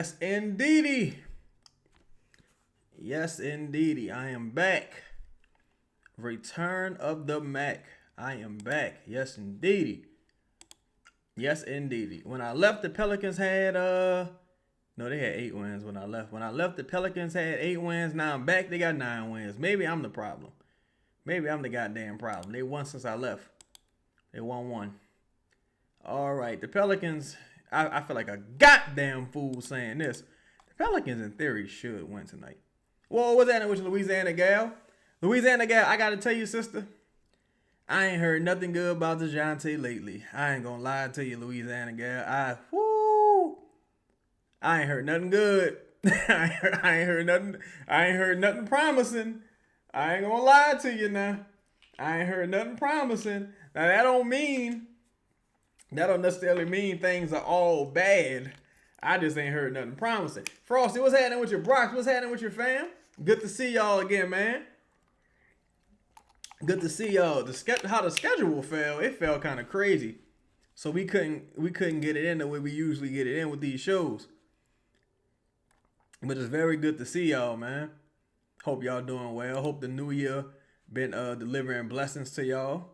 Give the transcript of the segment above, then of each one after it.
Yes, indeedy. Yes, indeedy. I am back. Return of the Mac. I am back. Yes, indeedy. Yes, indeedy. When I left, the Pelicans had no, they had 8 wins when I left. When I left, the Pelicans had 8 wins. Now I'm back. They got 9 wins. Maybe I'm the problem. Maybe I'm the goddamn problem. They won since I left. They won one. All right, the Pelicans. I feel like a goddamn fool saying this. The Pelicans, in theory, should win tonight. Whoa, what's happening with you, Louisiana gal? Louisiana gal, I gotta tell you, sister, I ain't heard nothing good about Dejounte lately. I ain't gonna lie to you, Louisiana gal. I ain't heard nothing good. I ain't heard nothing. I ain't heard nothing promising. I ain't gonna lie to you now. I ain't heard nothing promising. Now that don't necessarily mean things are all bad. I just ain't heard nothing promising. Frosty, what's happening with your Brox? What's happening with your fam? Good to see y'all again, man. Good to see y'all. How the schedule fell, it fell kind of crazy. So we couldn't get it in the way we usually get it in with these shows. But it's very good to see y'all, man. Hope y'all doing well. Hope the new year been delivering blessings to y'all.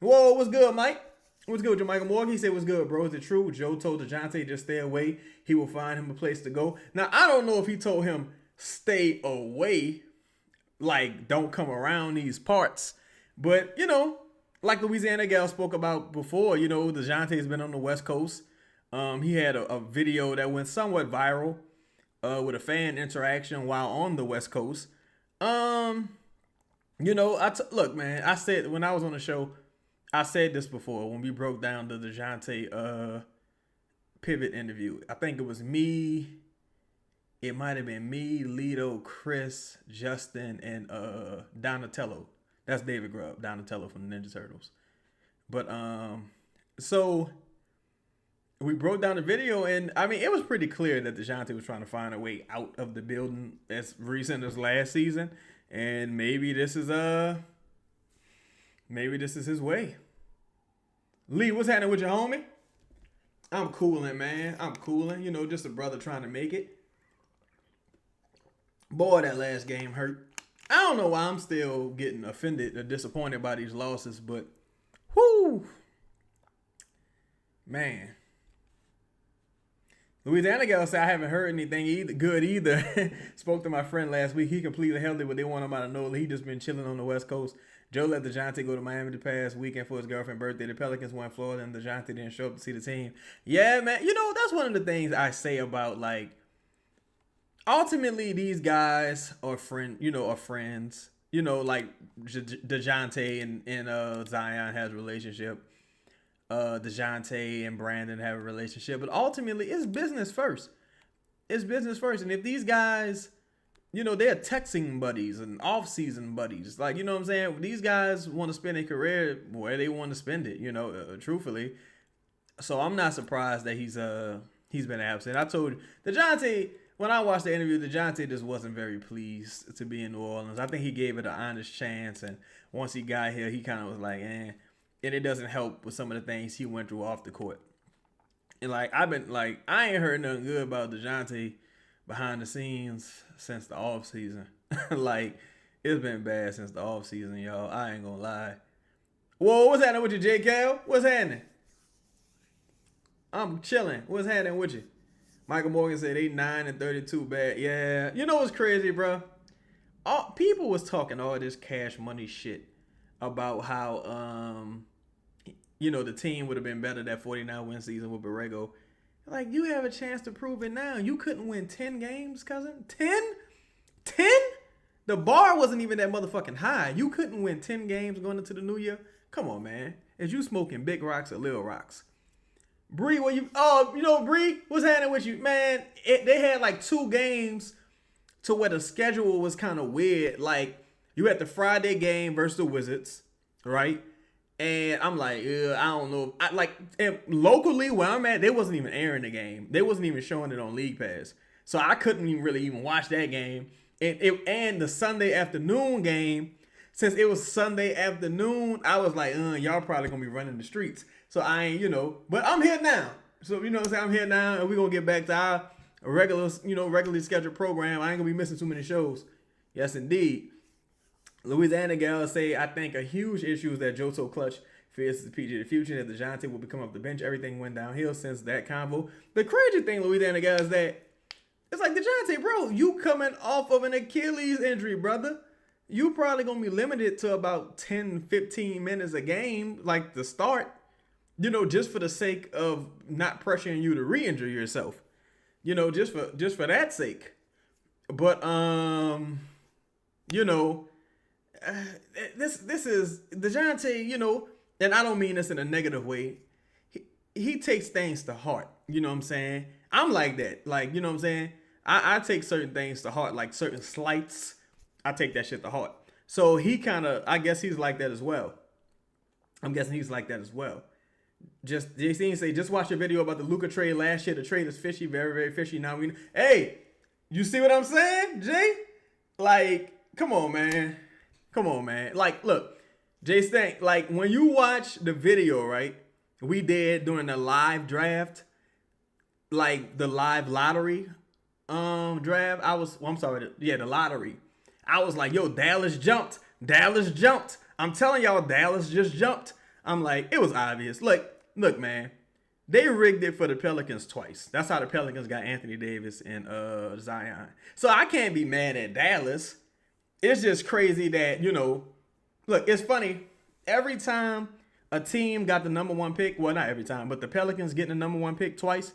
Whoa, what's good, Mike? What's good with you, Michael Morgan? He said, what's good, bro? Is it true? Joe told Dejounte just stay away. He will find him a place to go. Now, I don't know if he told him stay away, like don't come around these parts. But, like Louisiana Gal spoke about before, Dejounte's been on the West Coast. He had a video that went somewhat viral with a fan interaction while on the West Coast. Look, man, I said when I was on the show, I said this before when we broke down the Dejounte pivot interview. I think it was me. It might have been me, Lido, Chris, Justin, and Donatello. That's David Grubb, Donatello from the Ninja Turtles. But so we broke down the video, and I mean it was pretty clear that Dejounte was trying to find a way out of the building as recent as last season, and maybe this is his way. Lee, what's happening with your homie? I'm cooling, man. I'm cooling. Just a brother trying to make it. Boy, that last game hurt. I don't know why I'm still getting offended or disappointed by these losses, but whoo, man. Louisiana gal said I haven't heard anything good either. Spoke to my friend last week. He completely healthy, but they want him out of nowhere. He just been chilling on the West Coast. Joe let Dejounte go to Miami the past weekend for his girlfriend's birthday. The Pelicans won Florida, and Dejounte didn't show up to see the team. Yeah, man. That's one of the things I say about, like, ultimately these guys are friends. Like Dejounte and Zion has a relationship. Dejounte and Brandon have a relationship, but ultimately it's business first. It's business first, and if these guys, they're texting buddies and off-season buddies, like what I'm saying. These guys want to spend their career where they want to spend it, truthfully. So I'm not surprised that he's been absent. I told Dejounte when I watched the interview, Dejounte just wasn't very pleased to be in New Orleans. I think he gave it an honest chance, and once he got here, he kind of was like, eh. And it doesn't help with some of the things he went through off the court. And I ain't heard nothing good about Dejounte behind the scenes since the off season. It's been bad since the off season, y'all. I ain't gonna lie. Whoa, what's happening with you, J. Cal? What's happening? I'm chilling. What's happening with you? Michael Morgan said 9-32 bad. Yeah. You know what's crazy, bro? People was talking all this cash money shit about how the team would have been better that 49-win season with Borrego. Like, you have a chance to prove it now. You couldn't win 10 games, cousin. 10? 10? The bar wasn't even that motherfucking high. You couldn't win 10 games going into the new year? Come on, man. Is you smoking big rocks or little rocks? Bree, Bree, what's happening with you? Man, they had like 2 games to where the schedule was kind of weird. Like, you had the Friday game versus the Wizards, right? And I'm like, I don't know. Locally where I'm at, they wasn't even airing the game. They wasn't even showing it on League Pass. So I couldn't even watch that game. And the Sunday afternoon game, since it was Sunday afternoon, I was like, y'all probably going to be running the streets. So I ain't, but I'm here now. So, I'm saying? I'm here now, and we're going to get back to a regularly scheduled program. I ain't gonna be missing too many shows. Yes, indeed. Louisiana Gals say, I think a huge issue is that Joto Clutch fears the PG of the future, that Dejounte will become off the bench. Everything went downhill since that convo. The crazy thing, Louisiana Gals, is that it's like, Dejounte, bro, you coming off of an Achilles injury, brother. You probably going to be limited to about 10, 15 minutes a game, like the start, just for the sake of not pressuring you to re-injure yourself. Just for that sake. But, this is Dejounte, and I don't mean this in a negative way. He takes things to heart. You know what I'm saying? I'm like that. Like, you know what I'm saying? I take certain things to heart, like certain slights. I take that shit to heart. So I guess he's like that as well. I'm guessing he's like that as well. Just JC say, just watch a video about the Luka trade last year. The trade is fishy, very, very fishy. Now hey, you see what I'm saying, Jay? Like, come on, man. Like, look, Jay Stank, like when you watch the video, right? We did during the live draft, like the live lottery draft. The lottery. I was like, yo, Dallas jumped. I'm telling y'all, Dallas just jumped. I'm like, it was obvious. Look, man. They rigged it for the Pelicans twice. That's how the Pelicans got Anthony Davis and Zion. So I can't be mad at Dallas. It's just crazy that, look, it's funny. Every time a team got the number one pick, well, not every time, but the Pelicans getting the number one pick twice,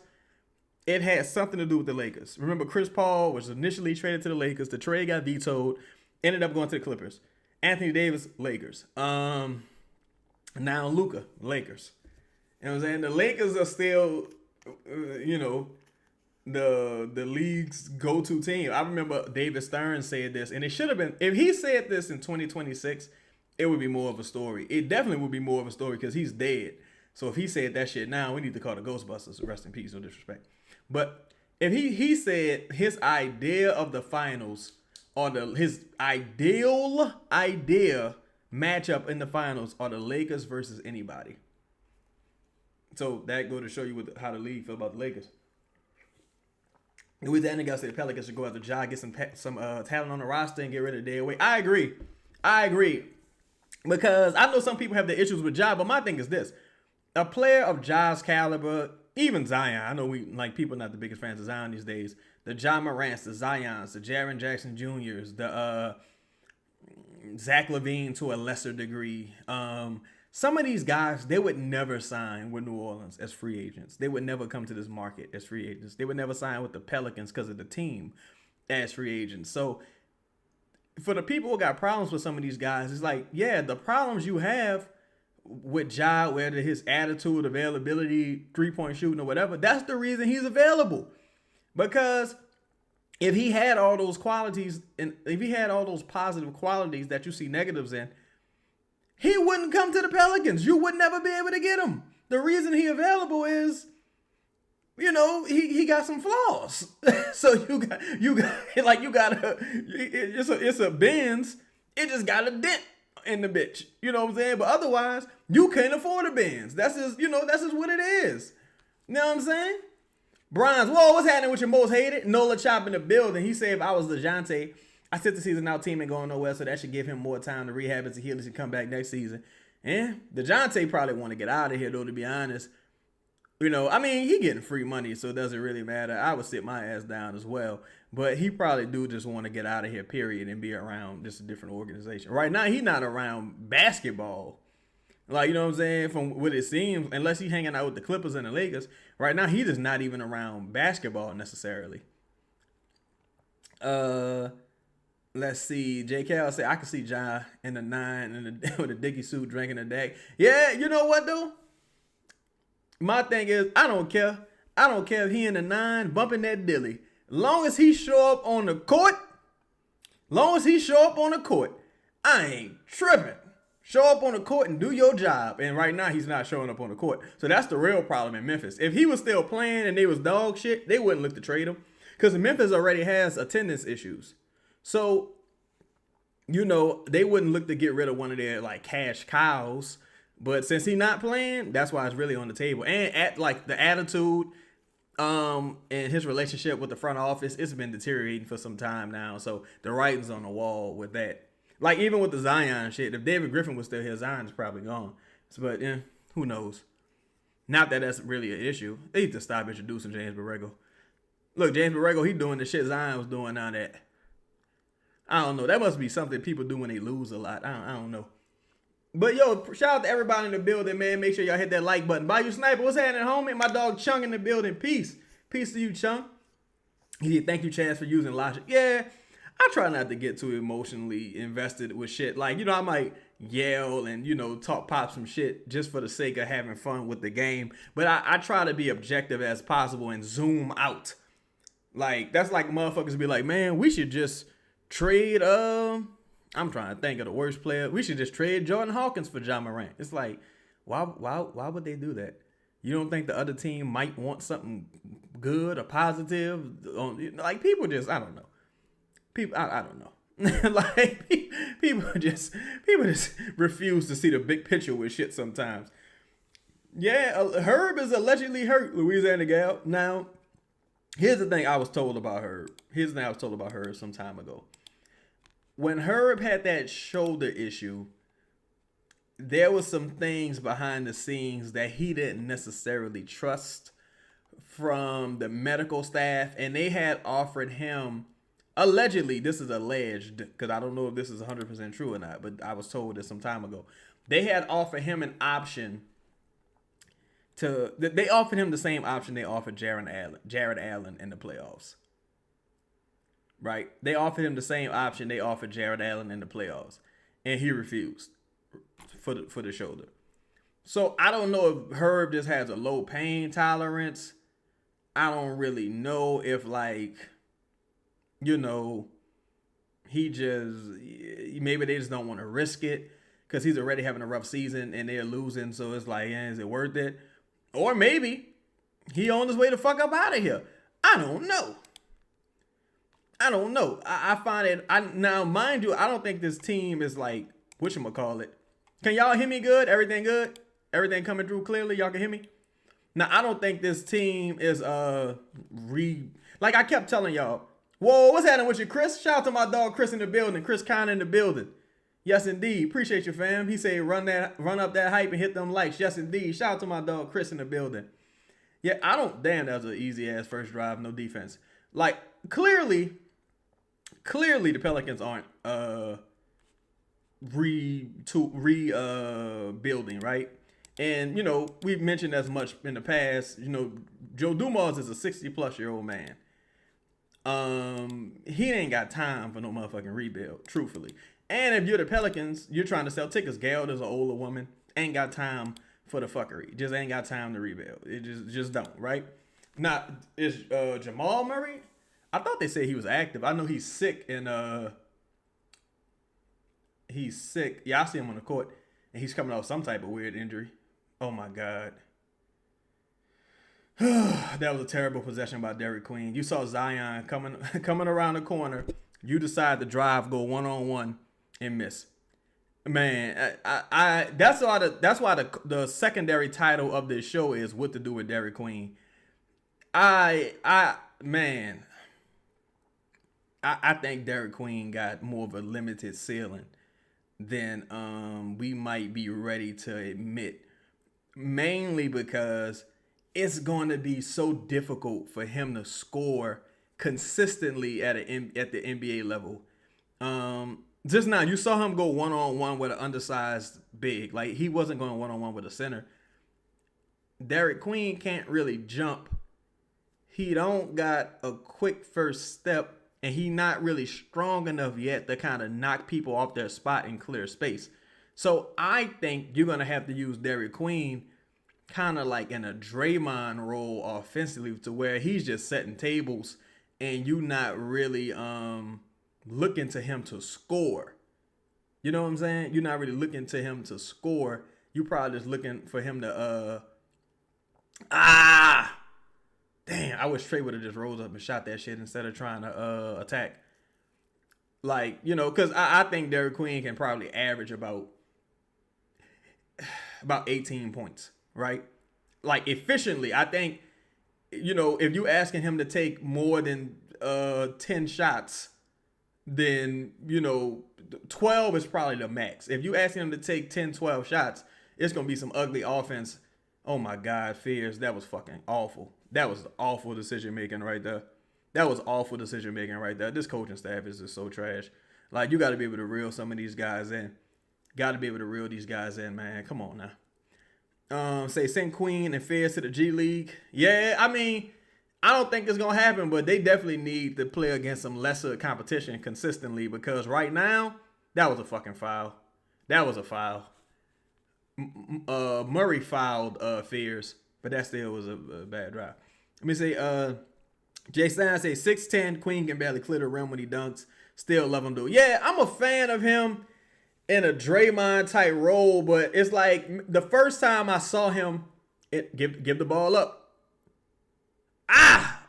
it had something to do with the Lakers. Remember, Chris Paul was initially traded to the Lakers. The trade got vetoed, ended up going to the Clippers. Anthony Davis, Lakers. Now Luka, Lakers. You know what I'm saying? The Lakers are still, the league's go-to team. I remember David Stern said this, and it should have been, if he said this in 2026, it would be more of a story. It definitely would be more of a story because he's dead. So if he said that shit now, we need to call the Ghostbusters. Rest in peace, no disrespect. But if he said his idea of the finals, or his ideal matchup in the finals are the Lakers versus anybody. So that go to show you how the league feel about the Lakers. Louisiana guys say the Pelicans should go after Ja, get some talent on the roster and get rid of Dead Weight. I agree. Because I know some people have the issues with Ja, but my thing is this. A player of Ja's caliber, even Zion, I know people not the biggest fans of Zion these days. The Ja Morants, the Zions, the Jaren Jackson Jr.'s, the Zach LaVine to a lesser degree. Some of these guys, they would never sign with New Orleans as free agents. They would never come to this market as free agents. They would never sign with the Pelicans because of the team as free agents. So for the people who got problems with some of these guys, it's like, yeah, the problems you have with Ja, whether his attitude, availability, three-point shooting or whatever, that's the reason he's available. Because if he had all those qualities, and if he had all those positive qualities that you see negatives in, he wouldn't come to the Pelicans. You would never be able to get him. The reason he available is, he got some flaws. So it's a Benz. It just got a dent in the bitch. You know what I'm saying? But otherwise, you can't afford a Benz. That's just what it is. You know what I'm saying? Bronze, whoa, what's happening with your most hated? Nola Chop in the building. He said if I was Dejounte, I sit the season out team and going nowhere, so that should give him more time to rehab his Achilles and come back next season. And Dejounte probably want to get out of here, though, to be honest. He getting free money, so it doesn't really matter. I would sit my ass down as well. But he probably do just want to get out of here, period, and be around just a different organization. Right now, he not around basketball. Like, you know what I'm saying? From what it seems, unless he hanging out with the Clippers and the Lakers, right now he just not even around basketball necessarily. Let's see. J. Cal say I can see Ja in the 9 and with a Dickie suit drinking a deck. Yeah, you know what though? My thing is, I don't care. I don't care if he in the 9 bumping that dilly. Long as he show up on the court, I ain't tripping. Show up on the court and do your job. And right now, he's not showing up on the court. So that's the real problem in Memphis. If he was still playing and they was dog shit, they wouldn't look to trade him. Because Memphis already has attendance issues. So, they wouldn't look to get rid of one of their, cash cows. But since he's not playing, that's why it's really on the table. And at, the attitude, And his relationship with the front office, it's been deteriorating for some time now. So the writing's on the wall with that. Like even with the Zion shit, if David Griffin was still here, Zion's probably gone. So, but yeah, who knows? Not that that's really an issue. They need to stop introducing James Borrego. Look, James Borrego, he doing the shit Zion was doing now that. I don't know. That must be something people do when they lose a lot. I don't know. But yo, shout out to everybody in the building, man. Make sure y'all hit that like button. Bayou Sniper, what's happening, homie? My dog Chung in the building. Peace. Peace to you, Chung. He said, thank you, Chance, for using logic. Yeah, I try not to get too emotionally invested with shit. Like, I might yell and, pop some shit just for the sake of having fun with the game. But I try to be objective as possible and zoom out. Like, that's like motherfuckers be like, man, we should just trade, I'm trying to think of the worst player. We should just trade Jordan Hawkins for Ja Morant. It's like, why would they do that? You don't think the other team might want something good or positive? Like people just, I don't know. People, I don't know. Like people just refuse to see the big picture with shit sometimes. Yeah, Herb is allegedly hurt, Louisiana gal. Now, here's the thing I was told about Herb. Here's the thing I was told about Herb some time ago. When Herb had that shoulder issue, there was some things behind the scenes that he didn't necessarily trust from the medical staff, and they had offered him, allegedly, this is alleged, because I don't know if this is 100% true or not, but I was told this some time ago. They had offered him an option they offered him the same option they offered Jared Allen in the playoffs. Right? They offered him the same option they offered Jared Allen in the playoffs, and he refused for the shoulder. So I don't know if Herb just has a low pain tolerance. I don't really know if he just maybe they just don't want to risk it because he's already having a rough season and they're losing. So it's like, is it worth it? Or maybe he on his way to fuck up out of here. I don't know. I find it. Now, mind you, I don't think this team is like whatchamacallit. Can y'all hear me good? Everything good? Everything coming through clearly? Y'all can hear me? Now, I don't think this team is like I kept telling y'all. Whoa, what's happening with you, Chris? Shout out to my dog Chris in the building. Chris Kine in the building. Yes, indeed. Appreciate you, fam. He said run up that hype and hit them likes. Yes, indeed. Shout out to my dog Chris in the building. Yeah, damn, that was an easy ass first drive, no defense. Like clearly the Pelicans aren't rebuilding, right? And we've mentioned as much in the past. Joe Dumars is a 60-plus-year-old man. He ain't got time for no motherfucking rebuild, truthfully. And if you're the Pelicans, you're trying to sell tickets. Gail is an older woman, ain't got time for the fuckery. Just ain't got time to rebuild. It just don't, right? Now, is Jamal Murray? I thought they said he was active. I know he's sick and he's sick. Yeah, I see him on the court and he's coming off some type of weird injury. Oh my God. That was a terrible possession by Derik Queen. You saw Zion coming around the corner. You decide to drive, go one-on-one, and miss. Man, I that's why the secondary title of this show is What to Do with Derik Queen. I think Derik Queen got more of a limited ceiling than we might be ready to admit. Mainly because it's going to be so difficult for him to score consistently at the NBA level. Just now, you saw him go one-on-one with an undersized big. Like, he wasn't going one-on-one with a center. Derik Queen can't really jump. He don't got a quick first step, and he not really strong enough yet to kind of knock people off their spot and clear space. So I think you're going to have to use Derik Queen kind of like in a Draymond role offensively to where he's just setting tables and you not really looking to him to score. You know what I'm saying? You're not really looking to him to score. You probably just looking for him to damn, I wish Trey would have just rose up and shot that shit instead of trying to attack. Like, because I think Derik Queen can probably average about 18 points, right? Like, efficiently, I think if you asking him to take more than 10 shots, then 12 is probably the max. If you asking him to take 10, 12 shots, it's gonna be some ugly offense. Oh my God, Fears, that was fucking awful. That was awful decision making right there. That was awful decision making right there. This coaching staff is just so trash. Like, you got to be able to reel some of these guys in. Got to be able to reel these guys in, man. Come on now. Say send Queen and Fez to the G League. Yeah, I mean, I don't think it's gonna happen, but they definitely need to play against some lesser competition consistently, because right now, that was a fucking foul. That was a foul. Murray fouled Fears, but that still was a bad drive. Let me say, Jay Stein say 6'10", Queen can barely clear the rim when he dunks. Still love him though. Yeah, I'm a fan of him in a Draymond type role, but it's like the first time I saw him, give the ball up.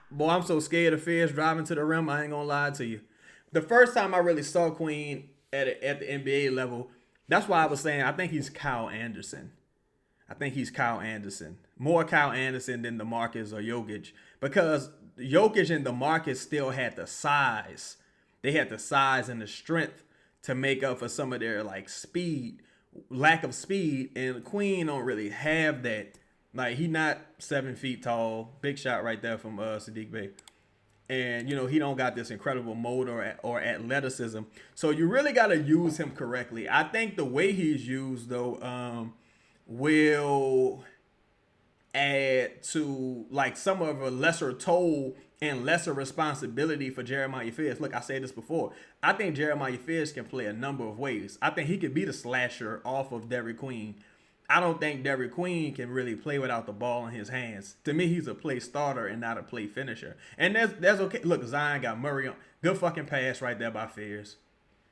Boy, I'm so scared of Fizz driving to the rim. I ain't gonna lie to you. The first time I really saw Queen at the NBA level, that's why I was saying I think he's Kyle Anderson. I think he's Kyle Anderson. More Kyle Anderson than DeMarcus or Jokic, because Jokic and DeMarcus still had the size. They had the size and the strength to make up for some of their lack of speed, and Queen don't really have that. Like, he not 7 feet tall. Big shot right there from Sadiq Bey. And, he don't got this incredible motor or athleticism. So you really got to use him correctly. I think the way he's used, though, will add to, like, some of a lesser toll and lesser responsibility for Jeremiah Fizz. Look, I said this before. I think Jeremiah Fizz can play a number of ways. I think he could be the slasher off of Derik Queen. I don't think Derik Queen can really play without the ball in his hands. To me, he's a play starter and not a play finisher. And that's okay. Look, Zion got Murray on. Good fucking pass right there by Fizz.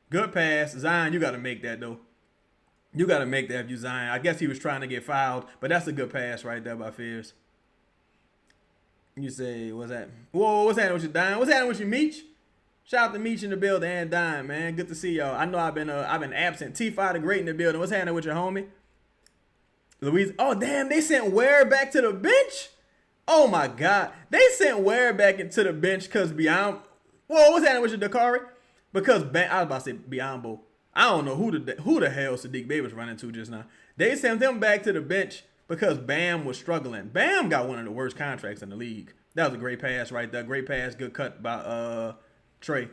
Good pass. Zion, you got to make that, though. You got to make that if you Zion. I guess he was trying to get fouled, but that's a good pass right there by Fizz. You say, what's that? Whoa, what's happening with you, Dime? What's happening with you, Meech? Shout out to Meech in the building and Dime, man. Good to see y'all. I know I've been absent. T5 the Great in the building. What's happening with your homie? Louise. Oh, damn, they sent Ware back to the bench? Oh, my God. They sent Ware back into the bench because Whoa, what's happening with your Dakari? Because I was about to say Biombo. I don't know who the hell Sadiq Bey was running to just now. They sent him back to the bench because Bam was struggling. Bam got one of the worst contracts in the league. That was a great pass right there. Great pass. Good cut by Trey.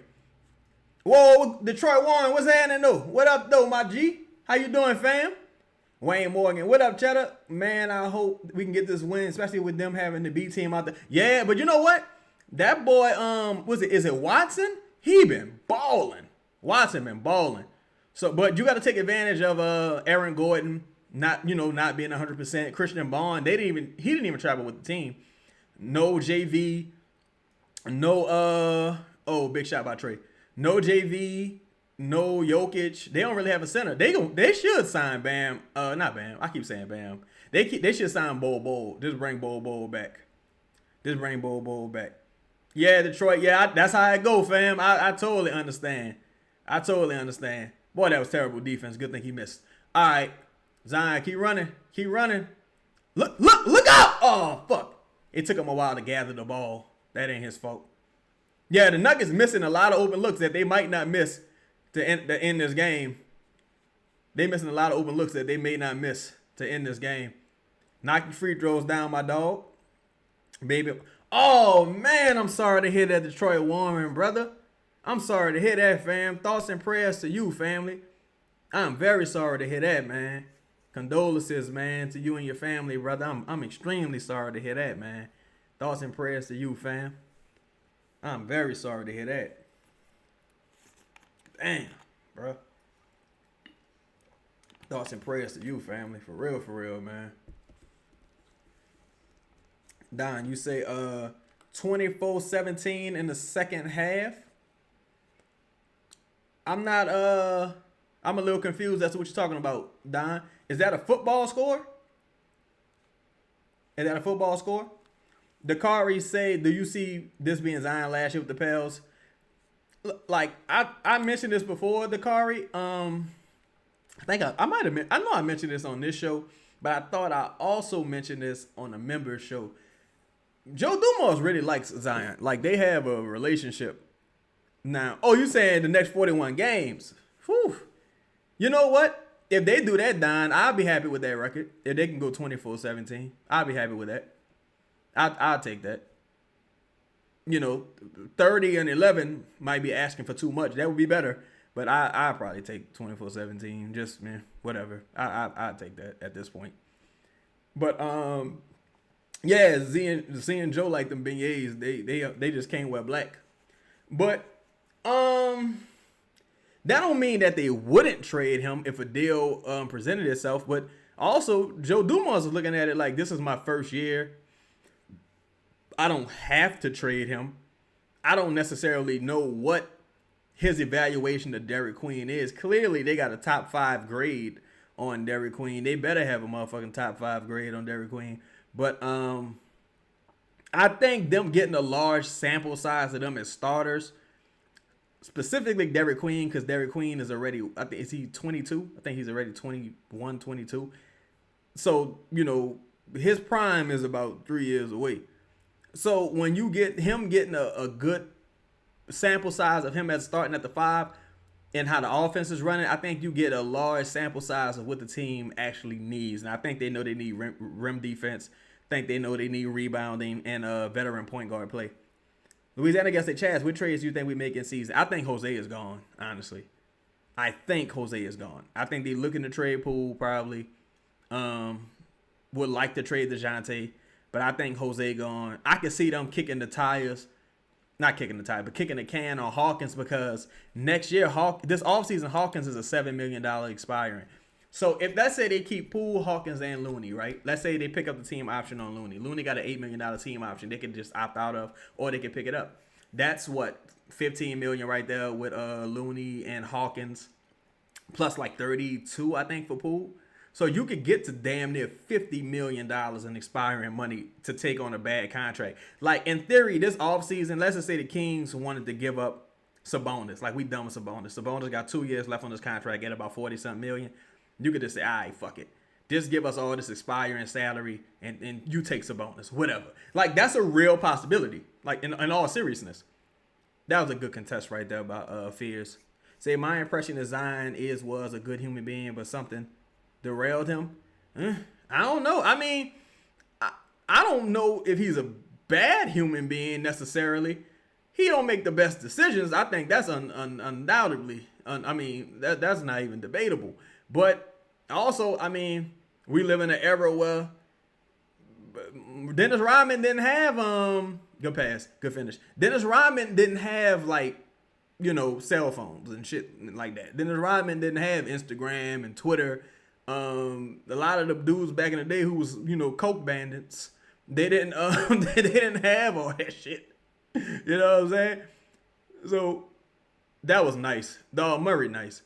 Whoa, Detroit won. What's happening, though? What up, though, my G? How you doing, fam? Wayne Morgan. What up, Cheddar? Man, I hope we can get this win, especially with them having the B team out there. Yeah, but you know what? That boy, is it Watson? He been balling. Watson been balling. So, but you got to take advantage of Aaron Gordon not being 100%. Christian Bond, he didn't even travel with the team. No JV. No big shot by Trey. No JV. No Jokic. They don't really have a center. They should sign Bam. Not Bam. I keep saying Bam. They should sign Bol. Just bring Bol back. Yeah, Detroit. Yeah, that's how I go, fam. I totally understand. Boy, that was terrible defense. Good thing he missed. All right, Zion, keep running. Look out! Oh, fuck. It took him a while to gather the ball. That ain't his fault. Yeah, the Nuggets missing a lot of open looks that they might not miss to end this game. They missing a lot of open looks that they may not miss to end this game. Knock your free throws down, my dog. Baby. Oh, man, I'm sorry to hear that Detroit Warren, brother. I'm sorry to hear that, fam. Thoughts and prayers to you, family. I'm very sorry to hear that, man. Condolences, man, to you and your family, brother. I'm extremely sorry to hear that, man. Thoughts and prayers to you, fam. I'm very sorry to hear that. Damn, bro. Thoughts and prayers to you, family. For real, man. Don, you say 24-17 in the second half. I'm a little confused as to what you're talking about, Don. Is that a football score? Dakari say, do you see this being Zion last year with the Pels? Like, I mentioned this before, Dakari. I know I mentioned this on this show, but I thought I also mentioned this on a member show. Joe Dumars really likes Zion. Like, they have a relationship now. Oh, you saying the next 41 games? Whew. You know what? If they do that, Don, I'll be happy with that record. If they can go 24-17, I'll be happy with that. I'll take that. 30-11 might be asking for too much. That would be better. But I'll probably take 24-17. Just, man, whatever. I'll take that at this point. But, yeah, seeing Joe like them beignets, they just can't wear black. But, that don't mean that they wouldn't trade him if a deal presented itself. But also, Joe Dumars is looking at it like, this is my first year. I don't have to trade him. I don't necessarily know what his evaluation of Derik Queen is. Clearly, they got a top 5 grade on Derik Queen. They better have a motherfucking top 5 grade on Derik Queen. But I think them getting a large sample size of them as starters, specifically Derik Queen, because Derik Queen is already, I think, is he 22? I think he's already 21, 22. So, his prime is about 3 years away. So when you get him getting a good sample size of him as starting at the 5 and how the offense is running, I think you get a large sample size of what the team actually needs. And I think they know they need rim defense. I think they know they need rebounding and veteran point guard play. Louisiana gets a chance. What trades do you think we make in season? I think Jose is gone, honestly. I think Jose is gone. I think they look in the trade pool probably. Would like to trade Dejounte. But I think Jose gone. I can see them kicking the tires. Not kicking the tire, but kicking the can on Hawkins because next year, this offseason, Hawkins is a $7 million expiring. So if let's say they keep Poole, Hawkins, and Looney, right? Let's say they pick up the team option on Looney. Looney got an $8 million team option. They can just opt out of, or they can pick it up. That's what, $15 million right there with Looney and Hawkins, plus like 32, I think, for Poole. So you could get to damn near $50 million in expiring money to take on a bad contract. Like, in theory, this offseason, let's just say the Kings wanted to give up Sabonis. Like, we done with Sabonis. Sabonis got 2 years left on this contract at about 40-something million. You could just say, all right, fuck it. Just give us all this expiring salary and you take Sabonis, whatever. Like, that's a real possibility. Like, in all seriousness. That was a good contest right there by Fears. Say, my impression is Zion was a good human being, but something derailed him. I don't know. I mean, I don't know if he's a bad human being necessarily. He don't make the best decisions. I think that's undoubtedly. I mean, that's not even debatable. But also, I mean, we live in an era where Dennis Rodman didn't have good pass, good finish. Dennis Rodman didn't have cell phones and shit like that. Dennis Rodman didn't have Instagram and Twitter. A lot of the dudes back in the day who was, coke bandits, they didn't they didn't have all that shit. You know what I'm saying? So that was nice. Dog, Murray nice.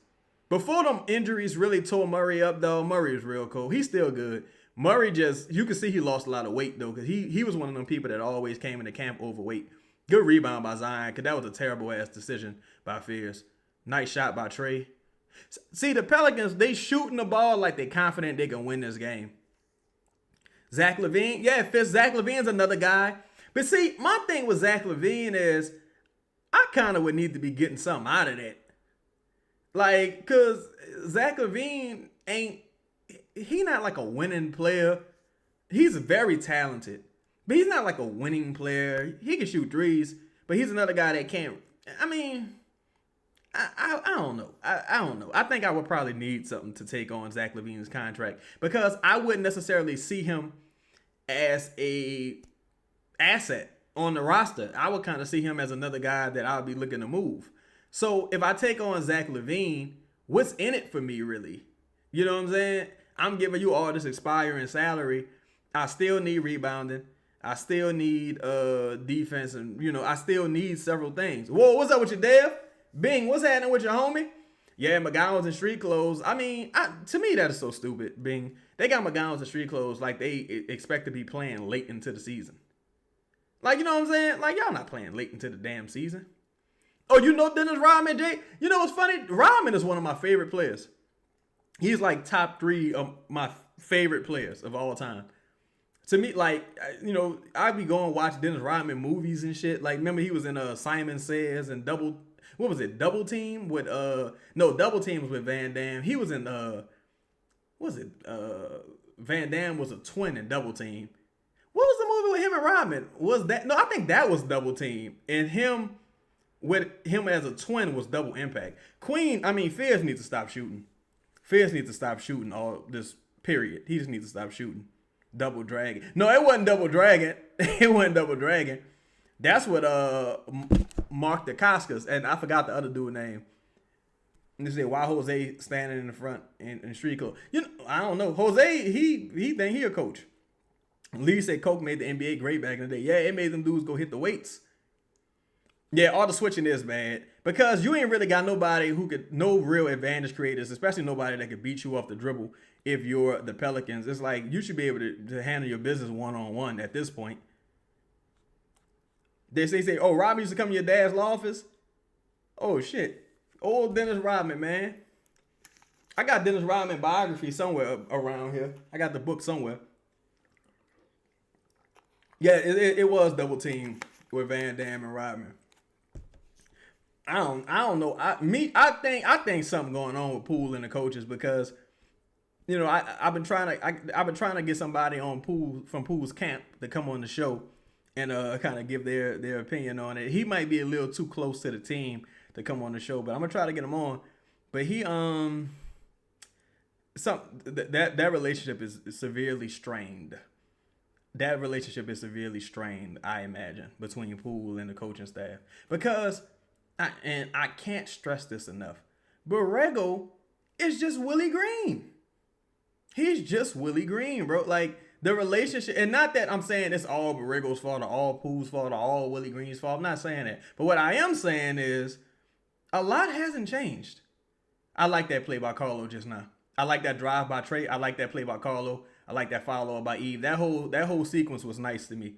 Before them injuries really tore Murray up, though, Murray was real cool. He's still good. Murray you can see he lost a lot of weight, though, because he was one of them people that always came into camp overweight. Good rebound by Zion, because that was a terrible-ass decision by Fears. Nice shot by Trey. See, the Pelicans, they shooting the ball like they confident they can win this game. Zach LaVine, Zach LaVine's another guy. But see, my thing with Zach LaVine is I kind of would need to be getting something out of that. Like, because Zach LaVine he not like a winning player. He's very talented, but he's not like a winning player. He can shoot threes, but he's another guy that can't, I mean, I don't know. I don't know. I think I would probably need something to take on Zach LaVine's contract because I wouldn't necessarily see him as a asset on the roster. I would kind of see him as another guy that I would be looking to move. So if I take on Zach LaVine, what's in it for me really? You know what I'm saying? I'm giving you all this expiring salary. I still need rebounding. I still need defense, and I still need several things. Whoa, what's up with your Dev? Bing, what's happening with your homie? Yeah, McGowan's in street clothes. I mean, to me, that is so stupid, Bing. They got McGowan's in street clothes like they expect to be playing late into the season. Like, you know what I'm saying? Like, y'all not playing late into the damn season. Oh, Dennis Rodman, Jay? You know what's funny? Rodman is one of my favorite players. He's like top 3 of my favorite players of all time. To me, like, I'd be going watch Dennis Rodman movies and shit. Like, remember he was in Simon Says and what was it? Double Team with no, Double Team was with Van Damme. He was in what was it? Van Damme was a twin in Double Team. What was the movie with him and Rodman? Was that no? I think that was Double Team, and him with him as a twin was Double Impact. Fierce needs to stop shooting. Fierce needs to stop shooting all this period. He just needs to stop shooting. Double Dragon. No, it wasn't Double Dragon. It wasn't Double Dragon. That's what Mark Dacascos, and I forgot the other dude's name. And they say why Jose standing in the front in street clothes. I don't know. Jose, he think he a coach. Lee said Coke made the NBA great back in the day. Yeah, it made them dudes go hit the weights. Yeah, all the switching is bad because you ain't really got nobody no real advantage creators, especially nobody that could beat you off the dribble. If you're the Pelicans, it's like you should be able to handle your business one-on-one at this point. They say, oh, Robbie used to come to your dad's law office. Oh shit, old Dennis Rodman, man. I got Dennis Rodman biography somewhere around here. I got the book somewhere. Yeah, it was Double Team with Van Damme and Rodman. I don't know. I think something going on with Poole and the coaches because, I've been trying to get somebody on from Poole's camp to come on the show and kind of give their opinion on it. He might be a little too close to the team to come on the show, but I'm gonna try to get him on. But he that relationship is severely strained. That relationship is severely strained, I imagine, between Poole and the coaching staff. Because, I can't stress this enough, Borrego is just Willie Green. He's just Willie Green, bro. Like, the relationship, and not that I'm saying it's all Borrego's fault or all Poole's fault or all Willie Green's fault. I'm not saying that. But what I am saying is a lot hasn't changed. I like that play by Carlo just now. I like that drive by Trey. I like that play by Carlo. I like that follow-up by Eve. That whole sequence was nice to me.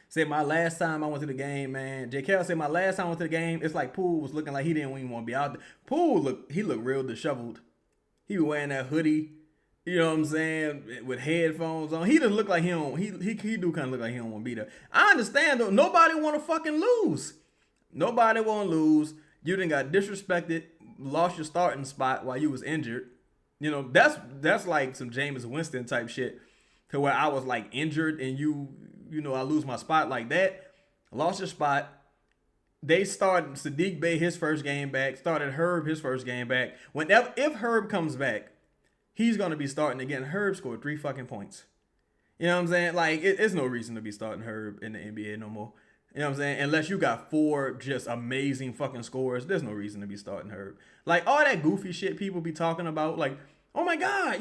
Said my last time I went to the game, man. J. Cal said my last time I went to the game, it's like Poole was looking like he didn't even want to be out there. Poole looked real disheveled. He was wearing that hoodie, you know what I'm saying, with headphones on. He just looked like he do kind of look like he don't want to be there. I understand though. Nobody want to fucking lose. Nobody want to lose. You done got disrespected, lost your starting spot while you was injured. That's like some Jameis Winston type shit to where I was like injured and I lose my spot like that. Lost your spot. They started Sadiq Bey his first game back. Started Herb his first game back. If Herb comes back, he's going to be starting again. Herb scored 3 fucking points. You know what I'm saying? Like, it's no reason to be starting Herb in the NBA no more. You know what I'm saying? Unless you got 4 just amazing fucking scores, there's no reason to be starting Herb. Like, all that goofy shit people be talking about, like, oh my God,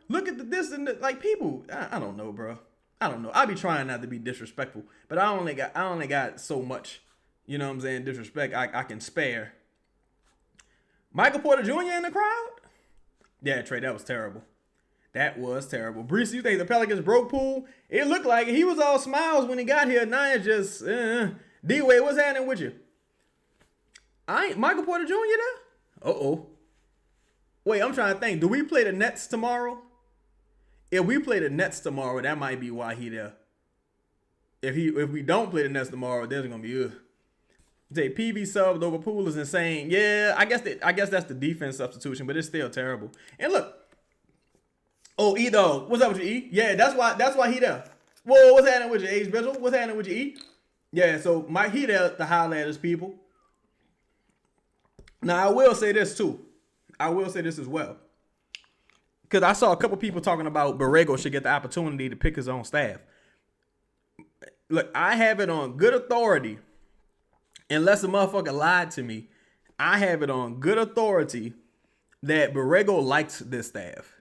look at this and that. Like, people, I don't know, bro. I don't know. I be trying not to be disrespectful, but I only got so much, you know what I'm saying, disrespect I can spare. Michael Porter Jr. in the crowd? Yeah, Trey, that was terrible. That was terrible. Brees, you think the Pelicans broke Poole? It looked like he was all smiles when he got here. Now it's just, D-Wade, what's happening with you? Michael Porter Jr. there? Uh-oh. Wait, I'm trying to think. Do we play the Nets tomorrow? If we play the Nets tomorrow, that might be why he there. If we don't play the Nets tomorrow, there's gonna be say PV subbed over Poole is insane. Yeah, I guess that's the defense substitution, but it's still terrible. And look, oh E though, what's up with you E? Yeah, that's why he there. Whoa, what's happening with you, H Bizzle? What's happening with you E? Yeah, so he there to holler at his people. Now I will say this too. I will say this as well. Because I saw a couple people talking about Borrego should get the opportunity to pick his own staff. Look, I have it on good authority, unless a motherfucker lied to me, I have it on good authority that Borrego likes this staff.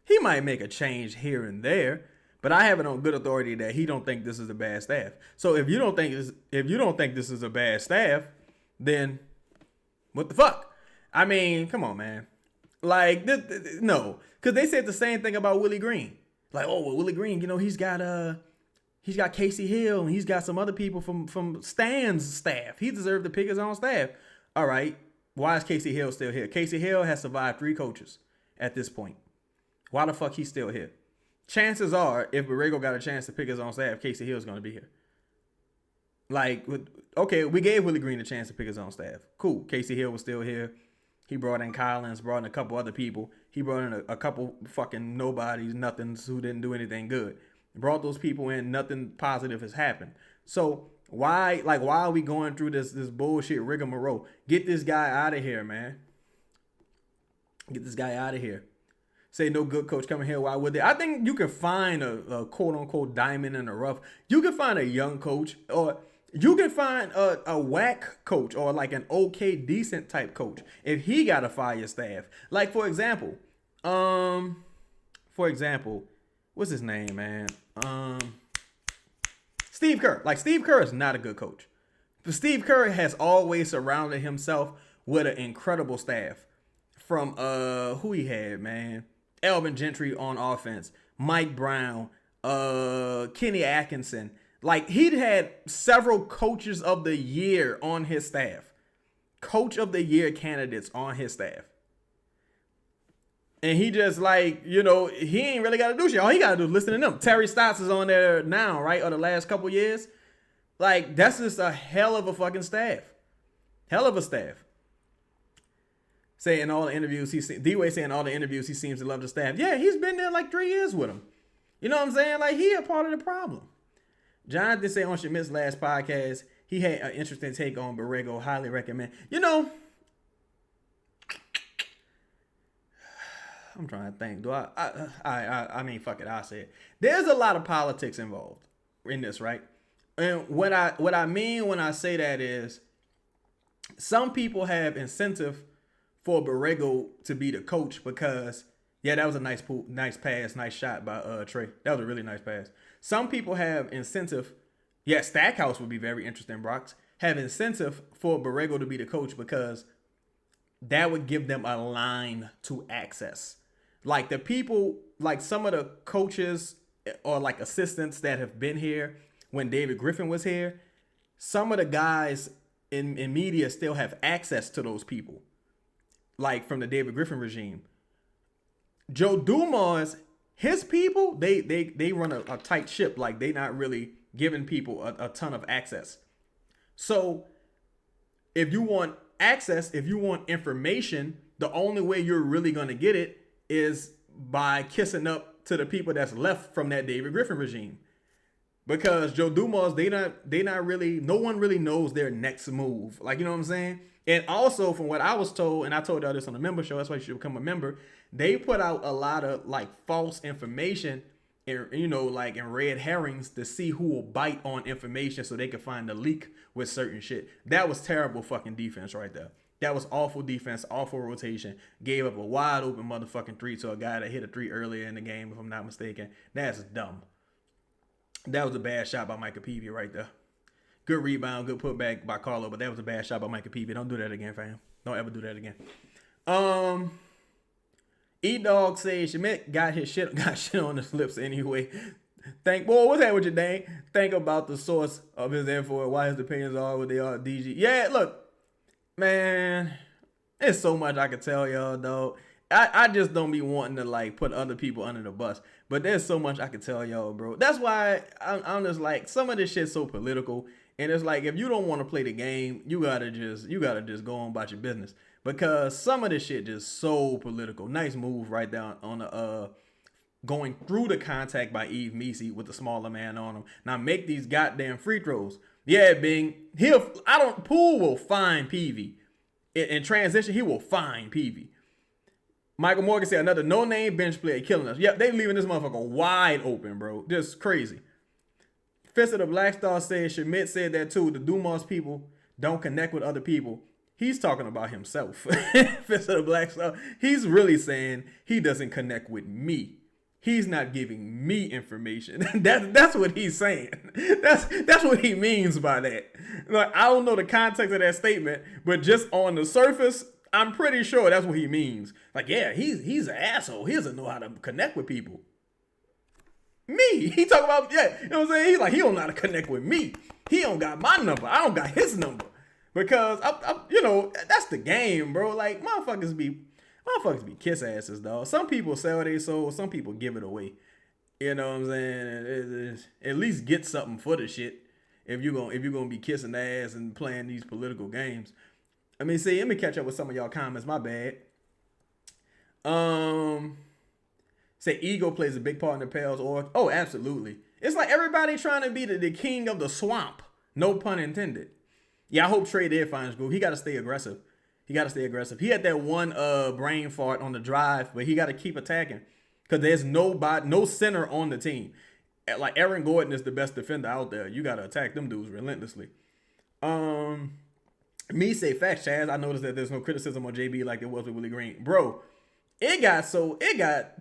He might make a change here and there, but I have it on good authority that he don't think this is a bad staff. So if you don't think this is a bad staff, then what the fuck? I mean, come on, man. Like, no, because they said the same thing about Willie Green. Like, oh, well, Willie Green, he's got Casey Hill and he's got some other people from Stan's staff. He deserved to pick his own staff. All right, why is Casey Hill still here? Casey Hill has survived 3 coaches at this point. Why the fuck he's still here? Chances are, if Borrego got a chance to pick his own staff, Casey Hill's going to be here. Like, okay, we gave Willie Green a chance to pick his own staff. Cool. Casey Hill was still here. He brought in Collins, brought in a couple other people. He brought in a couple fucking nobodies, nothings who didn't do anything good. Brought those people in, nothing positive has happened. So why are we going through this bullshit rigmarole? Get this guy out of here, man. Get this guy out of here. Say no good coach coming here. Why would they? I think you can find a quote unquote diamond in the rough. You can find a young coach, or you can find a whack coach, or like an okay, decent type coach if he got to fire staff. Like for example, what's his name, man? Steve Kerr. Like Steve Kerr is not a good coach. But Steve Kerr has always surrounded himself with an incredible staff. From who he had, man. Elvin Gentry on offense, Mike Brown, Kenny Atkinson. Like, he'd had several coaches of the year on his staff. Coach of the year candidates on his staff. And he just like, he ain't really got to do shit. All he got to do is listen to them. Terry Stotts is on there now, right? Or the last couple years. Like, that's just a hell of a fucking staff. Hell of a staff. Saying all the interviews, D-Way saying all the interviews, he seems to love the staff. Yeah, he's been there like 3 years with him. You know what I'm saying? Like, he a part of the problem. Jonathan said on Schmidt's last podcast, he had an interesting take on Borrego. Highly recommend. I'm trying to think. I mean, fuck it. I'll say it. There's a lot of politics involved in this, right? And what I mean when I say that is some people have incentive for Borrego to be the coach because, yeah, that was a nice pass, nice shot by Trey. That was a really nice pass. Some people have incentive. Yeah, Stackhouse would be very interesting, Brox. Have incentive for Borrego to be the coach because that would give them a line to access. Like the people, like some of the coaches or like assistants that have been here when David Griffin was here, some of the guys in media still have access to those people. Like from the David Griffin regime. Joe Dumars, his people, they run a tight ship. Like they not really giving people a ton of access. So if you want access, if you want information, the only way you're really going to get it is by kissing up to the people that's left from that David Griffin regime. Because Joe Dumars, they not really, no one really knows their next move. Like, you know what I'm saying? And also from what I was told, and I told y'all this on the member show, that's why you should become a member. They put out a lot of like false information and, like in red herrings to see who will bite on information so they can find the leak with certain shit. That was terrible fucking defense right there. That was awful defense, awful rotation. Gave up a wide open motherfucking three to a guy that hit a three earlier in the game, if I'm not mistaken. That's dumb. That was a bad shot by Micah Peavy right there. Good rebound, good putback by Carlo, but that was a bad shot by Micah Peavy. Don't do that again, fam. Don't ever do that again. E-Dog says Schmidt got shit on his lips anyway. What's that with you, Dang? Think about the source of his info, why his opinions are what they are, DG. Yeah, look, man, there's so much I can tell y'all, dog. I just don't be wanting to like put other people under the bus, but there's so much I can tell y'all, bro. That's why I'm just like, some of this shit's so political, and it's like if you don't want to play the game, you gotta just go on about your business, because some of this shit just so political. Nice move right down on the going through the contact by Yves Messi with the smaller man on him. Now make these goddamn free throws. Yeah, Bing. Poole will find Peavy. In transition, he will find Peavy. Michael Morgan said another no-name bench player killing us. Yep, they leaving this motherfucker wide open, bro. Just crazy. Fist of the Black Star said, Schmidt said that too. The Dumas people don't connect with other people. He's talking about himself. Fist of the Black Star. He's really saying he doesn't connect with me. He's not giving me information. That's what he's saying. That's what he means by that. Like, I don't know the context of that statement, but just on the surface, I'm pretty sure that's what he means. Like, yeah, he's an asshole. He doesn't know how to connect with people. Me. He talk about, yeah, you know what I'm saying? He's like, he don't know how to connect with me. He don't got my number. I don't got his number. Because, that's the game, bro. Like, motherfuckers be Motherfuckers be kiss asses, dog. Some people sell their soul, some people give it away. You know what I'm saying? At least get something for the shit. If you're gonna be kissing the ass and playing these political games. I mean, see, let me catch up with some of y'all comments. My bad. Say ego plays a big part in the Pels or oh, absolutely. It's like everybody trying to be the king of the swamp. No pun intended. Yeah, I hope Trey did find his groove. He got to stay aggressive. He had that one brain fart on the drive, but he got to keep attacking because there's no center on the team. Like Aaron Gordon is the best defender out there. You got to attack them dudes relentlessly. Me say facts, Chaz. I noticed that there's no criticism on JB like there was with Willie Green, bro. It got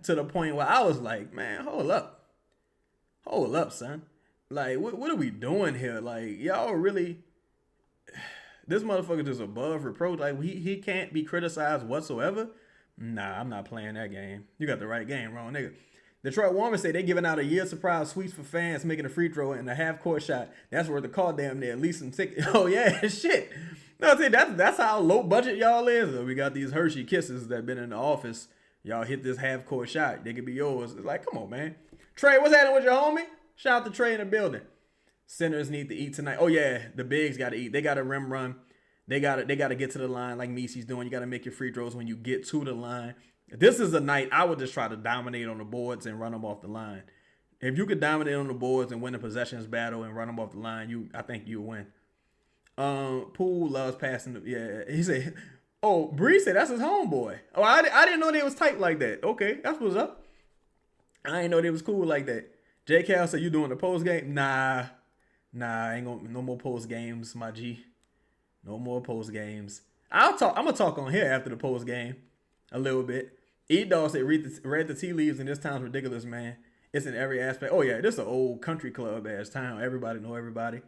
to the point where I was like, man, hold up, son. Like, what are we doing here? Like, y'all really, this motherfucker just above reproach. Like, he can't be criticized whatsoever. Nah, I'm not playing that game. You got the right game wrong, nigga. Detroit Warmers say they giving out a year surprise sweeps for fans making a free throw and a half court shot. That's worth the call damn near at least some tickets. Oh yeah, shit. No, see, that's how low budget y'all is. We got these Hershey Kisses that been in the office. Y'all hit this half court shot. They could be yours. It's like, come on, man. Trey, what's happening with your homie? Shout out to Trey in the building. Centers need to eat tonight. Oh yeah, the bigs got to eat. They got to rim run. They got to get to the line like Misi's doing. You got to make your free throws when you get to the line. This is a night I would just try to dominate on the boards and run them off the line. If you could dominate on the boards and win the possessions battle and run them off the line, I think you win. Poole loves passing. Yeah, he said. Oh, Bree said that's his homeboy. Oh, I didn't know they was tight like that. Okay, that's what's up. I didn't know they was cool like that. J. Cal said you doing the post game? Nah, ain't gonna no more post games, my G. No more post games. I'm gonna talk on here after the post game a little bit. E-Dog said read the tea leaves and this town's ridiculous, man. It's in every aspect. Oh yeah, this is an old country club ass town. Everybody know everybody.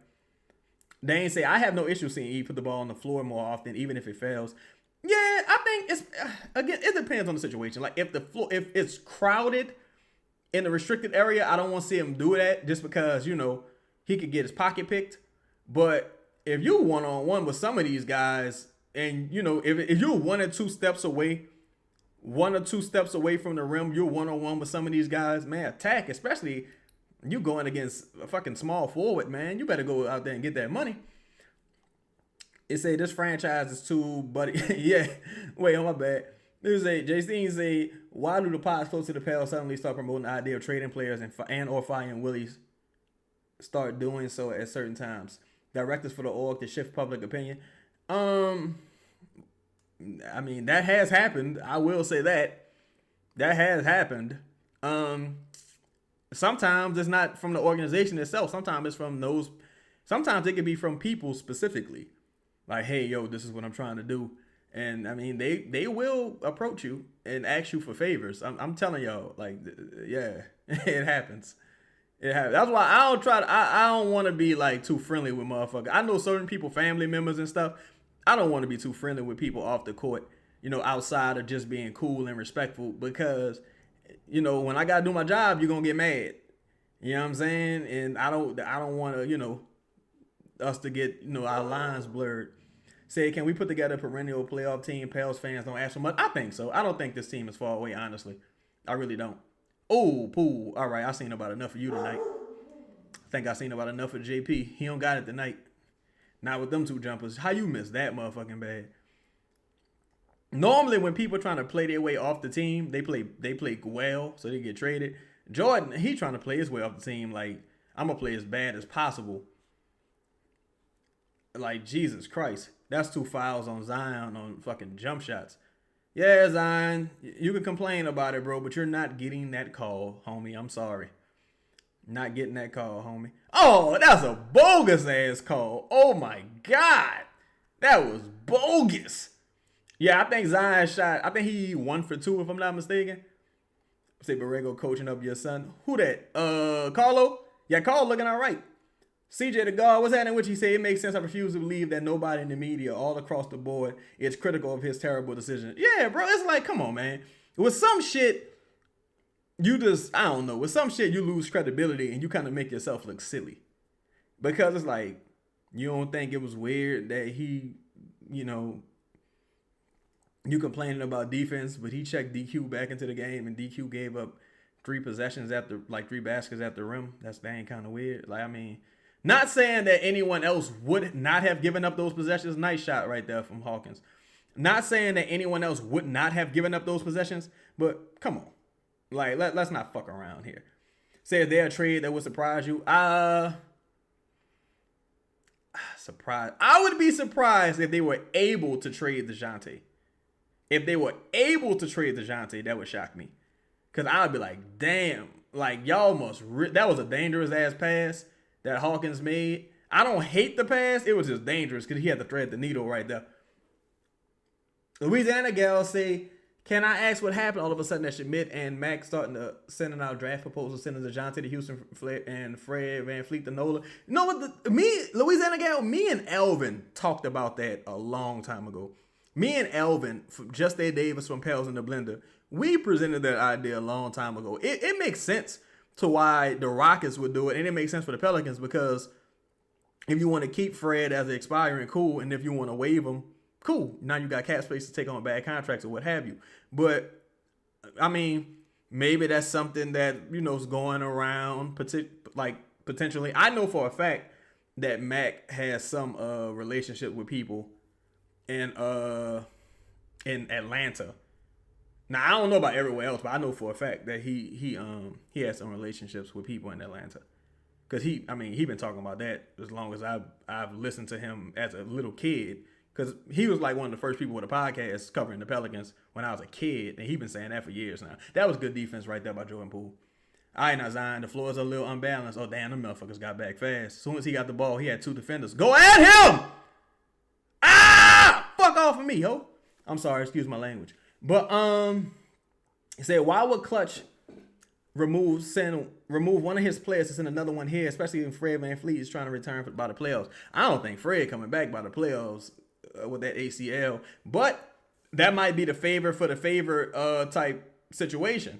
Dane say I have no issue seeing E put the ball on the floor more often, even if it fails. Yeah, I think it's again. It depends on the situation. Like if it's crowded in the restricted area, I don't want to see him do that just because he could get his pocket picked. But if you 1-on-1 with some of these guys, and if you're 1 or 2 steps away from the rim, you're 1-on-1 with some of these guys, man, attack. Especially you going against a fucking small forward, man. You better go out there and get that money. It say this franchise is too, buddy. Yeah. Wait, on my bad. There's JC say, why do the pods close to the Pels suddenly start promoting the idea of trading players and or firing Willies? Start doing so at certain times. Directors for the org to shift public opinion. I mean, that has happened. I will say that. That has happened. Sometimes it's not from the organization itself. Sometimes it's from those. Sometimes it could be from people specifically. Like, hey, yo, this is what I'm trying to do. And, I mean, they will approach you and ask you for favors. I'm telling y'all, like, yeah, it happens. It happens. That's why I don't want to be, like, too friendly with motherfuckers. I know certain people, family members and stuff, I don't want to be too friendly with people off the court, outside of just being cool and respectful because, when I got to do my job, you're going to get mad. You know what I'm saying? And I don't want to, us to get, our lines blurred. Say, can we put together a perennial playoff team? Pels fans don't ask for much. I think so. I don't think this team is far away, honestly. I really don't. Oh, Poole. All right, I seen about enough of you tonight. I think I seen about enough of JP. He don't got it tonight. Not with them 2 jumpers. How you miss that motherfucking bad? Normally, when people trying to play their way off the team, they play well, so they get traded. Jordan, he trying to play his way off the team like, I'm going to play as bad as possible. Like, Jesus Christ. That's 2 fouls on Zion on fucking jump shots. Yeah, Zion, you can complain about it, bro, but you're not getting that call, homie. I'm sorry. Not getting that call, homie. Oh, that's a bogus-ass call. Oh, my God. That was bogus. Yeah, I think Zion shot, I think he 1 for 2, if I'm not mistaken. Say Borrego coaching up your son. Who that? Carlo? Yeah, Carlo looking all right. CJ the guard, what's happening? Which he said it makes sense. I refuse to believe that nobody in the media, all across the board, is critical of his terrible decision. Yeah, bro, it's like, come on, man. With some shit, I don't know. With some shit, you lose credibility and you kind of make yourself look silly. Because it's like, you don't think it was weird that he, You complaining about defense, but he checked DQ back into the game, and DQ gave up 3 possessions after, like, 3 baskets at the rim. That's dang kind of weird. Like, I mean, not saying that anyone else would not have given up those possessions. Nice shot right there from Hawkins. Not saying that anyone else would not have given up those possessions, but come on. Like, let's not fuck around here. Say if they're a trade that would surprise you. Surprise. I would be surprised if they were able to trade Dejounte. If they were able to trade Dejounte, that would shock me. Because I would be like, damn, like, y'all must, that was a dangerous ass pass that Hawkins made. I don't hate the pass. It was just dangerous because he had to thread the needle right there. Louisiana gal say, can I ask what happened all of a sudden that Schmidt and Mac starting to sending out draft proposals, sending Dejounte to Houston and Fred Van Fleet to Nola? You know what? Louisiana gal, me and Elvin talked about that a long time ago. Me and Elvin, from Just A Davis from Pals in the Blender, we presented that idea a long time ago. It makes sense to why the Rockets would do it, and it makes sense for the Pelicans because if you want to keep Fred as an expiring, cool, and if you want to waive him, cool. Now you got cap space to take on bad contracts or what have you. But, I mean, maybe that's something that, you know, is going around, potentially. I know for a fact that Mac has some relationship with people in Atlanta. Now, I don't know about everywhere else, but I know for a fact that he has some relationships with people in Atlanta. Because he been talking about that as long as I've listened to him as a little kid. Because he was like one of the first people with a podcast covering the Pelicans when I was a kid. And he been saying that for years now. That was good defense right there by Jordan Poole. All right, now, Zion, the floor is a little unbalanced. Oh, damn, them motherfuckers got back fast. As soon as he got the ball, he had 2 defenders. Go at him! Ah! Fuck off of me, ho. I'm sorry, excuse my language. But, he said, why would Clutch remove one of his players to send another one here, especially when Fred Van Fleet is trying to return by the playoffs? I don't think Fred coming back by the playoffs with that ACL, but that might be the favor for the favor type situation.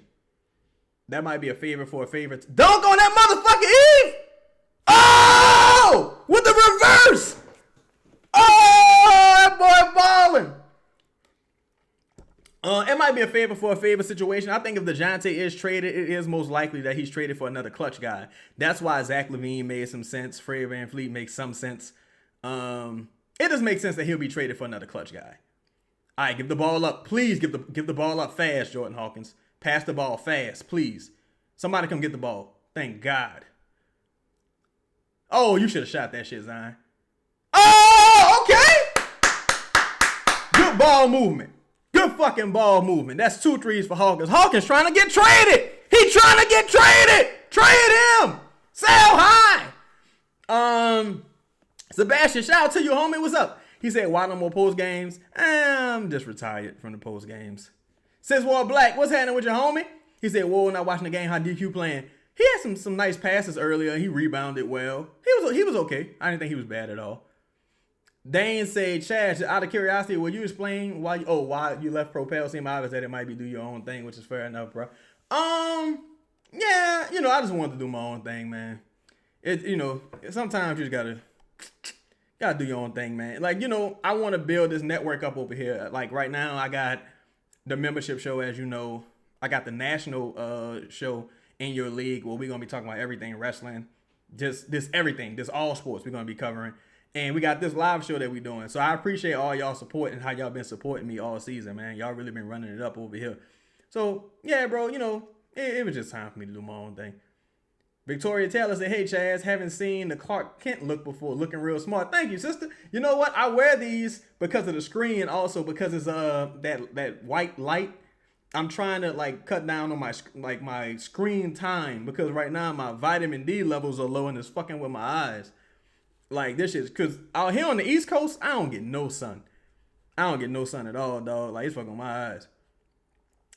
That might be a favor for a favor. Dunk on that motherfucker Eve! Oh! With the reverse! Oh! That boy balling! It might be a favor for a favor situation. I think if Dejounte is traded, it is most likely that he's traded for another clutch guy. That's why Zach LaVine made some sense. Fred Van Fleet makes some sense. It does make sense that he'll be traded for another clutch guy. All right, give the ball up. Please give the ball up fast, Jordan Hawkins. Pass the ball fast, please. Somebody come get the ball. Thank God. Oh, you should have shot that shit, Zion. Oh, okay. Good ball movement. Good fucking ball movement. That's 2 threes for Hawkins. Hawkins trying to get traded. He trying to get traded. Trade him. Sell high. Sebastian, shout out to you, homie. What's up? He said, why no more post games? I'm just retired from the post games. Says Wall Black, what's happening with your homie? He said, whoa, not watching the game, how DQ playing. He had some nice passes earlier. He rebounded well. He was okay. I didn't think he was bad at all. Dane said, Chad, out of curiosity, will you explain why you left Propel? Seem obvious that it might be do your own thing, which is fair enough, bro. Yeah, you know, I just wanted to do my own thing, man. Sometimes you just gotta do your own thing, man. Like, you know, I want to build this network up over here. Like right now, I got the membership show, as you know. I got the national show in your league where we're gonna be talking about everything wrestling, just everything, this all sports we're gonna be covering. And we got this live show that we're doing. So I appreciate all y'all support and how y'all been supporting me all season, man. Y'all really been running it up over here. So, yeah, bro, you know, it was just time for me to do my own thing. Victoria Taylor said, hey, Chaz, haven't seen the Clark Kent look before. Looking real smart. Thank you, sister. You know what? I wear these because of the screen and also because it's that white light. I'm trying to, like, cut down on my screen time because right now my vitamin D levels are low and it's fucking with my eyes. Like, this shit's, because out here on the East Coast, I don't get no sun. I don't get no sun at all, dog. Like, it's fucking my eyes.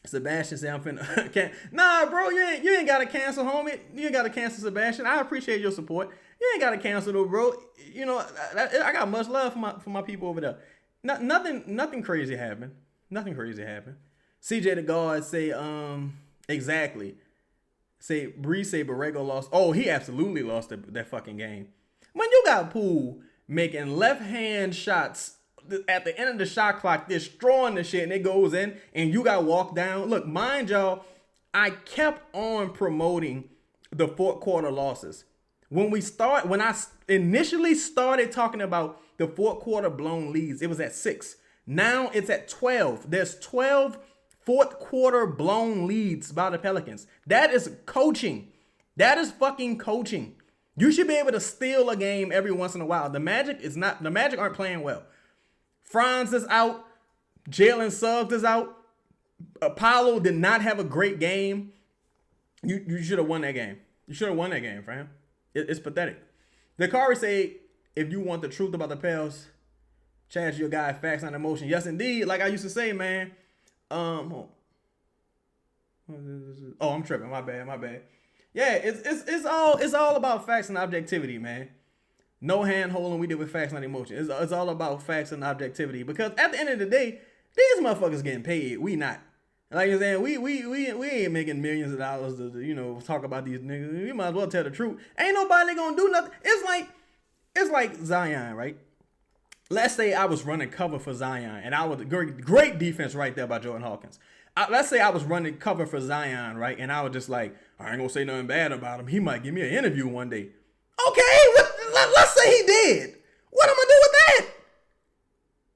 Sebastian said, I'm finna, nah, bro, you ain't got to cancel, homie. You ain't got to cancel, Sebastian. I appreciate your support. You ain't got to cancel, though, bro. You know, I got much love for my people over there. Nothing crazy happened. Nothing crazy happened. CJ the guard say, exactly. Bree say Borrego lost. Oh, he absolutely lost that fucking game. When you got Poole making left-hand shots, at the end of the shot clock, destroying the shit, and it goes in, and you got walked down. Look, mind y'all, I kept on promoting the fourth quarter losses. When I initially started talking about the fourth quarter blown leads, it was at 6. Now it's at 12. There's 12 fourth quarter blown leads by the Pelicans. That is coaching. That is fucking coaching. You should be able to steal a game every once in a while. The Magic aren't playing well. Franz is out. Jalen Suggs is out. Apollo did not have a great game. You should have won that game. You should have won that game, fam. It's pathetic. Dakari say, if you want the truth about the Pels, Chad's your guy, facts, not emotion. Yes, indeed. Like I used to say, man. Oh, I'm tripping. My bad. Yeah, it's all about facts and objectivity, man. No hand holding. We deal with facts, not emotion. It's all about facts and objectivity. Because at the end of the day, these motherfuckers getting paid. We not. Like you're saying, we ain't making millions of dollars to talk about these niggas. We might as well tell the truth. Ain't nobody gonna do nothing. It's like Zion, right? Let's say I was running cover for Zion, and I was great defense right there by Jordan Hawkins. Let's say I was running cover for Zion, right? And I was just like, I ain't gonna say nothing bad about him. He might give me an interview one day. Okay, let's say he did. What am I do with that?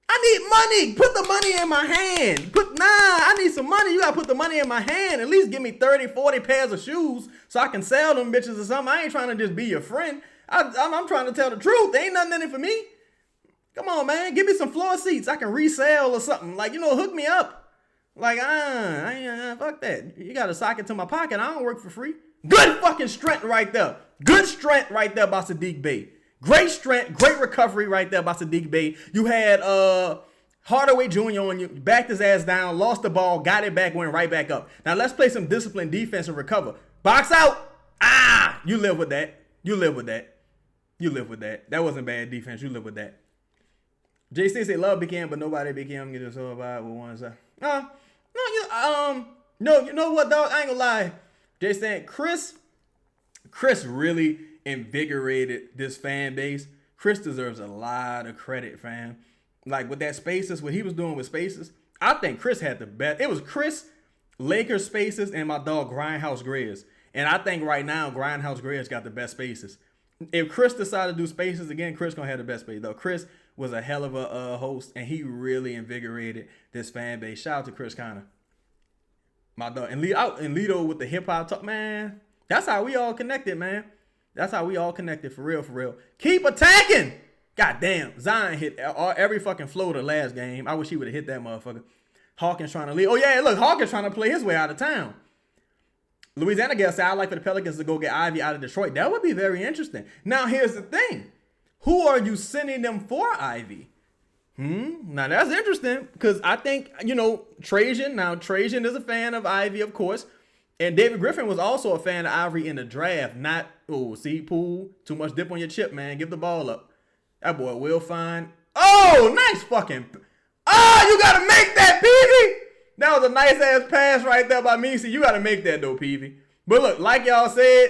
I need money. Put the money in my hand. I need some money. You gotta put the money in my hand. At least give me 30, 40 pairs of shoes so I can sell them bitches or something. I ain't trying to just be your friend. I'm trying to tell the truth. There ain't nothing in it for me. Come on, man. Give me some floor seats. I can resell or something. Like, hook me up. Like, fuck that. You got to sock it to my pocket. I don't work for free. Good fucking strength right there. Good strength right there by Sadiq Bey. Great strength, great recovery right there by Sadiq Bey. You had Hardaway Jr. on you, backed his ass down, lost the ball, got it back, went right back up. Now let's play some disciplined defense and recover. Box out. You live with that. You live with that. That wasn't bad defense. You live with that. JC say love became, but nobody became. Get us all about with one side. No, you know what, dog? I ain't gonna lie. Jay saying Chris really invigorated this fan base. Chris deserves a lot of credit, fam. Like with that Spaces, what he was doing with Spaces, I think Chris had the best. It was Chris, Lakers Spaces, and my dog Grindhouse Grizz. And I think right now Grindhouse Grizz got the best Spaces. If Chris decided to do Spaces again, Chris gonna have the best space though. Chris was a hell of a host, and he really invigorated this fan base. Shout out to Chris Connor, my dog, and Lito with the hip hop talk, man. That's how we all connected, man. That's how we all connected, for real. Keep attacking. God damn, Zion hit every fucking floater last game. I wish he would have hit that motherfucker. Hawkins trying to leave. Oh yeah, look, Hawkins trying to play his way out of town. Louisiana guest said, I'd like for the Pelicans to go get Ivy out of Detroit. That would be very interesting. Now, here's the thing. Who are you sending them for, Ivy? Now, that's interesting because I think, Trajan. Now, Trajan is a fan of Ivy, of course. And David Griffin was also a fan of Ivy in the draft. Not, Poole, too much dip on your chip, man. Give the ball up. That boy will find. Oh, nice fucking. You got to make that, Peavy. That was a nice-ass pass right there by me. See, you got to make that, though, Peavy. But look, like y'all said,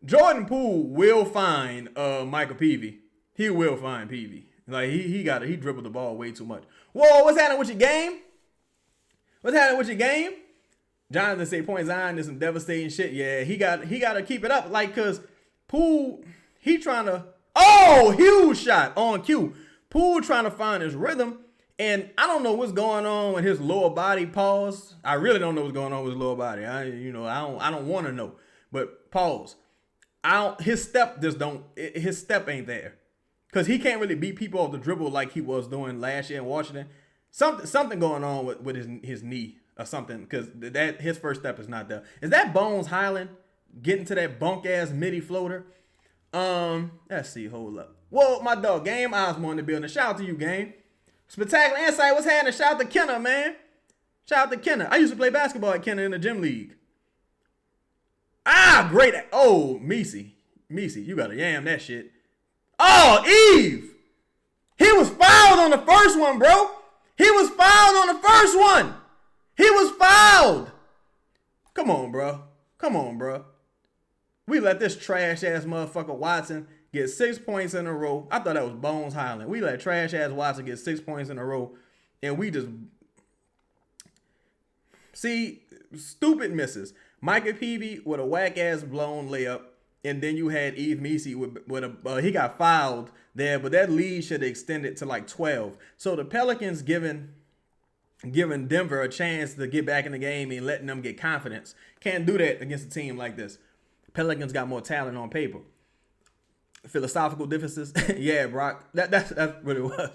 Jordan Poole will find Michael Peavy. He will find Peavy. Like, he dribbled the ball way too much. Whoa, what's happening with your game? Jonathan say Point Zion is some devastating shit. Yeah, he got to keep it up. Like, because Poole, he trying to... Oh, huge shot on cue. Poole trying to find his rhythm. And I don't know what's going on with his lower body. Pause. I really don't know what's going on with his lower body. I don't want to know. But pause. His step ain't there. Because he can't really beat people off the dribble like he was doing last year in Washington. Something going on with his knee or something. Because his first step is not there. Is that Bones Highland getting to that bunk ass midi floater? Let's see. Hold up. Whoa, my dog Game Osmo in the building. Shout out to you, Game. Spectacular Insight. What's happening? Shout out to Kenner, man. Shout out to Kenner. I used to play basketball at Kenner in the gym league. Great. Oh, Meesy, you gotta yam that shit. Oh, Eve. He was fouled on the first one, bro. He was fouled. Come on, bro. We let this trash ass motherfucker Watson get 6 points in a row. I thought that was Bones Highland. We let trash ass Watson get 6 points in a row, and we just see stupid misses. Micah Peavy with a whack ass blown layup, and then you had Eve Messi with a he got fouled there, but that lead should have extended to like 12. So the Pelicans giving Denver a chance to get back in the game and letting them get confidence. Can't do that against a team like this. Pelicans got more talent on paper. Philosophical differences. Yeah, Brock. That's what it was.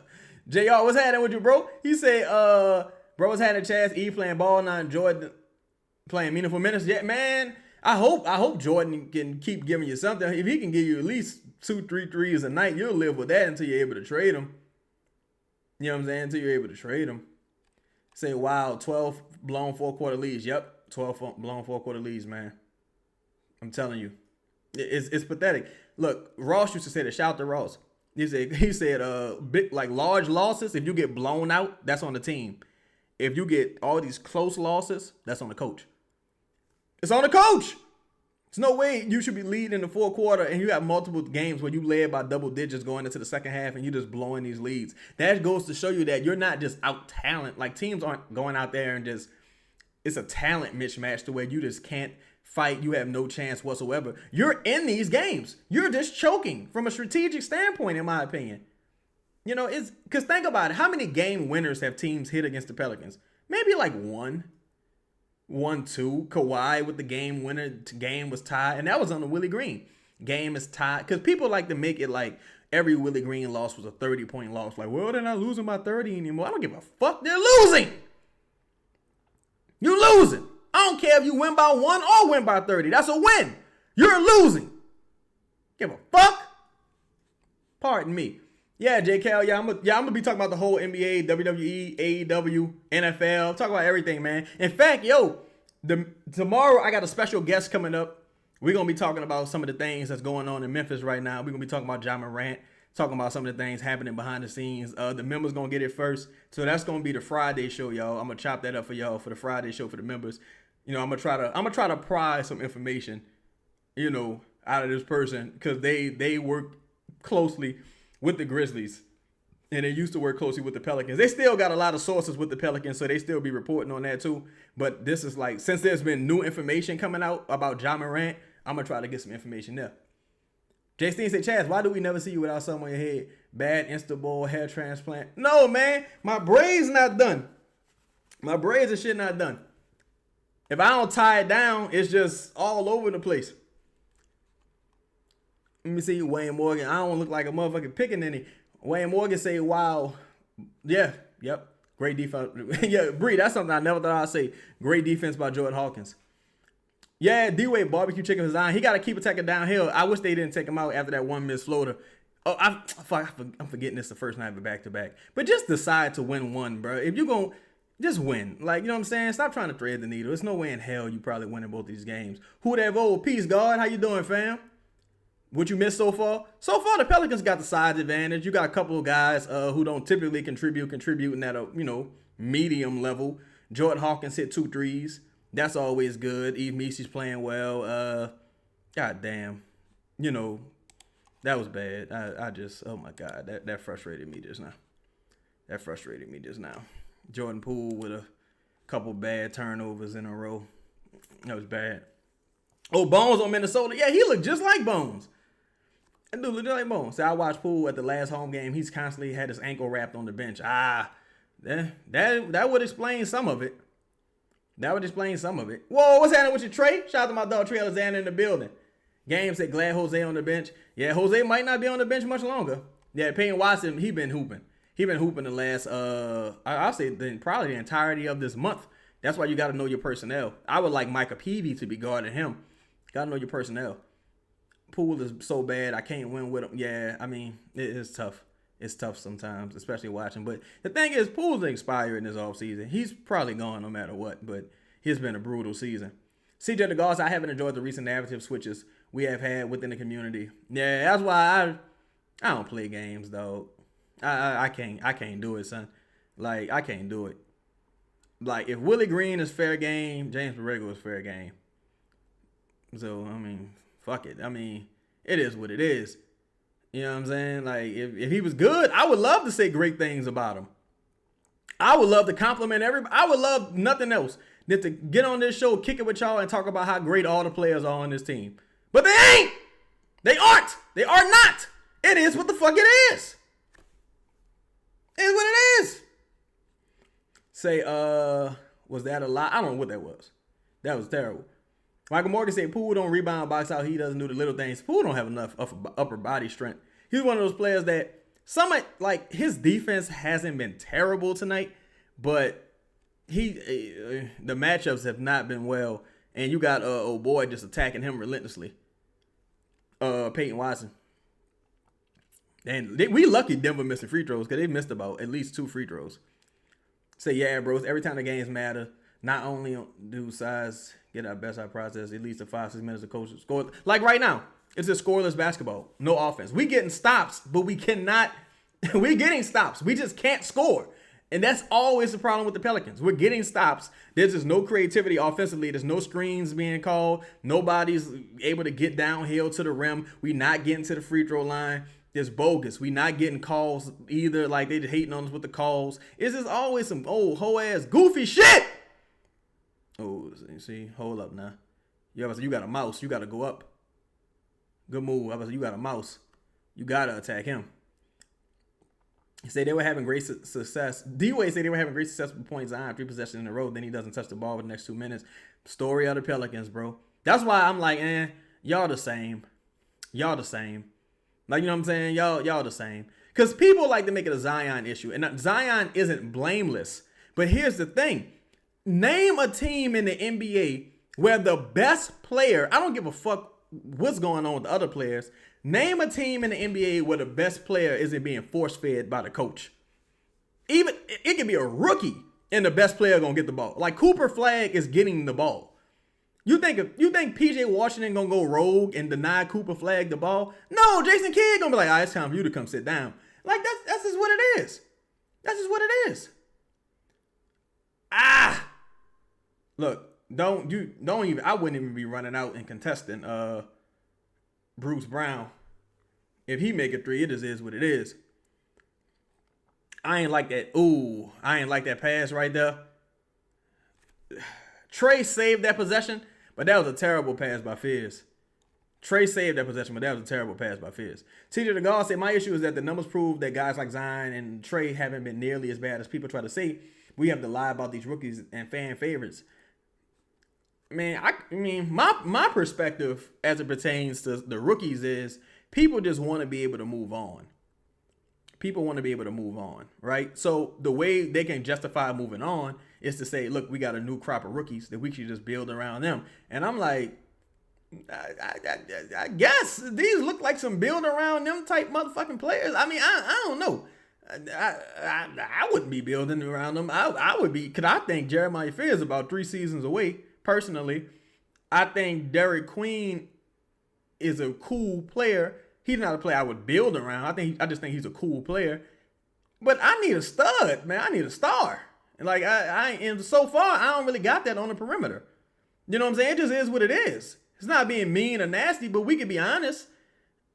JR, what's happening with you, bro? He said, bro was having a chance. E playing ball now, and Jordan playing meaningful minutes. Yeah, man. I hope Jordan can keep giving you something. If he can give you at least 2-3 threes a night, you'll live with that until you're able to trade him. You know what I'm saying? Until you're able to trade him. Say, wow, 12 blown 4-quarter leads. Yep, 12 blown 4-quarter leads, man. I'm telling you. It's pathetic. Look, Ross used to say that. Shout out to Ross. He said, big, like large losses, if you get blown out, that's on the team. If you get all these close losses, that's on the coach. It's on the coach. There's no way you should be leading in the fourth quarter and you have multiple games where you led by double digits going into the second half and you just blowing these leads. That goes to show you that you're not just out talent. Like teams aren't going out there and just, it's a talent mismatch to where you just can't fight. You have no chance whatsoever. You're in these games. You're just choking from a strategic standpoint, in my opinion. You know, it's because think about it. How many game winners have teams hit against the Pelicans? Maybe like 1-2. Kawhi with the game winner. Game was tied. And that was on the Willie Green. Game is tied. Because people like to make it like every Willie Green loss was a 30-point loss. Like, well, they're not losing by 30 anymore. I don't give a fuck. They're losing. You're losing. I don't care if you win by 1 or win by 30. That's a win. You're losing. Give a fuck. Pardon me. Yeah, J. Cal, I'm gonna be talking about the whole NBA, WWE, AEW, NFL. Talk about everything, man. In fact, tomorrow I got a special guest coming up. We're gonna be talking about some of the things that's going on in Memphis right now. We're gonna be talking about Ja Morant, talking about some of the things happening behind the scenes. The members gonna get it first. So that's gonna be the Friday show, y'all. I'm gonna chop that up for y'all for the Friday show for the members. You know, I'm gonna try to pry some information, you know, out of this person because they work closely with the Grizzlies, and they used to work closely with the Pelicans. They still got a lot of sources with the Pelicans, so they still be reporting on that too. But this is like, since there's been new information coming out about Ja Morant, I'm going to try to get some information there. Jay Steen said, Chaz, why do we never see you without something on your head? Bad Instable, hair transplant. No, man, my braids not done. My braids and shit not done. If I don't tie it down, it's just all over the place. Let me see, Wayne Morgan. I don't look like a motherfucking picking any. Wayne Morgan say, wow. Yeah, yep. Great defense. Yeah, Bree, that's something I never thought I'd say. Great defense by Jordan Hawkins. Yeah, D-Wade barbecue chicken design. He got to keep attacking downhill. I wish they didn't take him out after that one missed floater. Oh, I'm forgetting this the first night of back-to-back. But just decide to win one, bro. If you're going to just win. Like, you know what I'm saying? Stop trying to thread the needle. There's no way in hell you probably winning both these games. Who that vote? Peace, God. How you doing, fam? What you missed so far? So far, the Pelicans got the size advantage. You got a couple of guys who don't typically contributing at a, medium level. Jordan Hawkins hit 2 threes. That's always good. Eve Messi's playing well. God damn. That was bad. I just, oh my God, that frustrated me just now. Jordan Poole with a couple bad turnovers in a row. That was bad. Oh, Bones on Minnesota. Yeah, he looked just like Bones. That dude looked like Bones. So I watched Poole at the last home game. He's constantly had his ankle wrapped on the bench. That would explain some of it. Whoa, what's happening with your Trey? Shout out to my dog Trey Alexander in the building. Game said glad Jose on the bench. Yeah, Jose might not be on the bench much longer. Yeah, Payne Watson, he been hooping. He been hooping the last, I'll say probably the entirety of this month. That's why you got to know your personnel. I would like Micah Peavy to be guarding him. Got to know your personnel. Poole is so bad, I can't win with him. Yeah, I mean, it's tough. It's tough sometimes, especially watching. But the thing is, Poole's expired in this offseason. He's probably gone no matter what, but it's been a brutal season. CJ DeGauss, I haven't enjoyed the recent narrative switches we have had within the community. Yeah, that's why I don't play games, though. I can't do it, son. Like, I can't do it. Like, if Willie Green is fair game, James Borrego is fair game. So, I mean, fuck it. I mean, it is what it is. You know what I'm saying? Like, if he was good, I would love to say great things about him. I would love to compliment everybody. I would love nothing else than to get on this show, kick it with y'all, and talk about how great all the players are on this team. But they ain't. They aren't. They are not. It is what the fuck it is. It is what it is. Say, was that a lie? I don't know what that was. That was terrible. Michael Morgan said, Poole don't rebound, box out. He doesn't do the little things. Poole don't have enough upper body strength. He's one of those players that his defense hasn't been terrible tonight, but the matchups have not been well. And you got old boy just attacking him relentlessly. Peyton Watson. And we lucky Denver missed the free throws because they missed about at least 2 free throws. Say, yeah, bros, every time the games matter, not only do size get our best out process, at least the 5-6 minutes of coaches score. Like right now, it's a scoreless basketball. No offense. We getting stops, but we cannot. We're getting stops. We just can't score. And that's always the problem with the Pelicans. We're getting stops. There's just no creativity offensively. There's no screens being called. Nobody's able to get downhill to the rim. We're not getting to the free throw line. It's bogus. We not getting calls either. Like they just hating on us with the calls. It's just always some old hoe ass goofy shit. Oh, see, hold up now. You got a mouse. You got to go up. Good move. You got a mouse. You got to attack him. He said they were having great success. D-Wade said they were having great success with points on 3 possessions in a row. Then he doesn't touch the ball for the next 2 minutes. Story of the Pelicans, bro. That's why I'm like, y'all the same. Y'all the same. Like, you know what I'm saying? Y'all the same. Because people like to make it a Zion issue. And Zion isn't blameless. But here's the thing. Name a team in the NBA where the best player, I don't give a fuck what's going on with the other players. Name a team in the NBA where the best player isn't being force-fed by the coach. Even it can be a rookie and the best player gonna get the ball. Like Cooper Flagg is getting the ball. You think PJ Washington gonna go rogue and deny Cooper Flagg the ball? No, Jason Kidd gonna be like, it's time for you to come sit down. Like that's just what it is. That's just what it is. Look, don't even. I wouldn't even be running out and contesting Bruce Brown. If he make a 3, it just is what it is. I ain't like that. Ooh, I ain't like that pass right there. Trey saved that possession, but that was a terrible pass by Fizz. Trey saved that possession, but that was a terrible pass by Fizz. TJ DeGaulle said, my issue is that the numbers prove that guys like Zion and Trey haven't been nearly as bad as people try to say. We have to lie about these rookies and fan favorites. Man, I mean, my perspective as it pertains to the rookies is people just want to be able to move on. People want to be able to move on, right? So the way they can justify moving on is to say, look, we got a new crop of rookies that we should just build around them. And I'm like, I guess these look like some build around them type motherfucking players. I mean, I don't know. I wouldn't be building around them. I would be, because I think Jeremiah Fair is about 3 seasons away. Personally, I think Derik Queen is a cool player. He's not a player I would build around. I just think he's a cool player. But I need a stud, man. I need a star. And like and so far, I don't really got that on the perimeter. You know what I'm saying? It just is what it is. It's not being mean or nasty, but we can be honest.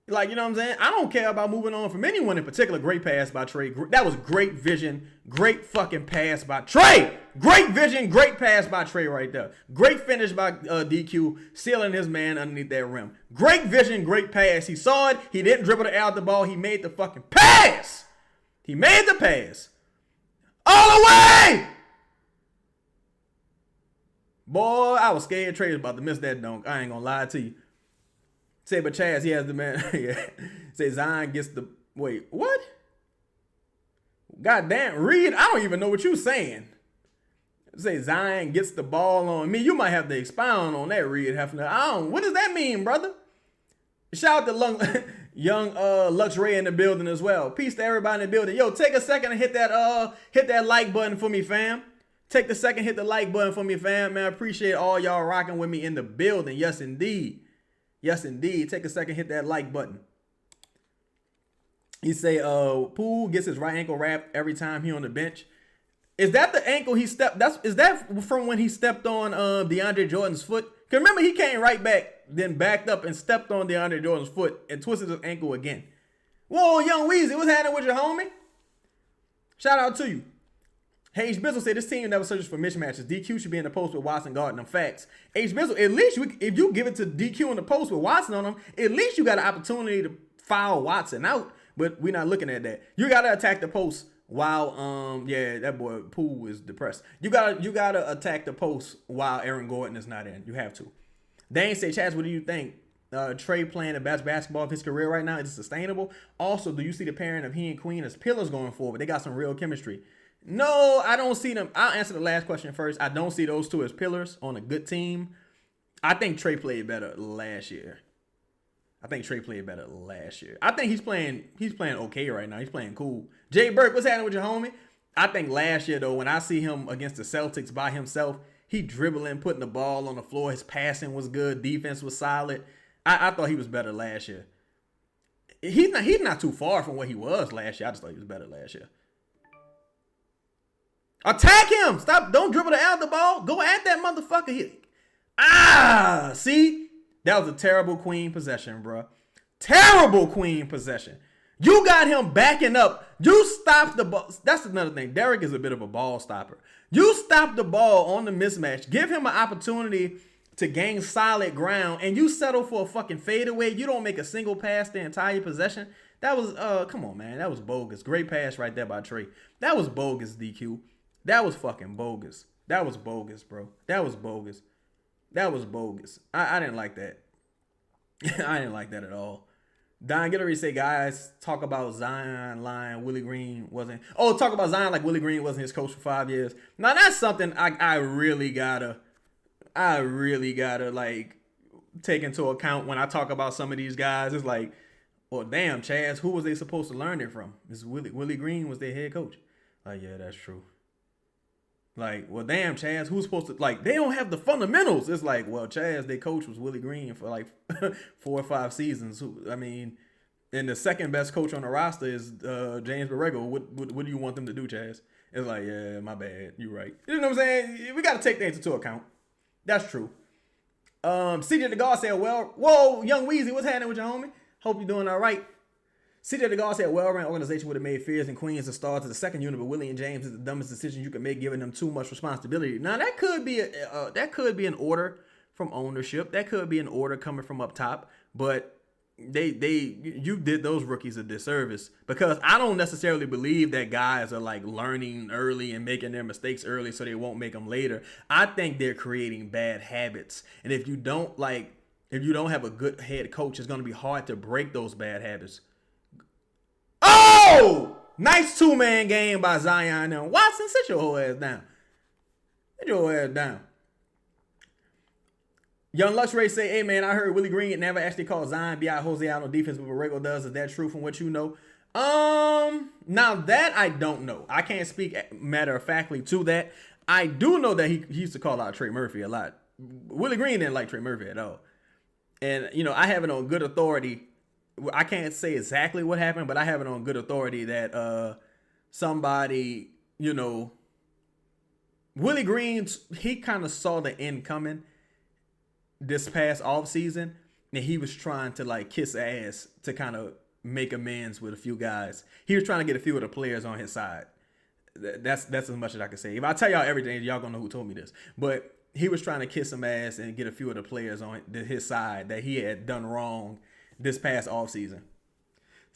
Like, you know what I'm saying? I don't care about moving on from anyone in particular. Great pass by Trey. That was great vision. Great fucking pass by Trey. Great vision. Great pass by Trey right there. Great finish by DQ, sealing his man underneath that rim. Great vision. Great pass. He saw it. He didn't dribble it out the ball. He made the fucking pass. He made the pass. All the way! Boy, I was scared Trey was about to miss that dunk. I ain't gonna lie to you. Say, but Chaz, he has the man. Yeah. Say Zion gets the. Wait, what? Goddamn, Reed, I don't even know what you're saying. Say Zion gets the ball on me. You might have to expound on that, Reed Hefner. What does that mean, brother? Shout out to young Lux Ray in the building as well. Peace to everybody in the building. Yo, take a second and hit that like button for me, fam. Take the second, hit the like button for me, fam. Man, I appreciate all y'all rocking with me in the building. Yes, indeed. Yes, indeed. Take a second, hit that like button. He say, Poole gets his right ankle wrapped every time he on the bench. Is that the ankle he stepped? Is that from when he stepped on DeAndre Jordan's foot? Cause remember he came right back, then backed up and stepped on DeAndre Jordan's foot and twisted his ankle again. Whoa, Young Weezy, what's happening with your homie? Shout out to you. H. Bizzle said this team never searches for mismatches. DQ should be in the post with Watson guarding them. Facts. H. Bizzle, at least if you give it to DQ in the post with Watson on them, at least you got an opportunity to foul Watson out. But we're not looking at that. You got to attack the post while that boy Poole is depressed. You gotta attack the post while Aaron Gordon is not in. You have to. Dane say, Chaz, what do you think? Trey playing the best basketball of his career right now, is it sustainable? Also, do you see the pairing of he and Queen as pillars going forward? They got some real chemistry. No, I don't see them. I'll answer the last question first. I don't see those two as pillars on a good team. I think Trey played better last year. I think he's playing okay right now. He's playing cool. Jay Burke, what's happening with your homie? I think last year, though, when I see him against the Celtics by himself, he dribbling, putting the ball on the floor. His passing was good. Defense was solid. I thought he was better last year. He's not too far from what he was last year. I just thought he was better last year. Attack him! Stop! Don't dribble the ball. Go at that motherfucker. See? That was a terrible Queen possession, bro. Terrible Queen possession. You got him backing up. You stopped the ball. That's another thing. Derik is a bit of a ball stopper. You stop the ball on the mismatch. Give him an opportunity to gain solid ground, and you settle for a fucking fadeaway. You don't make a single pass the entire possession. That was, come on, man. That was bogus. Great pass right there by Trey. That was bogus, DQ. That was fucking bogus. That was bogus, bro. That was bogus. I didn't like that. I didn't like that at all. Don Gittery say, guys, talk about Zion lying. Willie Green wasn't. Oh, talk about Zion like Willie Green wasn't his coach for 5 years. Now, that's something I really gotta like take into account when I talk about some of these guys. It's like, well, damn, Chaz, who was they supposed to learn it from? It's Willie Green was their head coach. Like, yeah, that's true. Like, well, damn, Chaz, who's supposed to, like, they don't have the fundamentals. It's like, well, Chaz, their coach was Willie Green for like 4 or 5 seasons. And the second best coach on the roster is James Borrego. What do you want them to do, Chaz? It's like, yeah, my bad. You're right. You know what I'm saying? We got to take things into account. That's true. CJ DeGar said, well, whoa, Young Weezy, what's happening with your homie? Hope you're doing all right. CJ DeGar said, well-run organization would have made Fears and Queens a star to the second unit, but Willie and James is the dumbest decision you can make, giving them too much responsibility. Now, that could be an order from ownership. That could be an order coming from up top, but you did those rookies a disservice, because I don't necessarily believe that guys are like learning early and making their mistakes early so they won't make them later. I think they're creating bad habits, and if you don't have a good head coach, it's going to be hard to break those bad habits. Oh! Nice 2-man game by Zion now. Watson, sit your whole ass down. Sit your whole ass down. Young Lux Ray say, hey, man, I heard Willie Green never actually called Zion B.I. Jose out on defense, but Borrego does. Is that true from what you know? Now that I don't know. I can't speak matter-of-factly to that. I do know that he used to call out Trey Murphy a lot. Willie Green didn't like Trey Murphy at all. And, I have it on good authority. I can't say exactly what happened, but I have it on good authority that somebody, Willie Green, he kind of saw the end coming this past offseason, and he was trying to like kiss ass to kind of make amends with a few guys. He was trying to get a few of the players on his side. That's as much as I can say. If I tell y'all everything, y'all gonna know who told me this. But he was trying to kiss some ass and get a few of the players on his side that he had done wrong this past offseason.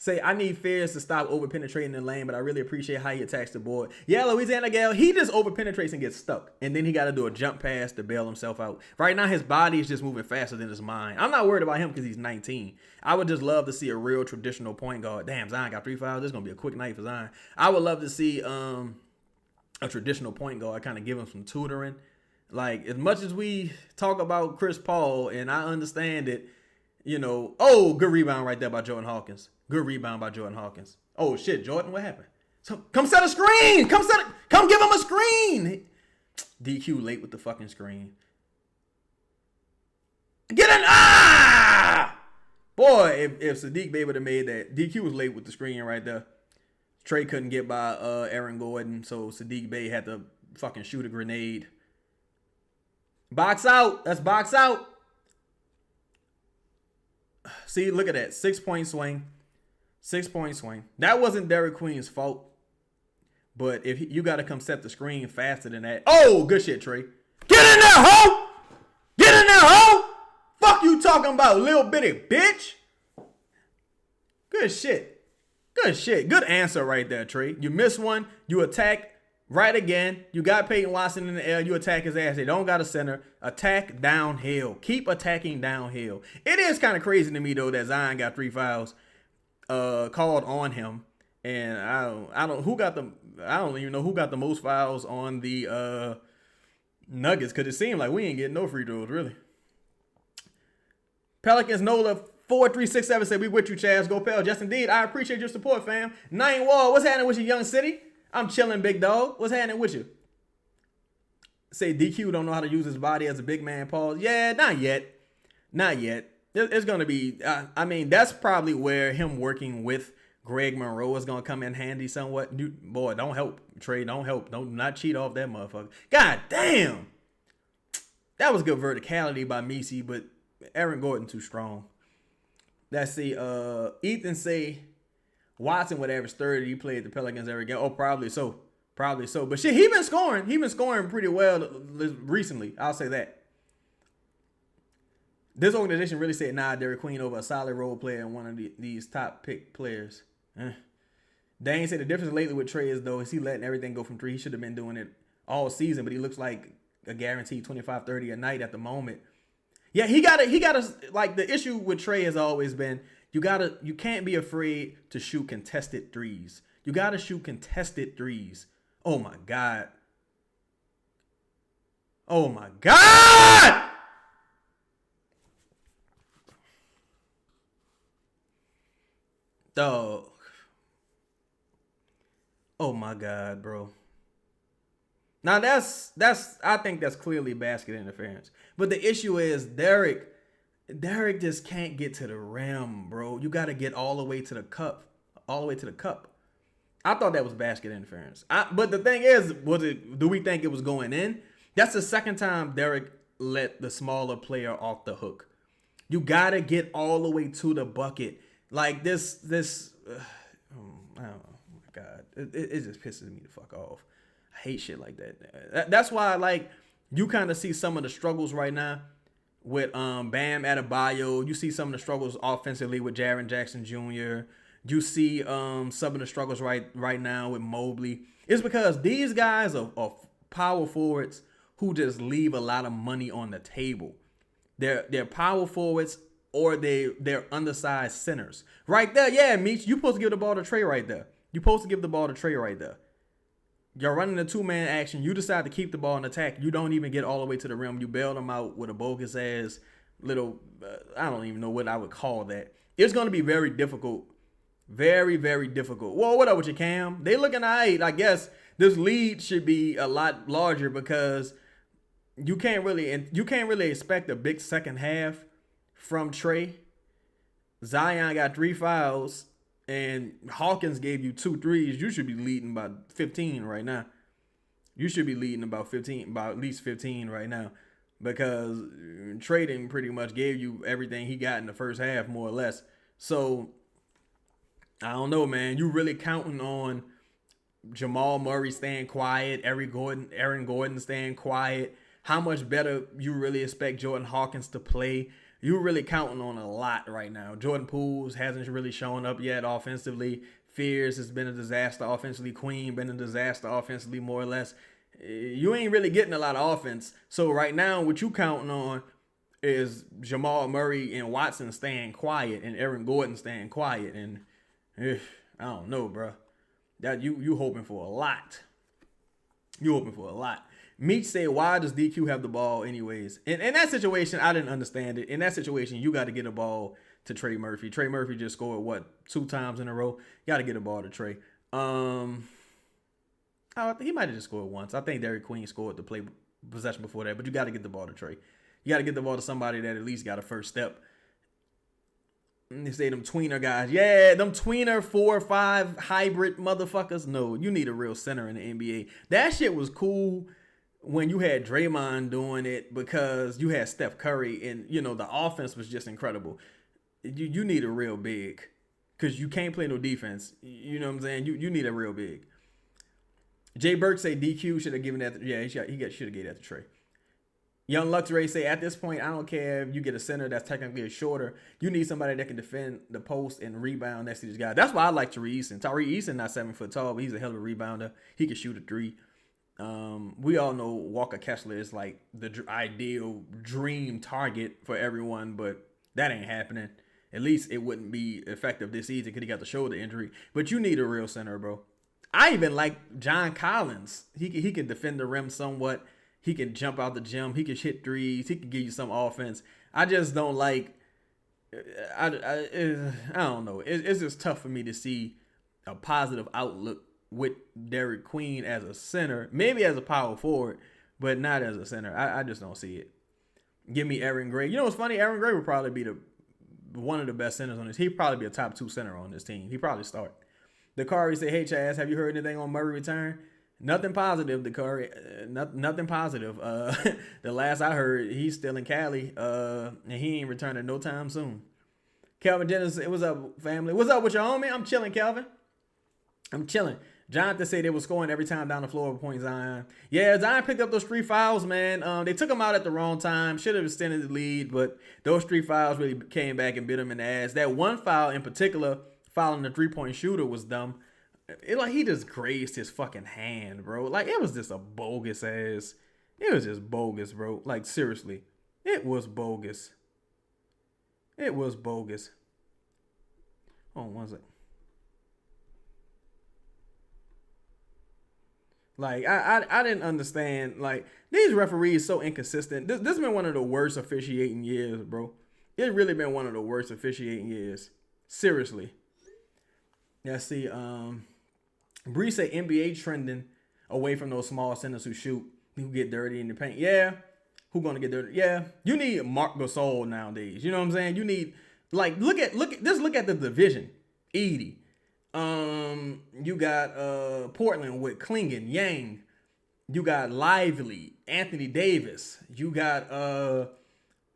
Say, I need Fairs to stop over-penetrating the lane, but I really appreciate how he attacks the board. Yeah, Louisiana Gal, he just over-penetrates and gets stuck. And then he got to do a jump pass to bail himself out. Right now, his body is just moving faster than his mind. I'm not worried about him because he's 19. I would just love to see a real traditional point guard. Damn, Zion got 3 fouls. This is going to be a quick night for Zion. I would love to see a traditional point guard kind of give him some tutoring. Like, as much as we talk about Chris Paul, and I understand it, good rebound right there by Jordan Hawkins. Good rebound by Jordan Hawkins. Oh, shit, Jordan, what happened? So, come set a screen. Come give him a screen. DQ late with the fucking screen. Get in. Boy, if Sadiq Bey would have made that. DQ was late with the screen right there. Trey couldn't get by Aaron Gordon, so Sadiq Bey had to fucking shoot a grenade. Box out. That's box out. See, look at that. 6-point swing. 6-point swing. That wasn't Derek Queen's fault. But if you got to come set the screen faster than that. Oh, good shit, Trey. Get in there, ho! Get in there, ho! Fuck you talking about, little bitty bitch. Good shit. Good shit. Good answer right there, Trey. You miss one. You attack right again. You got Peyton Watson in the air. You attack his ass. They don't got a center. Attack downhill. Keep attacking downhill. It is kind of crazy to me, though, that Zion got 3 fouls called on him. And I don't even know who got the most fouls on the Nuggets, because it seemed like we ain't getting no free throws, really. Pelicans Nola 4367 said, we with you, Chaz. Go Pel. Just indeed. I appreciate your support, fam. Nine Wall, what's happening with you, young city? I'm chilling, big dog. What's happening with you? Say DQ don't know how to use his body as a big man. Pause. Yeah, not yet. Not yet. It's going to be, I mean, that's probably where him working with Greg Monroe is going to come in handy somewhat. Boy, don't help. Trey, don't help. Don't not cheat off that motherfucker. God damn. That was good verticality by Misi, but Aaron Gordon too strong. Let's see. Ethan say Watson would average 30. He played the Pelicans every game. Oh, probably so. Probably so. But shit, he been scoring. He been scoring pretty well recently. I'll say that. This organization really said, nah, Derek Queen over a solid role player and one of these top pick players. Dane said the difference lately with Trey is, though, is he letting everything go from 3. He should have been doing it all season, but he looks like a guaranteed 25-30 a night at the moment. Yeah, he gotta like, the issue with Trey has always been you can't be afraid to shoot contested threes. You gotta shoot contested threes. Oh my God. Oh my God! Dog. Oh my God, bro. Now that's I think that's clearly basket interference. But the issue is Derik just can't get to the rim, bro. You got to get all the way to the cup. All the way to the cup. I thought that was basket interference. But the thing is, do we think it was going in? That's the second time Derik let the smaller player off the hook. You got to get all the way to the bucket. Like this I don't know. Oh my God. It just pisses me the fuck off. I hate shit like that. That's why, like, you kind of see some of the struggles right now with Bam Adebayo. You see some of the struggles offensively with Jaren Jackson Jr. You see some of the struggles right now with Mobley. It's because these guys are power forwards who just leave a lot of money on the table. They're power forwards or they're undersized centers. Right there, yeah, Meech, you supposed to give the ball to Trey right there. You're supposed to give the ball to Trey right there. You're running a 2-man action. You decide to keep the ball in attack. You don't even get all the way to the rim. You bail them out with a bogus ass little, I don't even know what I would call that. It's going to be very difficult. Very, very difficult. Well, what up with your Cam? They looking all right. I guess this lead should be a lot larger because you can't really expect a big second half from Trey. Zion got 3 fouls. And Hawkins gave you 2 threes. You should be leading by 15 right now. You should be leading about at least 15 right now. Because Trading pretty much gave you everything he got in the first half, more or less. So, I don't know, man. You really counting on Jamal Murray staying quiet, Aaron Gordon staying quiet. How much better you really expect Jordan Hawkins to play? You're really counting on a lot right now. Jordan Pools hasn't really shown up yet offensively. Fears has been a disaster offensively. Queen been a disaster offensively, more or less. You ain't really getting a lot of offense. So right now, what you counting on is Jamal Murray and Watson staying quiet and Aaron Gordon staying quiet. And I don't know, bro. That you hoping for a lot. You hoping for a lot. Meech said, why does DQ have the ball anyways? In that situation, I didn't understand it. In that situation, you got to get a ball to Trey Murphy. Trey Murphy just scored, 2 times in a row? You got to get a ball to Trey. He might have just scored once. I think Derek Queen scored the play possession before that, but you got to get the ball to Trey. You got to get the ball to somebody that at least got a first step. They say them tweener guys. Yeah, them tweener 4-5 hybrid motherfuckers. No, you need a real center in the NBA. That shit was cool when you had Draymond doing it because you had Steph Curry and, the offense was just incredible. You need a real big. because you can't play no defense. You know what I'm saying? You need a real big. Jay Burke say DQ should have given that. He should have gave that to Trey. Young Lux Ray say, at this point, I don't care if you get a center that's technically a shorter. You need somebody that can defend the post and rebound next to these guys. That's why I like Tariq Eason. Tariq Eason not 7 foot tall, but he's a hell of a rebounder. He can shoot a three. We all know Walker Kessler is like the ideal dream target for everyone, but that ain't happening. At least it wouldn't be effective this season because he got the shoulder injury. But you need a real center, bro. I even like John Collins. He can defend the rim somewhat. He can jump out the gym. He can hit threes. He can give you some offense. I just don't like. I don't know. It's just tough for me to see a positive outlook with Derik Queen as a center, maybe as a power forward, but not as a center. I just don't see it. Give me Aaron Gray. You know what's funny? Aaron Gray would probably be one of the best centers on this. He'd probably be a top 2 center on this team. He'd probably start. Dakari say, hey, Chaz, have you heard anything on Murray return? Nothing positive, Dakari. Nothing positive. The last I heard, he's still in Cali, and he ain't returning no time soon. Calvin Jennings, what's up, family? What's up with your homie? I'm chilling, Calvin. I'm chilling. Jonathan said they were scoring every time down the floor with Point Zion. Yeah, Zion picked up those 3 fouls, man. They took him out at the wrong time. Should have extended the lead, but those 3 fouls really came back and bit him in the ass. That one foul in particular, fouling the 3-point shooter, was dumb. He just grazed his fucking hand, bro. Like, it was just a bogus ass. It was just bogus, bro. Like, seriously. It was bogus. It was bogus. Hold on one second. Like, I didn't understand. Like, these referees so inconsistent. This has been one of the worst officiating years, bro. It's really been one of the worst officiating years. Seriously. Let's see. Bree say NBA trending away from those small centers who shoot, who get dirty in the paint. Yeah. Who gonna get dirty? Yeah. You need Marc Gasol nowadays. You know what I'm saying? You need, like, look at the division. Edie. You got Portland with Klingon, Yang. You got Lively, Anthony Davis. You got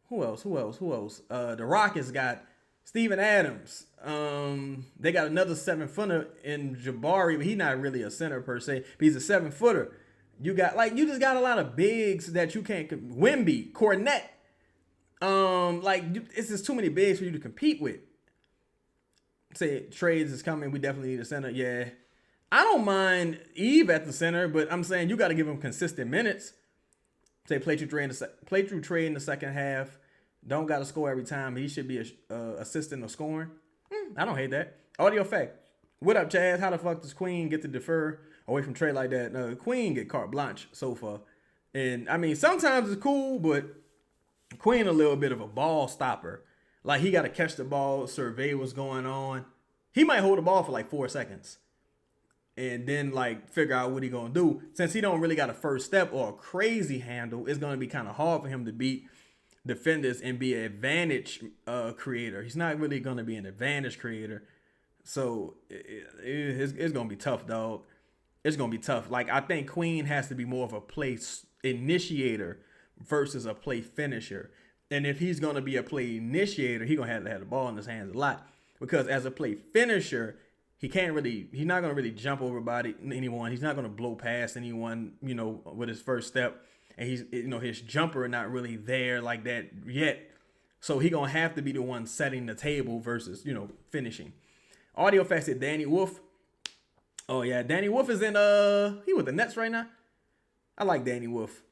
who else? The Rockets got Steven Adams. They got another 7-footer in Jabari, but he's not really a center per se, but he's a 7-footer. You just got a lot of bigs that you can't. Wemby, Cornette. It's just too many bigs for you to compete with. Say trades is coming. We definitely need a center. Yeah, I don't mind Eve at the center, but I'm saying you got to give him consistent minutes. Say play through trade in the second half. Don't got to score every time. He should be assisting or scoring. I don't hate that. Audio fact. What up, Chaz? How the fuck does Queen get to defer away from Trey like that? No, Queen get carte blanche so far. And, I mean, sometimes it's cool, but Queen a little bit of a ball stopper. Like, he got to catch the ball, survey what's going on. He might hold the ball for like 4 seconds and then, like, figure out what he going to do. Since he don't really got a first step or a crazy handle, it's going to be kind of hard for him to beat defenders and be an advantage creator. He's not really going to be an advantage creator. So it's going to be tough, dog. It's going to be tough. Like, I think Queen has to be more of a play initiator versus a play finisher. And if he's going to be a play initiator, he's going to have the ball in his hands a lot. Because as a play finisher, he's not going to really jump over anyone. He's not going to blow past anyone, with his first step. And his jumper not really there like that yet. So he's going to have to be the one setting the table versus, finishing. Audio fact said Danny Wolf. Oh, yeah. Danny Wolf is in, he with the Nets right now. I like Danny Wolf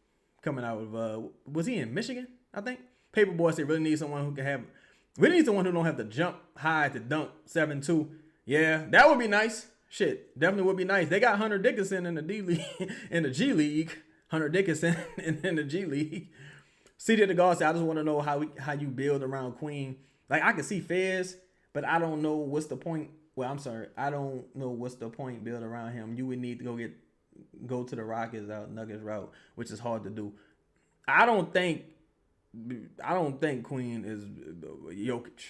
coming out of, was he in Michigan, I think? Paperboy said really need someone who don't have to jump high to dunk 7-2. Yeah, that would be nice. Shit, definitely would be nice. They got Hunter Dickinson in the D League, in the G League. Hunter Dickinson in the G League. CJ the God said, I just want to know how you build around Queen. Like, I can see Fez, but I don't know what's the point. Well, I'm sorry. I don't know what's the point build around him. You would need to go to the Rockets Nuggets route, which is hard to do. I don't think Queen is Jokic.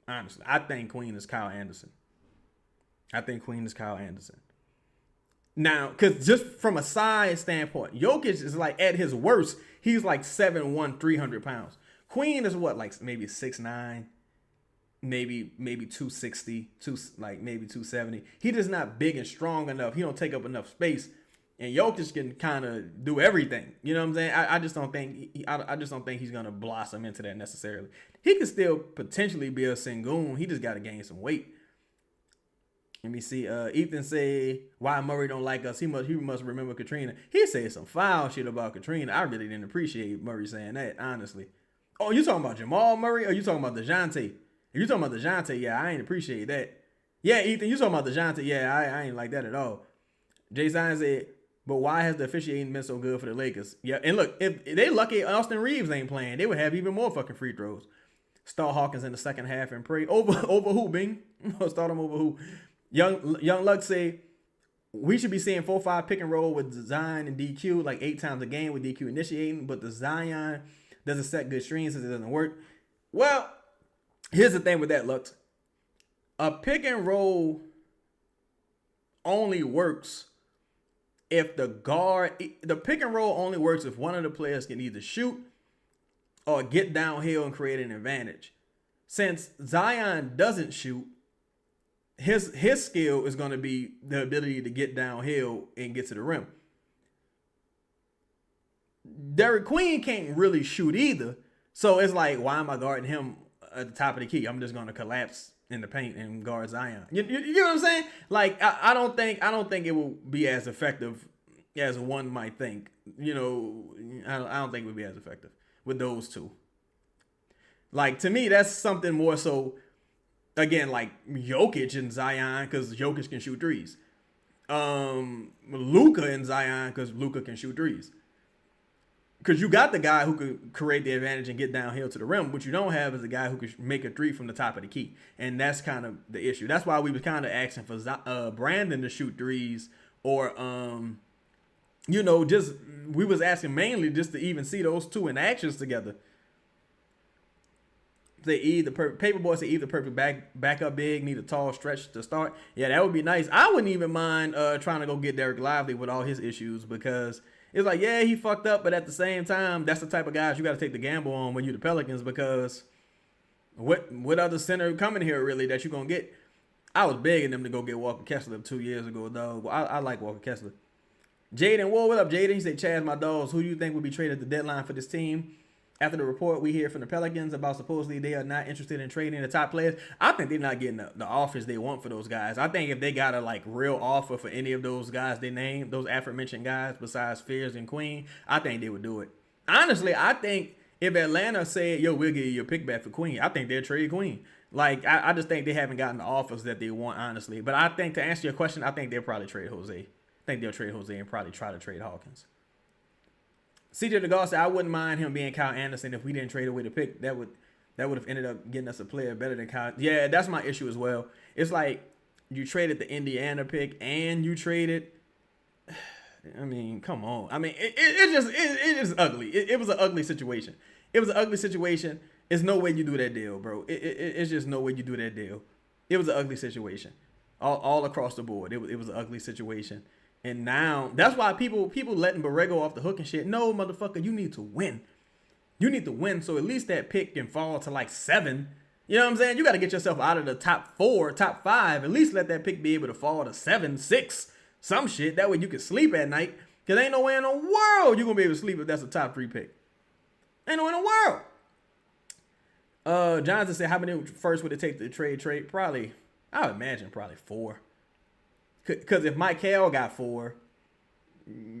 Honestly, I think Queen is Kyle Anderson. Now, because just from a size standpoint, Jokic is like at his worst, he's like 7'1", 300 pounds. Queen is what, like maybe 6'9", maybe 260, maybe 270. He just not big and strong enough. He don't take up enough space. And Jokic can kind of do everything. You know what I'm saying? I just don't think I just don't think he's gonna blossom into that necessarily. He could still potentially be a Sengun. He just got to gain some weight. Let me see. Ethan say why Murray don't like us. He must remember Katrina. He said some foul shit about Katrina. I really didn't appreciate Murray saying that, honestly. Oh, you talking about Jamal Murray or you talking about Dejounte? If you talking about Dejounte, yeah, I ain't appreciate that. Yeah, Ethan, you talking about Dejounte? Yeah, I ain't like that at all. Jay Zion said, but why has the officiating been so good for the Lakers? Yeah, and look, if they lucky Austin Reeves ain't playing, they would have even more fucking free throws. Start Hawkins in the second half and pray over who, Bing? Start him over who? Young Luck say we should be seeing 4-5 pick and roll with Zion and DQ like 8 times a game with DQ initiating, but the Zion doesn't set good screens since it doesn't work. Well, here's the thing with that, Lux. A pick and roll only works if the pick and roll only works if one of the players can either shoot or get downhill and create an advantage. Since Zion doesn't shoot, his skill is going to be the ability to get downhill and get to the rim. Derik Queen can't really shoot either. So it's like, why am I guarding him at the top of the key? I'm just going to collapse in the paint and guard Zion. You know what I'm saying? Like, I don't think it will be as effective as one might think. You know, I don't think it would be as effective with those two. Like, to me, that's something more so, again, like Jokic and Zion, because Jokic can shoot threes. Luka and Zion, because Luka can shoot threes. Because you got the guy who could create the advantage and get downhill to the rim. What you don't have is a guy who could make a three from the top of the key. And that's kind of the issue. That's why we was kind of asking for Brandon to shoot threes. Or, just we was asking mainly just to even see those two in actions together. Paperboy say either perfect backup big, need a tall stretch to start. Yeah, that would be nice. I wouldn't even mind trying to go get Derik Lively with all his issues, because it's like, yeah, he fucked up, but at the same time, that's the type of guys you got to take the gamble on when you're the Pelicans, because what other center coming here really that you gonna get? I was begging them to go get Walker Kessler 2 years ago, dog. Well, I like Walker Kessler. Jaden Ward, what up, Jaden? He said, Chaz, my dogs, who do you think will be traded at the deadline for this team? After the report we hear from the Pelicans about supposedly they are not interested in trading the top players, I think they're not getting the offers they want for those guys. I think if they got a real offer for any of those guys they named, those aforementioned guys besides Fears and Queen, I think they would do it. Honestly, I think if Atlanta said, yo, we'll give you your pick back for Queen, I think they'll trade Queen. I just think they haven't gotten the offers that they want, honestly. But I think, to answer your question, I think they'll probably trade Jose. I think they'll trade Jose and probably try to trade Hawkins. CJ DeGaulle said, I wouldn't mind him being Kyle Anderson if we didn't trade away the pick. That would have ended up getting us a player better than Kyle. Yeah, that's my issue as well. It's like you traded the Indiana pick and you traded. I mean, come on. I mean, it's just ugly. It was an ugly situation. It was an ugly situation. There's no way you do that deal, bro. It's just no way you do that deal. It was an ugly situation, all across the board. It was an ugly situation. And now, that's why people letting Borrego off the hook and shit. No, motherfucker, you need to win. You need to win, so at least that pick can fall to 7. You know what I'm saying? You got to get yourself out of the top 4, top 5. At least let that pick be able to fall to 7, 6, some shit. That way you can sleep at night. Because ain't no way in the world you're going to be able to sleep if that's a top 3 pick. Ain't no way in the world. Jonathan said, how many first would it take to trade? Probably, I would imagine probably 4. Because if Mike Hale got 4,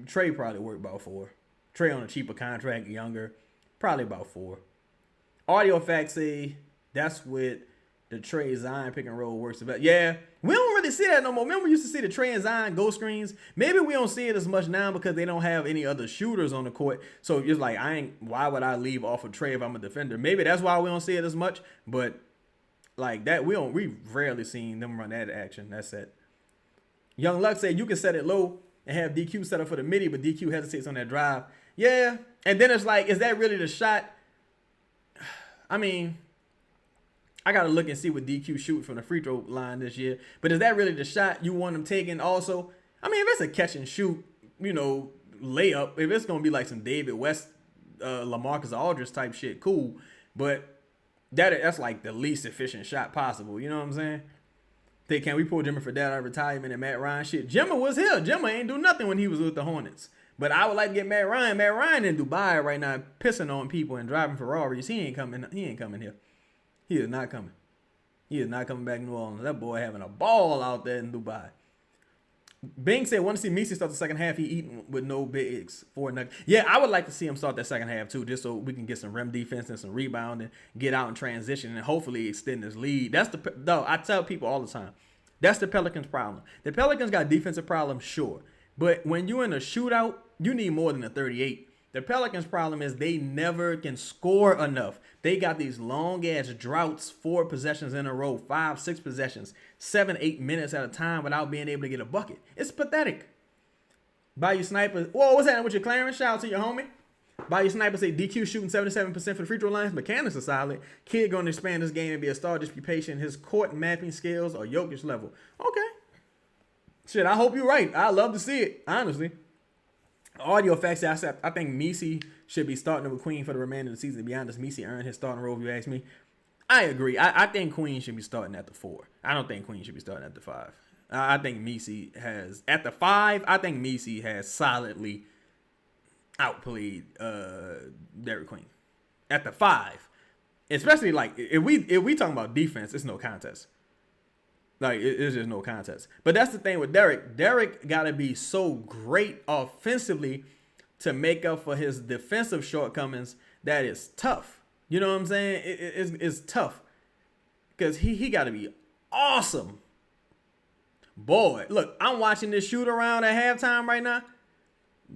Trey probably worked about 4. Trey on a cheaper contract, younger, probably about 4. Audio facts say that's what the Trey Zion pick and roll works about. Yeah, we don't really see that no more. Remember we used to see the Trey and Zion go screens? Maybe we don't see it as much now because they don't have any other shooters on the court. So it's like, why would I leave off of Trey if I'm a defender? Maybe that's why we don't see it as much. But like that, we've rarely seen them run that action. That's it. Young Luck said you can set it low and have DQ set up for the midi, but DQ hesitates on that drive. Yeah, and then it's like, is that really the shot? I mean, I got to look and see what DQ shoot from the free throw line this year. But is that really the shot you want him taking also? I mean, if it's a catch and shoot, layup, if it's going to be like some David West, LaMarcus Aldridge type shit, cool. But That's like the least efficient shot possible. You know what I'm saying? Can we pull Jimmy Fredette out of retirement and Matt Ryan? Shit, Jimmy was here. Jimmy ain't do nothing when he was with the Hornets. But I would like to get Matt Ryan. Matt Ryan in Dubai right now, pissing on people and driving Ferraris. He ain't coming. He ain't coming here. He is not coming. He is not coming back to New Orleans. That boy having a ball out there in Dubai. Bing said, want to see Messi start the second half. He eating with no bigs for Nuggets. Yeah, I would like to see him start that second half too, just so we can get some rim defense and some rebounding, get out and transition, and hopefully extend this lead. I tell people all the time, that's the Pelicans' problem. The Pelicans got defensive problems, sure, but when you're in a shootout, you need more than a 38. The Pelicans' problem is they never can score enough. They got these long-ass droughts, 4 possessions in a row, 5, 6 possessions, 7, 8 minutes at a time without being able to get a bucket. It's pathetic. Bayou Sniper, whoa, what's happening with your Clarence? Shout out to your homie. Bayou Sniper say DQ shooting 77% for the free throw lines. Mechanics are solid. Kid going to expand this game and be a star. Just be patient. His court mapping skills are Jokic level. Okay. Shit, I hope you're right. I love to see it, honestly. Audio facts, I think Messi should be starting with Queen for the remainder of the season. To be honest, Messi earned his starting role, if you ask me. I agree. I think Queen should be starting at the 4. I don't think Queen should be starting at the 5. I think Messi has, at the 5, I think Messi has solidly outplayed Derik Queen. At the 5. Especially, like, if we talking about defense, it's no contest. Like, it's just no contest. But that's the thing with Derik. Derik got to be so great offensively to make up for his defensive shortcomings that is tough. You know what I'm saying? It's tough. Because he got to be awesome. Boy, look, I'm watching this shoot around at halftime right now.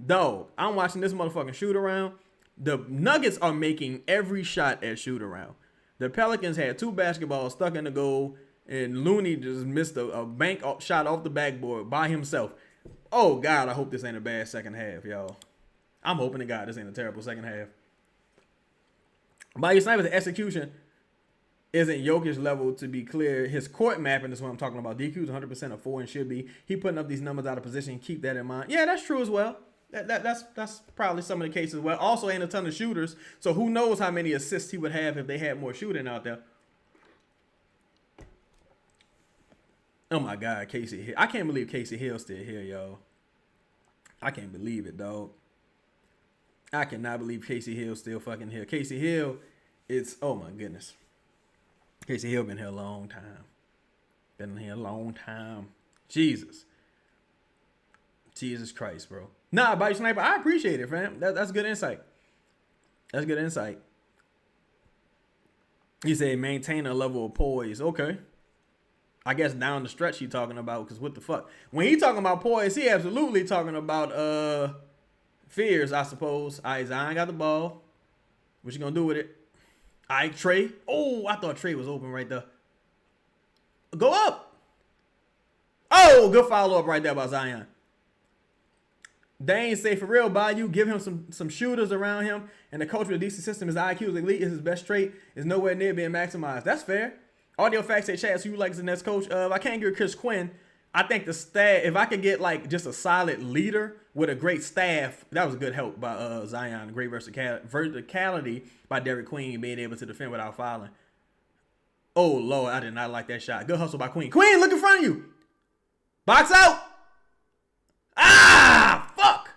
Dog, I'm watching this motherfucking shoot around. The Nuggets are making every shot at shoot around. The Pelicans had 2 basketballs stuck in the goal. And Looney just missed a bank shot off the backboard by himself. Oh, God, I hope this ain't a bad second half, y'all. I'm hoping to God this ain't a terrible second half. By your sniper's execution isn't Jokic's level, to be clear. His court mapping is what I'm talking about. DQ's 100% of 4 and should be. He putting up these numbers out of position. Keep that in mind. Yeah, that's true as well. That's probably some of the cases as well. Also, ain't a ton of shooters. So who knows how many assists he would have if they had more shooting out there. Oh, my God, Casey Hill. I can't believe Casey Hill's still here, y'all. I can't believe it, dog. I cannot believe Casey Hill's still fucking here. Casey Hill, oh, my goodness. Casey Hill been here a long time. Been here a long time. Jesus Christ, bro. Nah, Body Sniper, I appreciate it, fam. That's good insight. That's good insight. He said maintain a level of poise. Okay. I guess down the stretch he talking about, because what the fuck? When he talking about poise, he absolutely talking about fears, I suppose. All right, Zion got the ball. What you gonna do with it? All right, Trey. Oh, I thought Trey was open right there. Go up. Oh, good follow-up right there by Zion. Dane say, for real, Bayou, give him some shooters around him, and the culture of the DC system, his IQ is elite, is his best trait, is nowhere near being maximized. That's fair. Audio facts say, Chad, so you like as the next coach? I can't get Chris Quinn. I think the staff, if I could get like just a solid leader with a great staff, that was a good help by Zion. Great verticality by Derik Queen, being able to defend without fouling. Oh, Lord, I did not like that shot. Good hustle by Queen. Queen, look in front of you. Box out. Ah, fuck.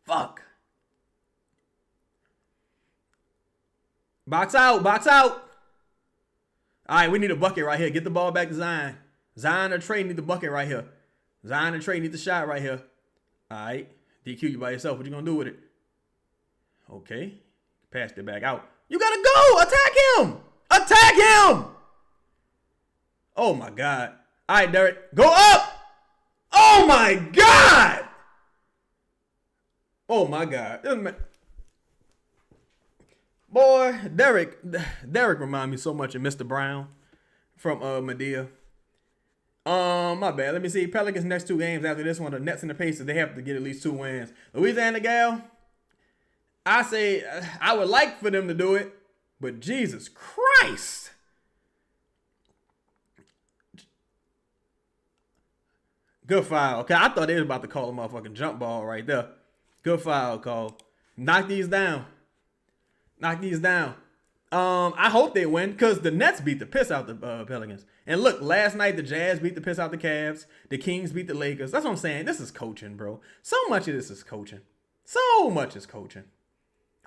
Fuck. Box out, box out. All right, we need a bucket right here. Get the ball back to Zion. Zion or Trey need the bucket right here. Zion and Trey need the shot right here. All right. DQ you by yourself. What you going to do with it? Okay. Passed it back out. You got to go. Attack him. Attack him. Oh, my God. All right, Derik. Go up. Oh, my God. Oh, my God. Boy, Derik remind me so much of Mr. Brown from Medea. My bad. Let me see. Pelicans next 2 games after this one, the Nets and the Pacers, they have to get at least 2 wins. Louisiana Gal, I say I would like for them to do it, but Jesus Christ. Good foul. Okay, I thought they was about to call a motherfucking jump ball right there. Good foul call. Knock these down. Knock these down. I hope they win because the Nets beat the piss out the Pelicans. And look, last night the Jazz beat the piss out the Cavs. The Kings beat the Lakers. That's what I'm saying. This is coaching, bro. So much of this is coaching. So much is coaching.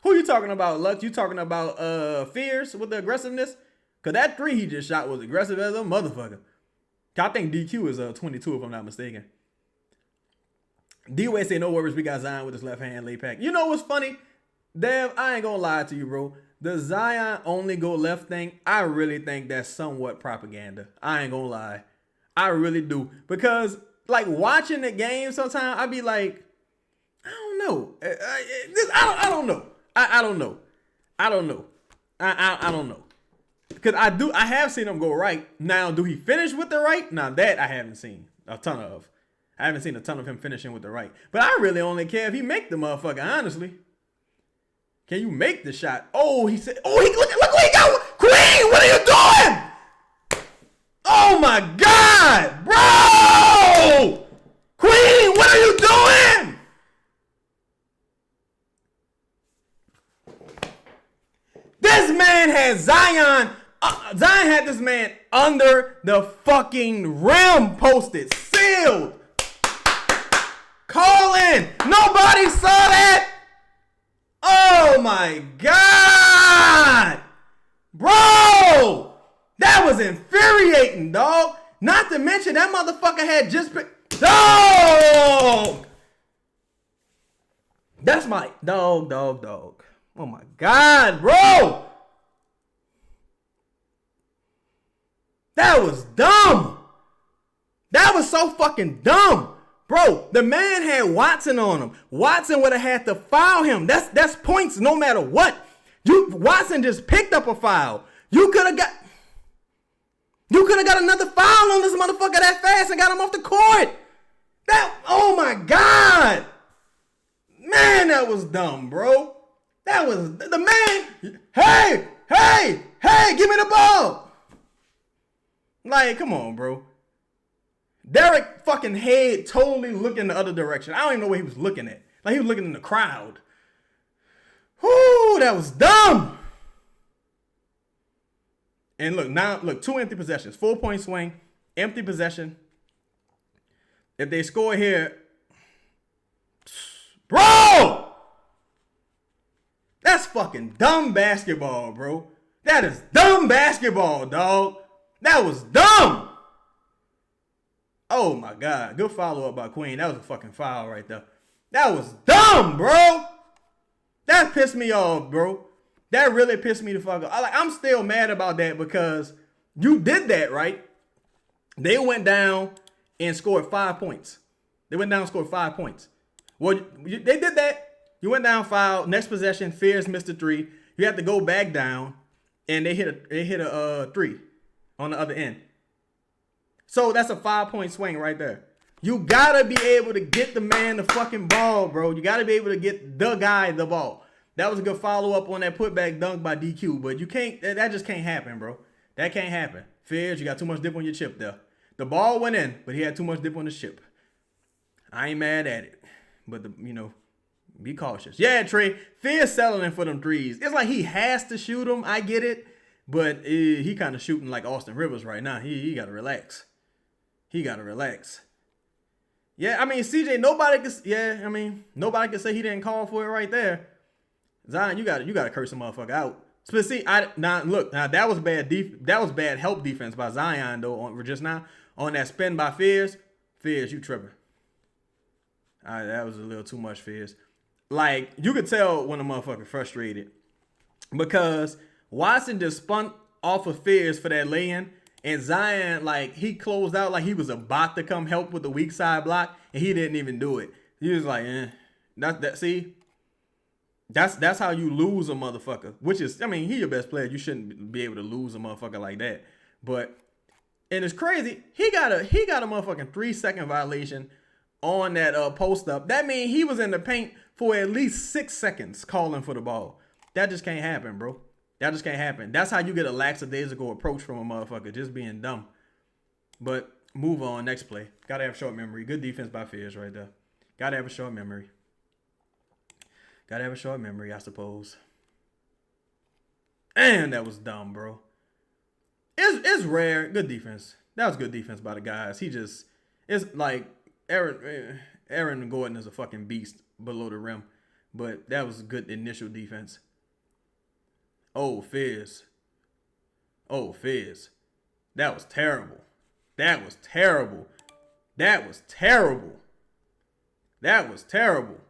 Who you talking about, Lux? You talking about Fierce with the aggressiveness? Because that three he just shot was aggressive as a motherfucker. I think DQ is 22 if I'm not mistaken. D-Way say no worries, we got Zion with his left hand lay pack. You know what's funny? Dev, I ain't gonna lie to you, bro. The Zion only go left thing, I really think that's somewhat propaganda. I ain't gonna lie. I really do. Because, like, watching the game sometimes, I be like, I don't know. I don't know. I don't know. I don't know. I don't know. Because I have seen him go right. Now, do he finish with the right? Now, that I haven't seen a ton of. I haven't seen a ton of him finishing with the right. But I really only care if he make the motherfucker, honestly. Can you make the shot? Oh, he said, look what he got. Queen, what are you doing? Oh my God, bro! Queen, what are you doing? This man had Zion. Zion had this man under the fucking rim posted, sealed. Calling. Nobody saw that. Oh my God. Bro. That was infuriating, dog. Not to mention that motherfucker had just picked. Dog. That's my dog. Oh my God, bro. That was dumb. That was so fucking dumb. Bro, the man had Watson on him. Watson would have had to foul him. That's points no matter what. Watson just picked up a foul. You could have got another foul on this motherfucker that fast and got him off the court. Oh my God. Man, that was dumb, bro. That was the man. Hey, give me the ball. Like, come on, bro. Derik fucking head totally looking the other direction. I don't even know what he was looking at. Like, he was looking in the crowd. Whoo, that was dumb. And look, 2 empty possessions. 4-point swing, empty possession. If they score here, bro, that's fucking dumb basketball, bro. That is dumb basketball, dog. That was dumb. Oh my God. Good follow-up by Queen. That was a fucking foul right there. That was dumb, bro. That pissed me off, bro. That really pissed me the fuck off. I'm still mad about that because you did that, right? They went down and scored 5 points. They went down and scored 5 points. Well, they did that. You went down, foul. Next possession, Fierce missed a three. You have to go back down, and they hit a three on the other end. So that's a 5-point swing right there. You gotta be able to get the man the fucking ball, bro. You gotta be able to get the guy the ball. That was a good follow-up on that putback dunk by DQ, but you can't. That just can't happen, bro. That can't happen. Fierce, you got too much dip on your chip there. The ball went in, but he had too much dip on the chip. I ain't mad at it, but be cautious. Yeah, Trey, Fierce settling for them threes. It's like he has to shoot them. I get it, but he kind of shooting like Austin Rivers right now. He got to relax. He got to relax. Yeah, I mean, CJ, nobody can say he didn't call for it right there. Zion, you got to curse a motherfucker out. But see, now that was bad. That was bad help defense by Zion though. Just now on that spin by Fierce, you tripping. That was a little too much, Fierce. Like, you could tell when a motherfucker frustrated because Watson just spun off of Fierce for that lay-in. And Zion, like, he closed out like he was about to come help with the weak side block, and he didn't even do it. He was like, See, that's how you lose a motherfucker. Which is, I mean, he your best player. You shouldn't be able to lose a motherfucker like that. But, and it's crazy. He got a motherfucking 3-second violation on that post up. That means he was in the paint for at least 6 seconds calling for the ball. That just can't happen, bro. That just can't happen. That's how you get a lackadaisical approach from a motherfucker, just being dumb. But move on, next play. Gotta have short memory. Good defense by Fierce right there. Gotta have a short memory. I suppose. And that was dumb, bro. It's rare. Good defense. That was good defense by the guys. It's like Aaron Gordon is a fucking beast below the rim. But that was a good initial defense. Oh, Fizz. Oh, Fizz. That was terrible. That was terrible. That was terrible. That was terrible.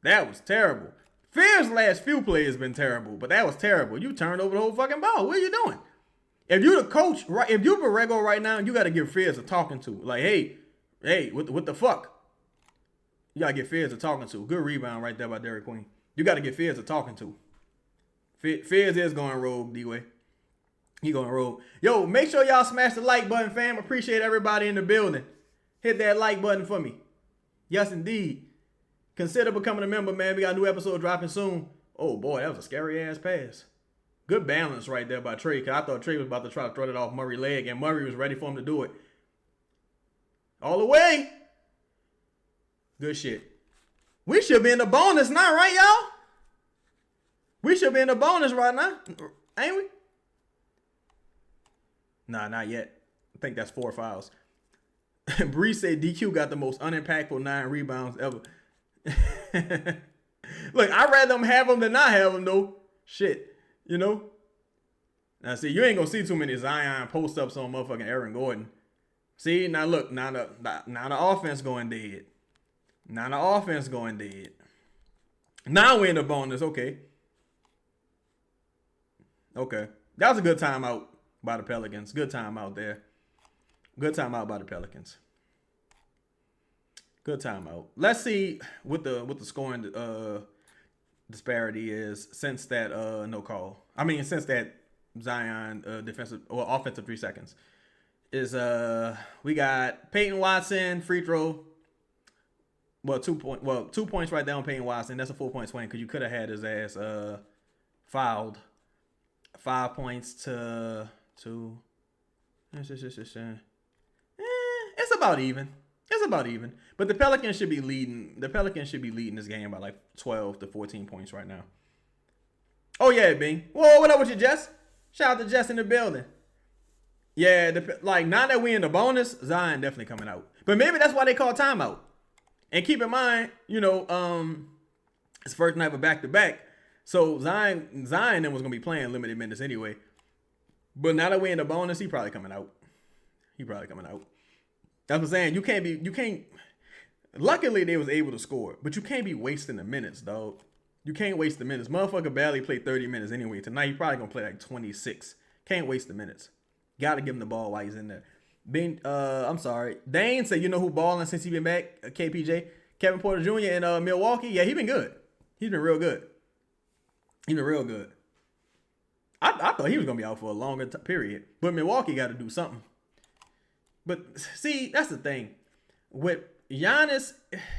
That was terrible. Fizz's last few plays been terrible, but that was terrible. You turned over the whole fucking ball. What are you doing? If you're the coach, right? If you're Borrego right now, you got to give Fizz a talking to. Like, hey, what the fuck? You got to get Fizz a talking to. Good rebound right there by Derik Queen. You got to get Fizz a talking to. Fizz is going rogue, D-Way. He going rogue. Yo, make sure y'all smash the like button, fam. Appreciate everybody in the building. Hit that like button for me. Yes, indeed. Consider becoming a member, man. We got a new episode dropping soon. Oh, boy, that was a scary-ass pass. Good balance right there by Trey, because I thought Trey was about to try to throw it off Murray's leg, and Murray was ready for him to do it. All the way. Good shit. We should be in the bonus now, right, y'all? We should be in the bonus right now. Ain't we? Nah, not yet. I think that's 4 fouls. Bree said DQ got the most unimpactful 9 rebounds ever. Look, I'd rather them have them than not have them, though. Shit. You know? Now, see, you ain't going to see too many Zion post-ups on motherfucking Aaron Gordon. See, now look, now the offense going dead. Now the offense going dead. Now we're in the bonus. Okay. That was a good timeout by the Pelicans. Good timeout there. Good timeout by the Pelicans. Good timeout. Let's see what the scoring disparity is since that no call. I mean, since that Zion defensive or offensive 3 seconds. Is we got Peyton Watson free throw. Well, 2 points right there on Peyton Watson. That's a 4-point swing because you could have had his ass fouled. 5 points to 2. It's about even. It's about even. But the Pelicans should be leading. The Pelicans should be leading this game by like 12 to 14 points right now. Oh yeah, Bing. Whoa, what up with you, Jess? Shout out to Jess in the building. Yeah, now that we in the bonus, Zion definitely coming out. But maybe that's why they call timeout. And keep in mind, it's first night of back-to-back. So Zion then was going to be playing limited minutes anyway. But now that we're in the bonus, he probably coming out. That's what I'm saying. You can't. Luckily, they was able to score. But you can't be wasting the minutes, dog. You can't waste the minutes. Motherfucker barely played 30 minutes anyway. Tonight, he probably going to play like 26. Can't waste the minutes. Got to give him the ball while he's in there. I'm sorry. Dane said, you know who balling since he been back? KPJ. Kevin Porter Jr. in Milwaukee. Yeah, he been good. He's been real good. I thought he was going to be out for a longer period. But Milwaukee got to do something. But see, that's the thing. With Giannis,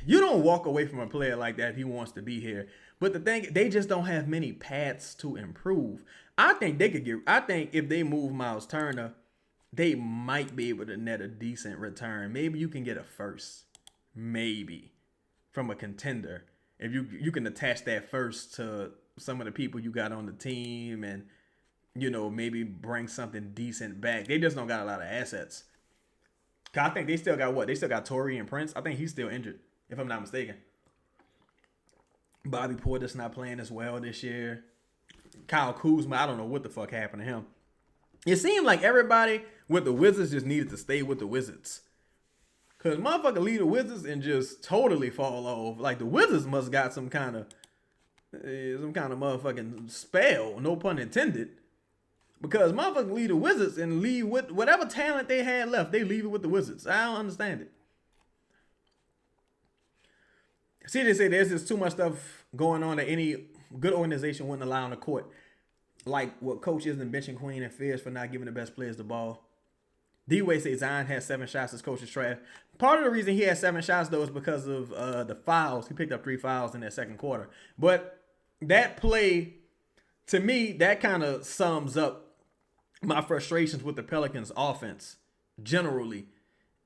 you don't walk away from a player like that if he wants to be here. But the thing, they just don't have many paths to improve. I think if they move Miles Turner, they might be able to net a decent return. Maybe you can get a first. Maybe. From a contender. If you can attach that first to some of the people you got on the team and, maybe bring something decent back. They just don't got a lot of assets. I think they still got what? They still got Taurean Prince. I think he's still injured, if I'm not mistaken. Bobby Portis not playing as well this year. Kyle Kuzma, I don't know what the fuck happened to him. It seemed like everybody with the Wizards just needed to stay with the Wizards. Because motherfucker leave the Wizards and just totally fall off. Like the Wizards must got some kind of motherfucking spell, no pun intended. Because motherfuckers leave the Wizards and leave with whatever talent they had left. They leave it with the Wizards. I don't understand it. CJ say there's just too much stuff going on that any good organization wouldn't allow on the court. Like what coaches and benching Queen and Fizz for not giving the best players the ball. D-Way says Zion has 7 shots. His coach is trash. Part of the reason he had 7 shots, though, is because of the fouls. He picked up 3 fouls in that second quarter. But that play, to me, that kind of sums up my frustrations with the Pelicans offense generally,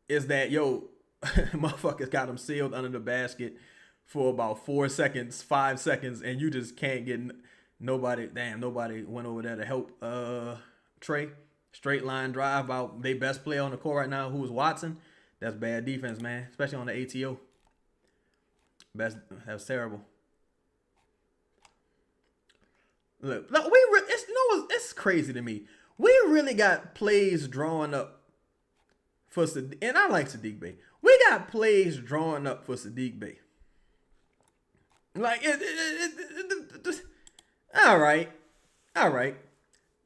is that, motherfuckers got them sealed under the basket for about 4 seconds, 5 seconds, and you just can't get Nobody went over there to help Trey. Straight line drive out. They best player on the court right now, who is Watson. That's bad defense, man. Especially on the ATO. That's terrible. Look, it's crazy to me. We really got plays drawn up for Sadiq, and I like Sadiq Bey. We got plays drawn up for Sadiq Bey. Like all right.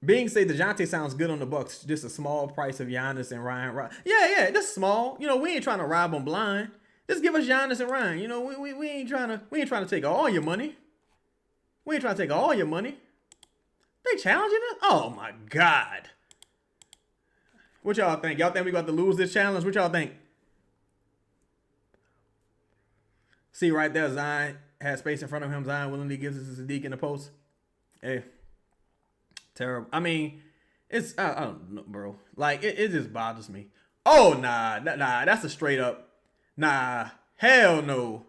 Being said, Dejounte sounds good on the Bucks. Just a small price of Giannis and Ryan. Yeah, just small. You know, we ain't trying to rob them blind. Just give us Giannis and Ryan. You know, we ain't trying to take all your money. We ain't trying to take all your money. They challenging us? Oh my God. What y'all think? Y'all think we got to lose this challenge? What y'all think? See right there, Zion has space in front of him. Zion willingly gives it to Sadiq in the post. Hey, terrible. I mean, I don't know, bro. Like, it just bothers me. Oh, nah, that's a straight up. Nah, hell no.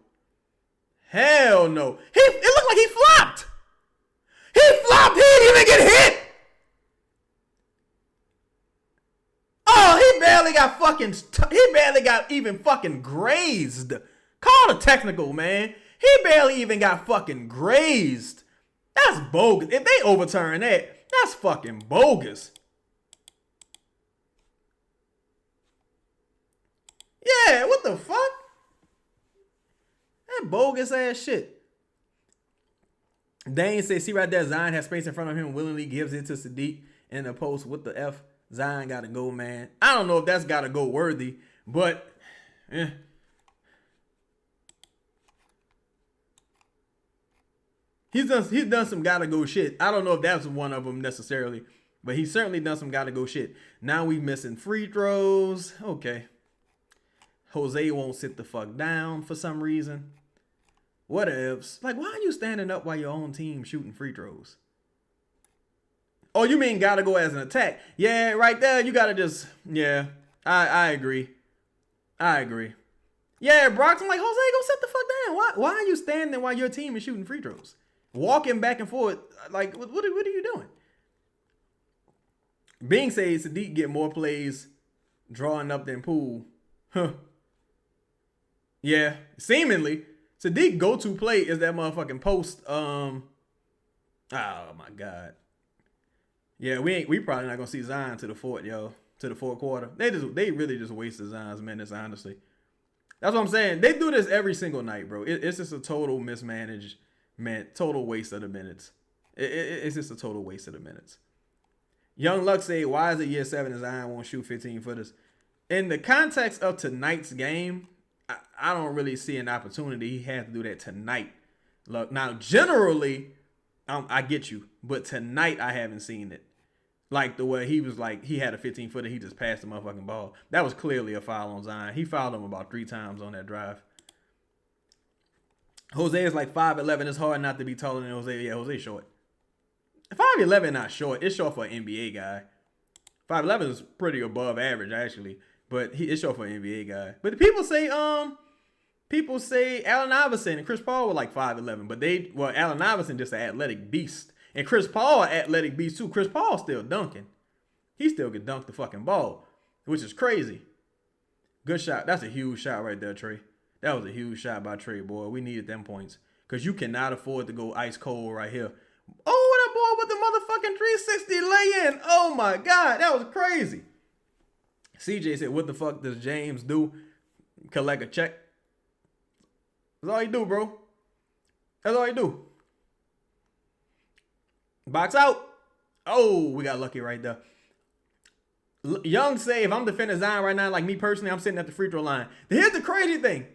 Hell no. It looked like he flopped. He flopped. He didn't even get hit. Oh, he barely got even fucking grazed. Call it technical, man. He barely even got fucking grazed. That's bogus. If they overturn that, that's fucking bogus. Yeah, what the fuck? That bogus ass shit. Dane says, see right there, Zion has space in front of him, willingly gives it to Sadiq in the post. What the F? Zion got to go, man. I don't know if that's got to go worthy, but He's done some gotta go shit. I don't know if that's one of them necessarily, but he's certainly done some gotta go shit. Now we missing free throws. Okay. Jose won't sit the fuck down for some reason. What ifs? Like, why are you standing up while your own team shooting free throws? Oh, you mean gotta go as an attack? Yeah, right there. You gotta just, yeah. I agree. Yeah, Brock's, I'm like, Jose, go sit the fuck down. Why are you standing while your team is shooting free throws? Walking back and forth, like, what are you doing? Being said, Sadiq get more plays drawing up than Poole. Huh. Yeah, seemingly. Sadiq go-to play is that motherfucking post. Oh, my God. Yeah, we probably not going to see Zion to the fourth quarter. They really just wasted Zion's minutes, honestly. That's what I'm saying. They do this every single night, bro. It's just a total mismanaged. Man, total waste of the minutes. It's just a total waste of the minutes. Young Luck say, why is it year 7 and Zion won't shoot 15-footers? In the context of tonight's game, I don't really see an opportunity. He had to do that tonight. Look, now, generally, I get you. But tonight, I haven't seen it. Like the way he was like, he had a 15-footer, he just passed the motherfucking ball. That was clearly a foul on Zion. He fouled him about 3 times on that drive. Jose is like 5'11". It's hard not to be taller than Jose. Yeah, Jose's short. 5'11" not short. It's short for an NBA guy. 5'11" is pretty above average, actually. But it's short for an NBA guy. But people say Allen Iverson and Chris Paul were like 5'11". But Allen Iverson just an athletic beast. And Chris Paul, athletic beast too. Chris Paul still dunking. He still can dunk the fucking ball, which is crazy. Good shot. That's a huge shot right there, Trey. That was a huge shot by Trey, boy. We needed them points. Because you cannot afford to go ice cold right here. Oh, what a boy with the motherfucking 360 lay-in. Oh, my God. That was crazy. CJ said, what the fuck does James do? Collect a check. That's all he do, bro. That's all he do. Box out. Oh, we got lucky right there. Young say, if I'm defending Zion right now, like me personally, I'm sitting at the free throw line. Here's the crazy thing.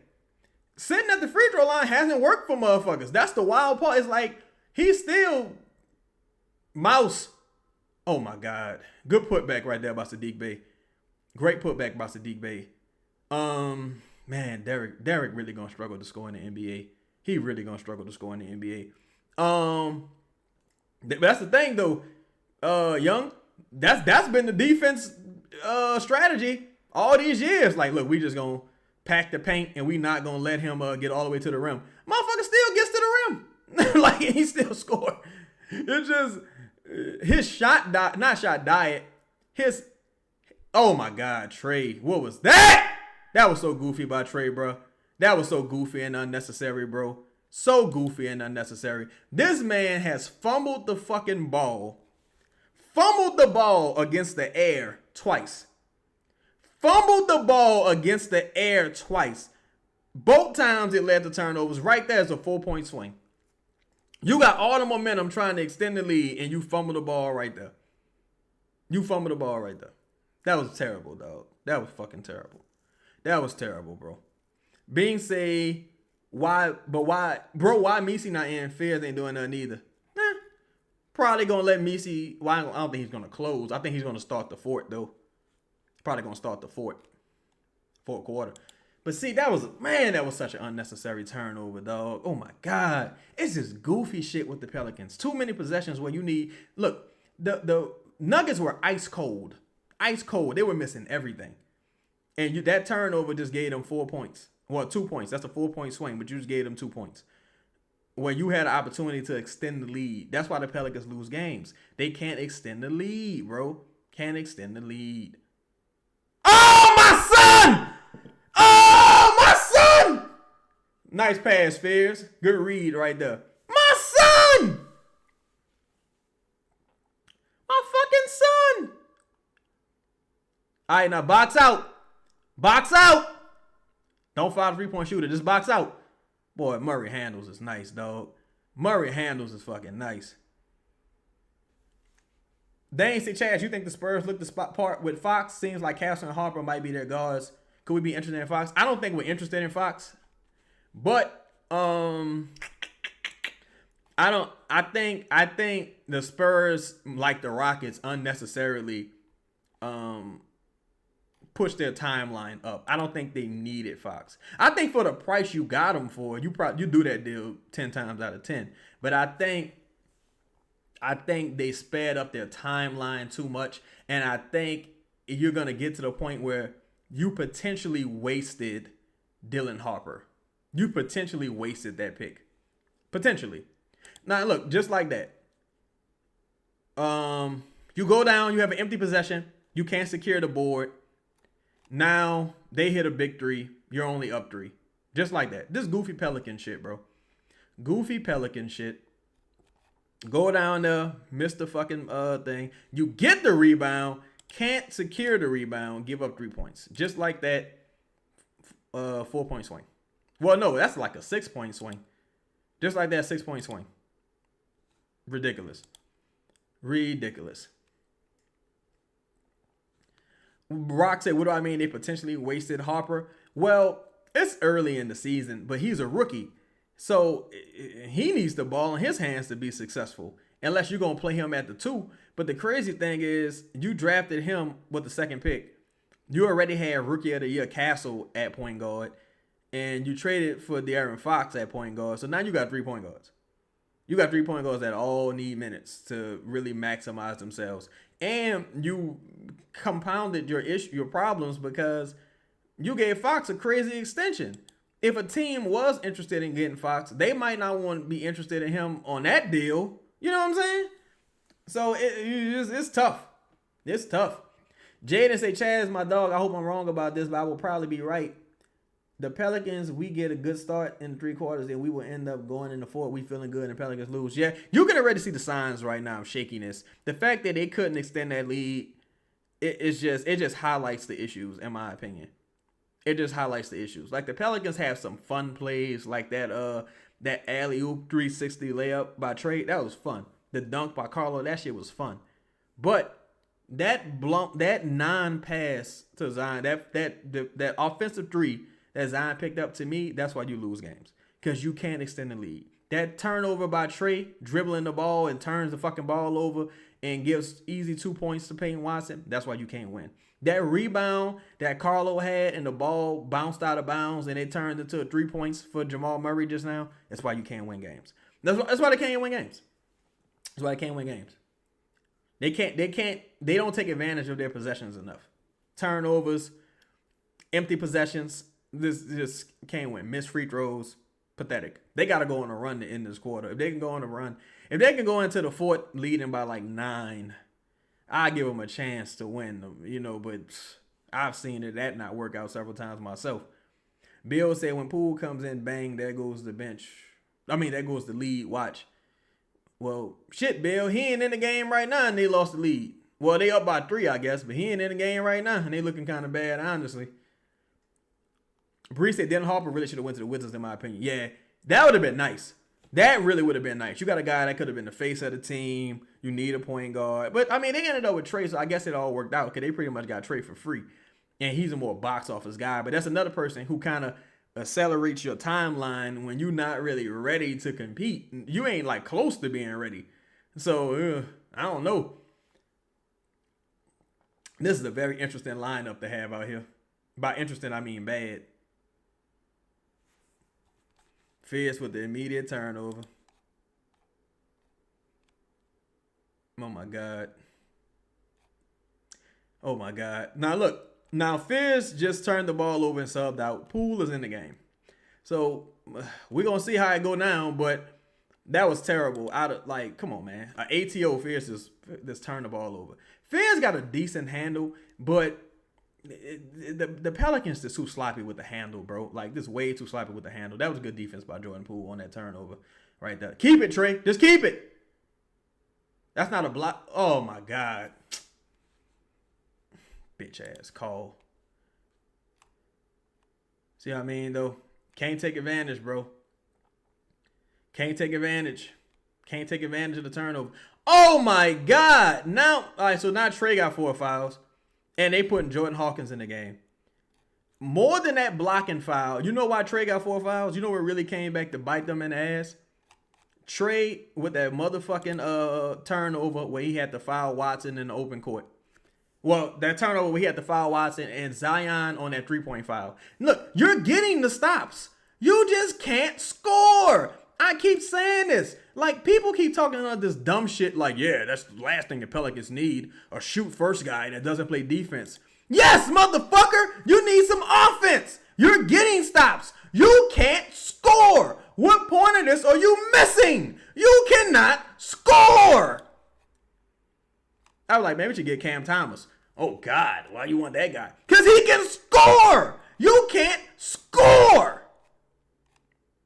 Sitting at the free throw line hasn't worked for motherfuckers. That's the wild part. It's like, he's still mouse. Oh, my God. Good putback right there by Sadiq Bey. Great putback by Sadiq Bey. Man, Derik really going to struggle to score in the NBA. He really going to struggle to score in the NBA. But that's the thing, though. Young, that's been the defense strategy all these years. Like, look, we just going to pack the paint and we not going to let him get all the way to the rim. Motherfucker still gets to the rim. Like, he still scored. It's just his not shot diet. His oh my God, Trey, what was that? That was so goofy by Trey, bro. That was so goofy and unnecessary, bro. So goofy and unnecessary. This man has fumbled the fucking ball. Fumbled the ball against the air twice. Fumbled the ball against the air twice. Both times it led to turnovers. Right there is a 4-point swing. You got all the momentum trying to extend the lead, and you fumble the ball right there. You fumble the ball right there. That was terrible, dog. That was fucking terrible. That was terrible, bro. Being said, why Messi not in? Fairs ain't doing nothing either. Probably gonna let Messi. Well, I don't think he's gonna close. I think he's gonna start the fourth though. Probably gonna start the fourth quarter. But see, that was such an unnecessary turnover, dog. Oh my God, it's just goofy shit with the Pelicans. Too many possessions where you need. Look, the Nuggets were ice cold. They were missing everything, and that turnover just gave them 4 points. Well, 2 points. That's a 4-point swing, but you just gave them 2 points. Where you had an opportunity to extend the lead. That's why the Pelicans lose games. They can't extend the lead, bro. Can't extend the lead. Oh, my son! Oh, my son! Nice pass, Fairs. Good read right there. My son! My fucking son! All right, now box out. Box out! Don't foul the 3-point shooter. Just box out. Boy, Murray handles is nice, dog. Murray handles is fucking nice. Dane say, Chaz, you think the Spurs look the spot part with Fox? Seems like Castle and Harper might be their guards. Could we be interested in Fox? I don't think we're interested in Fox. But I think the Spurs, like the Rockets, unnecessarily push their timeline up. I don't think they needed Fox. I think for the price you got him for, you do that deal 10 times out of 10. But I think they sped up their timeline too much, and I think you're gonna get to the point where you potentially wasted Dylan Harper. You potentially wasted that pick. Potentially. Now look, just like that. You go down, you have an empty possession, you can't secure the board. Now they hit a big three. You're only up 3. Just like that. This goofy Pelican shit, bro. Goofy Pelican shit. Go down there, miss the fucking thing. You get the rebound, can't secure the rebound, give up 3 points. Just like that 4-point swing. Well, no, that's like a 6-point swing. Just like that 6-point swing. Ridiculous. Brock said, what do I mean they potentially wasted Harper? Well, it's early in the season, but he's a rookie. So he needs the ball in his hands to be successful, unless you're going to play him at the 2. But the crazy thing is you drafted him with the 2nd pick. You already had Rookie of the Year Castle at point guard, and you traded for De'Aaron Fox at point guard. So now you got 3 point guards. You got 3 point guards that all need minutes to really maximize themselves. And you compounded your problems because you gave Fox a crazy extension. If a team was interested in getting Fox, they might not want to be interested in him on that deal. You know what I'm saying? So it's tough. It's tough. Jaden say, Chaz, my dog, I hope I'm wrong about this, but I will probably be right. The Pelicans, we get a good start in the 3 quarters, and we will end up going in the 4th. We feeling good, and the Pelicans lose. Yeah, you can already see the signs right now of shakiness. The fact that they couldn't extend that lead, it just highlights the issues, in my opinion. It just highlights the issues. Like the Pelicans have some fun plays, like that alley-oop 360 layup by Trey. That was fun. The dunk by Carlo, that shit was fun. But that non-pass to Zion, that offensive 3 that Zion picked up, to me, that's why you lose games. Because you can't extend the lead. That turnover by Trey, dribbling the ball and turns the fucking ball over and gives easy 2 points to Peyton Watson, that's why you can't win. That rebound that Carlo had and the ball bounced out of bounds and it turned into 3 points for Jamal Murray just now, that's why you can't win games. That's why they can't win games. That's why they can't win games. They don't take advantage of their possessions enough. Turnovers, empty possessions, this just can't win. Missed free throws, Pathetic. They got to go on a run to end this quarter. If they can go on a run, if they can go into the fourth leading by like 9, I give them a chance to win them, but I've seen that not work out several times myself. Bill said when Poole comes in, bang, there goes the bench. There goes the lead. Watch. Well, shit, Bill, he ain't in the game right now and they lost the lead. Well, they up by 3, I guess, but he ain't in the game right now and they looking kind of bad, honestly. Bree said Dennis Harper really should have went to the Wizards, in my opinion. Yeah, that would have been nice. That really would have been nice. You got a guy that could have been the face of the team. You need a point guard. But, they ended up with Trey, so I guess it all worked out because they pretty much got Trey for free. And he's a more box office guy. But that's another person who kind of accelerates your timeline when you're not really ready to compete. You ain't, close to being ready. So, I don't know. This is a very interesting lineup to have out here. By interesting, I mean bad. Fierce with the immediate turnover. Oh, my God. Oh, my God. Now, look. Now, Fierce just turned the ball over and subbed out. Poole is in the game. So, we're going to see how it go down, but that was terrible. Come on, man. An ATO, Fierce just turned the ball over. Fierce got a decent handle, but the Pelicans just too sloppy with the handle, bro. This way too sloppy with the handle. That was a good defense by Jordan Poole on that turnover right there. Keep it, Trey. Just keep it. That's not a block. Oh, my God. Bitch ass call. See what I mean, though? Can't take advantage, bro. Can't take advantage. Can't take advantage of the turnover. Oh, my God. Now, all right, so now Trey got 4 fouls. And they putting Jordan Hawkins in the game. More than that blocking foul. You know why Trey got 4 fouls? You know what really came back to bite them in the ass? Trey with that motherfucking turnover where he had to foul Watson in the open court. Well, that turnover where he had to foul Watson and Zion on that 3-point foul. Look, you're getting the stops. You just can't score. I keep saying this. People keep talking about this dumb shit yeah, that's the last thing the Pelicans need. A shoot first guy that doesn't play defense. Yes, motherfucker, you need some offense. You're getting stops. You can't score. What point of this are you missing? You cannot score. I was like, maybe we should get Cam Thomas. Oh, God, why you want that guy? Because he can score. You can't score.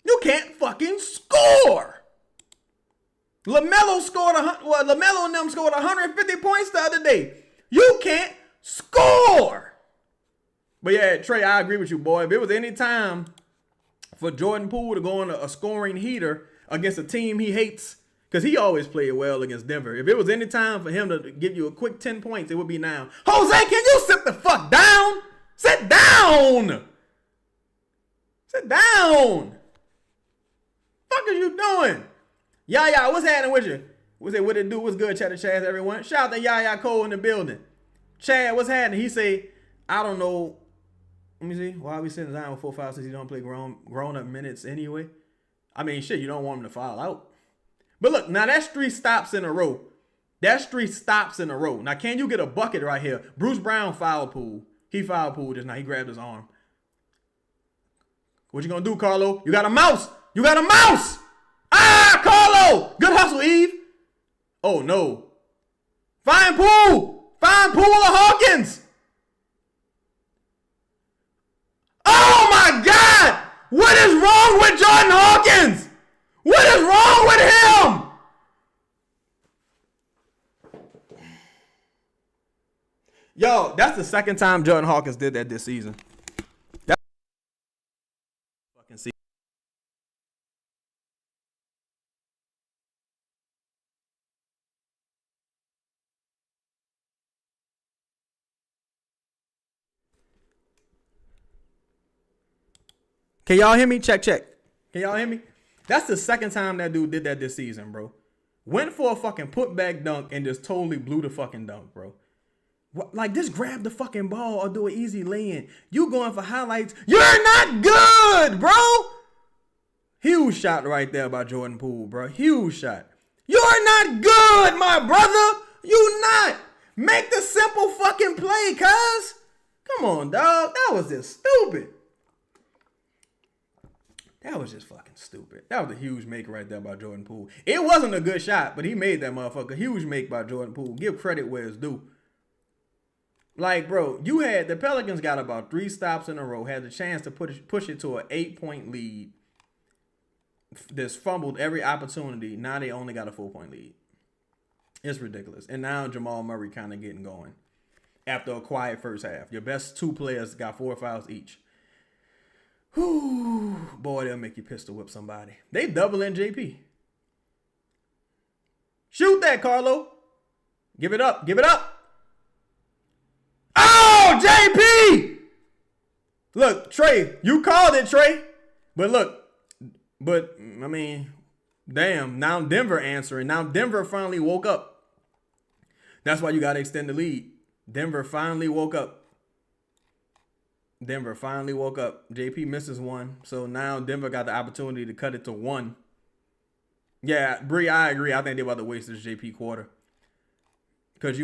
You can't fucking score. LaMelo and them scored 150 points the other day. You can't score. But yeah, Trey, I agree with you, boy. If it was any time for Jordan Poole to go on a scoring heater against a team he hates, because he always played well against Denver. If it was any time for him to give you a quick 10 points, it would be now. Jose, can you sit the fuck down? Sit down. Sit down. Fuck are you doing? Yaya, what's happening with you? What it do? What's good, Cheddar Chaz, everyone? Shout out to Yaya Cole in the building. Chad, what's happening? He say, I don't know. Let me see. Why are we sitting down with 4 fouls since he don't play grown-up minutes anyway? Shit, you don't want him to foul out. But look, now that's 3 stops in a row. That's 3 stops in a row. Now, can you get a bucket right here? Bruce Brown fouled Poole. He fouled Poole just now. He grabbed his arm. What you gonna do, Carlo? You got a mouse. You got a mouse. Ah, Carlo. Good hustle, Eve. Oh, no. Find Poole. Find Poole or Hawkins. Oh, my God. What is wrong with Jordan Hawkins? What is wrong with him? Yo, that's the second time Jordan Hawkins did that this season. That's fucking season. Can y'all hear me? Check. Can y'all hear me? That's the second time that dude did that this season, bro. Went for a fucking putback dunk and just totally blew the fucking dunk, bro. Just grab the fucking ball or do an easy lay-in. You going for highlights. You're not good, bro. Huge shot right there by Jordan Poole, bro. Huge shot. You're not good, my brother. You not. Make the simple fucking play, cuz. Come on, dog. That was just stupid. That was just fucking stupid. That was a huge make right there by Jordan Poole. It wasn't a good shot, but he made that motherfucker. Huge make by Jordan Poole. Give credit where it's due. Like, bro, the Pelicans got about 3 stops in a row, had the chance to push it to an 8-point lead. Just fumbled every opportunity. Now they only got a 4-point lead. It's ridiculous. And now Jamal Murray kind of getting going after a quiet first half. Your best 2 players got 4 fouls each. Whew, boy, they'll make you pistol whip somebody. They doubling JP. Shoot that, Carlo. Give it up. Give it up. Oh, JP! Look, Trey, you called it, Trey. But I mean, damn, now Denver answering. Now Denver finally woke up. That's why you got to extend the lead. Denver finally woke up. JP misses one. So now Denver got the opportunity to cut it to 1. Yeah, Bree, I agree. I think they're about to waste this JP quarter. Because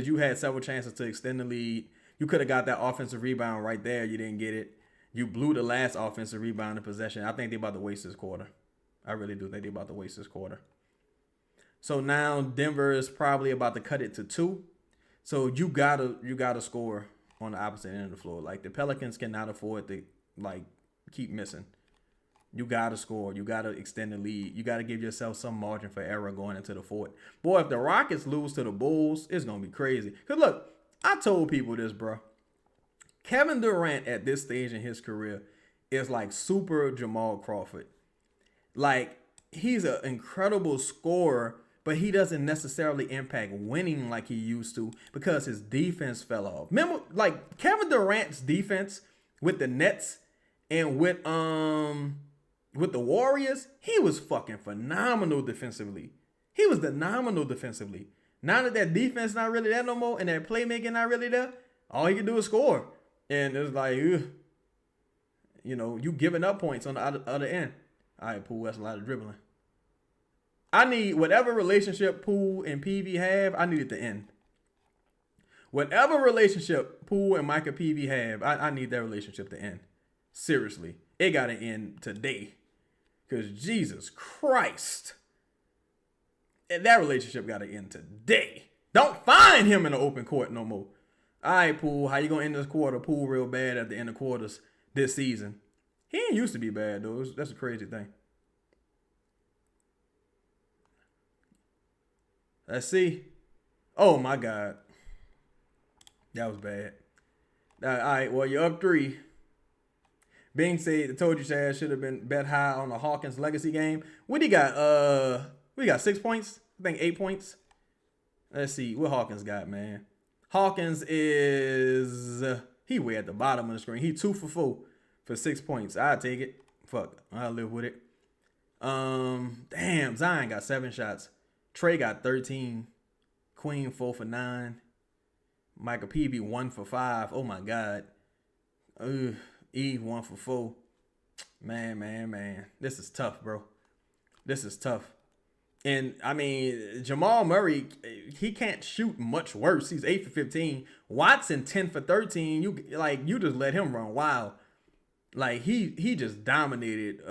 you had several chances to extend the lead. You could have got that offensive rebound right there. You didn't get it. You blew the last offensive rebound in possession. I think they're about to waste this quarter. I really do think they're about to waste this quarter. So now Denver is probably about to cut it to 2. So you gotta score on the opposite end of the floor. Like, the Pelicans cannot afford to keep missing. You gotta score. You gotta extend the lead. You gotta give yourself some margin for error going into the fourth. Boy, if the Rockets lose to the Bulls, it's gonna be crazy. Cause look, I told people this, bro. Kevin Durant at this stage in his career is like super Jamal Crawford. Like, he's an incredible scorer, but he doesn't necessarily impact winning like he used to because his defense fell off. Remember, like, Kevin Durant's defense with the Nets and with the Warriors, he was fucking phenomenal defensively. He was phenomenal defensively. Now that defense not really there no more and that playmaking not really there, all he can do is score. And it's like, ugh, you giving up points on the other end. All right, Poole, that's a lot of dribbling. I need whatever relationship Poole and PV have, I need it to end. Whatever relationship Poole and Micah PV have, I need that relationship to end. Seriously. It got to end today. Because Jesus Christ. That relationship got to end today. Don't find him in the open court no more. All right, Poole, how you going to end this quarter? Poole real bad at the end of quarters this season. He ain't used to be bad, though. That's a crazy thing. Let's see. Oh, my God. That was bad. All right, well, you're up 3. Bing said, I told you, Chad, should have been bet high on the Hawkins legacy game. What do you got? We got 6 points? I think 8 points. Let's see. What Hawkins got, man? Hawkins is, he way at the bottom of the screen. He 2 for 4 for 6 points. I'll take it. Fuck. I'll live with it. Damn, Zion got 7 shots. Trey got 13. Queen 4 for 9. Michael Peavy 1 for 5. Oh my God. Eve 1 for 4. Man. This is tough, bro. This is tough. And I mean, Jamal Murray, he can't shoot much worse. He's 8 for 15. Watson 10 for 13. You just let him run wild. Like he just dominated.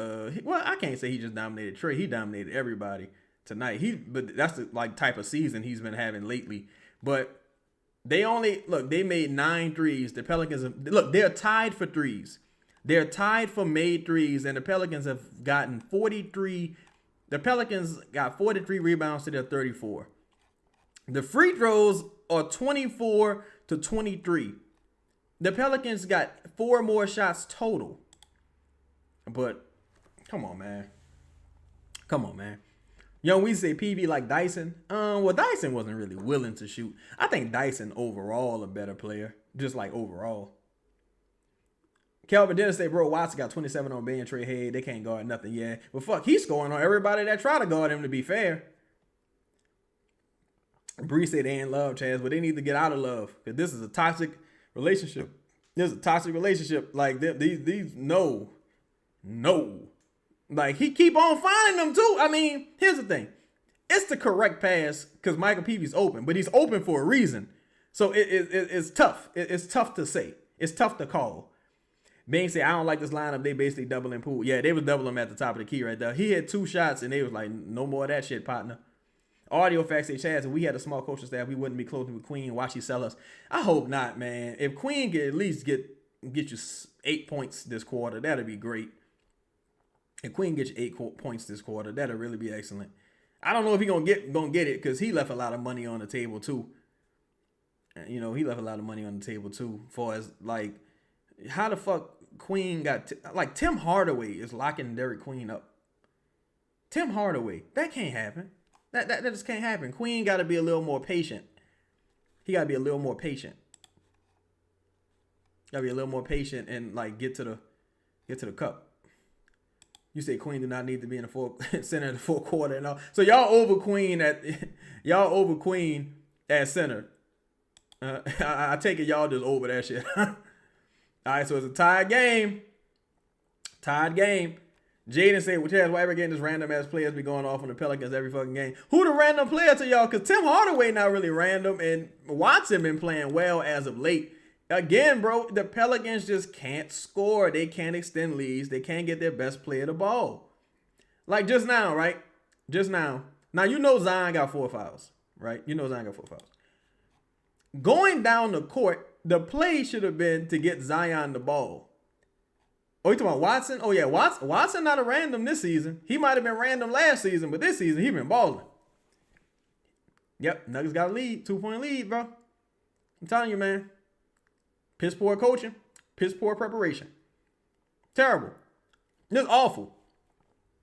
Well, I can't say he just dominated Trey. He dominated everybody tonight. But that's the type of season he's been having lately. But they made 9 threes. The Pelicans they're tied for threes. They're tied for made threes, and the Pelicans have gotten 43. The Pelicans got 43 rebounds to their 34. The free throws are 24 to 23. The Pelicans got 4 more shots total. But come on, man. We say PV like Dyson. Well, Dyson wasn't really willing to shoot. I think Dyson overall a better player, just like overall. Kelvin Dennis say, bro, Watson got 27 on Bay and Trey Hay. They can't guard nothing. Yeah, but fuck, he's scoring on everybody that try to guard him, to be fair. Bree said they ain't love, Chaz, but they need to get out of love because this is a toxic relationship. Like these, no. Like, he keep on finding them too. I mean, here's the thing. It's the correct pass because Michael Peavy's open, but he's open for a reason. So it's tough. It's tough to say. It's tough to call. Bing said, I don't like this lineup. They basically doubling Poole. Yeah, they was doubling him at the top of the key right there. He had 2 shots, and they was like, no more of that shit, partner. Audio facts say, Chaz, if we had a small coaching staff, we wouldn't be closing with Queen. Watch he sell us. I hope not, man. If Queen could at least get you 8 points this quarter, that'd be great. If Queen gets you 8 points this quarter, that'd really be excellent. I don't know if he gonna get it because he left a lot of money on the table too. You know, he left a lot of money on the table too. For as like, how the fuck Queen got like Tim Hardaway is locking Derik Queen up. Tim Hardaway, that can't happen. That just can't happen. Queen got to be a little more patient. He got to be a little more patient. Got to be a little more patient and like get to the cup. You say Queen do not need to be in the center of the fourth quarter and all. So y'all over Queen at center. I take it y'all just over that shit. All right, so it's a tied game. Jaden said, well, Chaz, why ever getting this random ass players be going off on the Pelicans every fucking game? Who the random player to y'all? Because Tim Hardaway not really random, and Watson been playing well as of late. Again, bro, the Pelicans just can't score. They can't extend leads. They can't get their best player the ball. Like just now, right? Just now. Now, you know Zion got 4 fouls, right? You know Zion got 4 fouls. Going down the court, the play should have been to get Zion the ball. Oh, you talking about Watson? Oh, yeah, Watson not a random this season. He might have been random last season, but this season he been balling. Yep, Nuggets got a lead, 2-point lead, bro. I'm telling you, man. Piss poor coaching, piss poor preparation. Terrible. It's awful.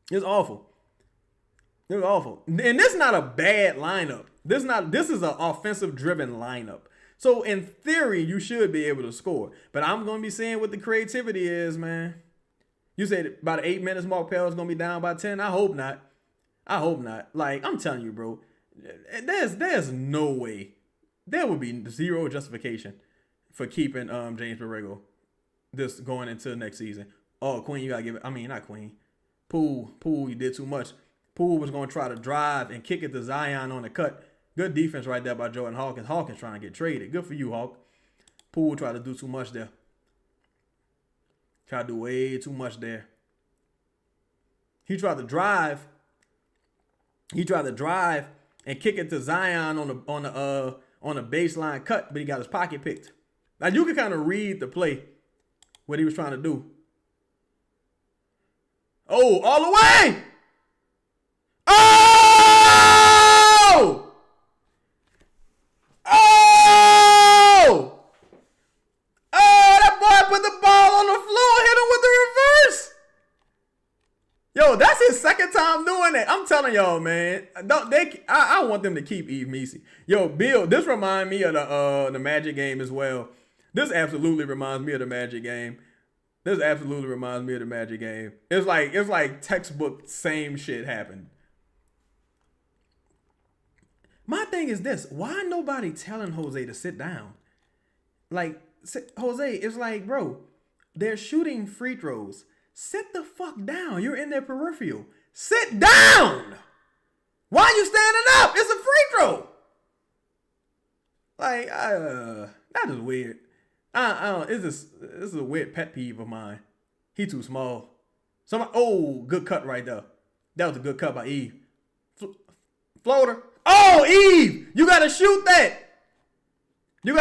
And this is not a bad lineup. This is an offensive-driven lineup. So, in theory, you should be able to score. But I'm going to be seeing what the creativity is, man. You said about 8 minutes, Mark Pell's going to be down by 10. I hope not. Like, I'm telling you, bro, there's no way. There would be zero justification for keeping James Borrego this going into next season. Oh, Queen, you got to give it. I mean, not Queen. Poole, you did too much. Poole was going to try to drive and kick it to Zion on the cut. Good defense right there by Jordan Hawkins. Hawkins trying to get traded. Good for you, Hawk. Poole tried to do too much there. Tried to do way too much there. He tried to drive and kick it to Zion on the baseline cut, but he got his pocket picked. Now you can kind of read the play, what he was trying to do. Oh, all the way! Oh! Oh! Oh, that boy put the ball on the floor, hit him with the reverse. Yo, that's his second time doing it. I'm telling y'all, man. I want them to keep Yves Messi. Yo, Bill, this reminds me of the Magic game as well. This absolutely reminds me of the Magic game. It's like textbook same shit happened. My thing is this. Why nobody telling Jose to sit down? Like, Jose, it's like, bro, they're shooting free throws. Sit the fuck down. You're in their peripheral. Sit down. Why are you standing up? It's a free throw. Like, that is weird. I don't. This is a weird pet peeve of mine. He too small. Good cut right there. That was a good cut by Yves. Floater. Oh, Yves, you gotta shoot that. Yves. You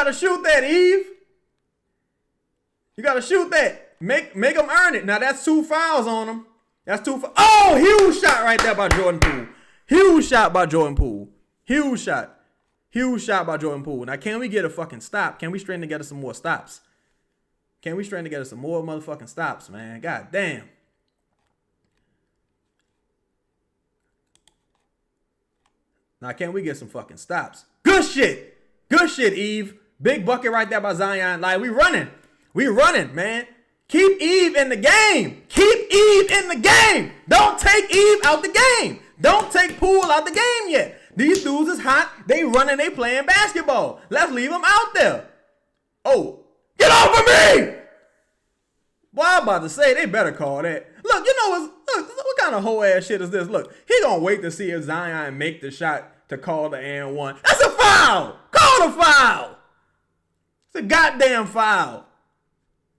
gotta shoot that. Make him earn it. Now that's 2 fouls on him. Oh, huge shot right there by Jordan Poole. Huge shot by Jordan Poole. Now, can we get a fucking stop? Can we string together some more stops? Motherfucking stops, man? God damn. Now, can we get some fucking stops? Good shit, Yves. Big bucket right there by Zion. Like, we running, man. Keep Yves in the game. Don't take Yves out the game. Don't take Poole out the game yet. These dudes is hot. They running. They playing basketball. Let's leave them out there. Oh, get off of me! Boy, I'm about to say they better call that. Look, you know what kind of whole ass shit is this? Look, he gonna wait to see if Zion make the shot to call the and one. That's a foul. Call the foul. It's a goddamn foul.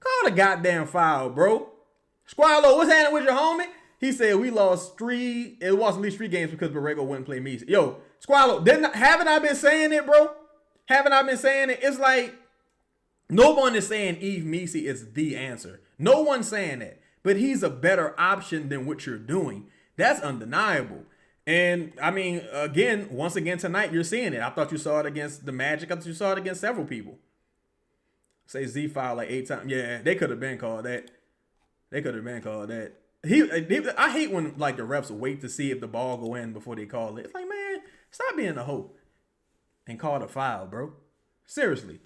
Call the goddamn foul, bro. Squalo, what's happening with your homie? He said we lost at least 3 games because Borrego wouldn't play me. Yo, Squalo, haven't I been saying it, bro? Haven't I been saying it? It's like no one is saying Yves Missi is the answer. No one's saying that. But he's a better option than what you're doing. That's undeniable. And I mean, once again tonight, you're seeing it. I thought you saw it against the Magic. I thought you saw it against several people. Say Z foul like 8 times. Yeah, they could have been called that. They could have been called that. I hate when like the refs wait to see if the ball go in before they call it. It's like, man, stop being a hoe and call the foul, bro. Seriously.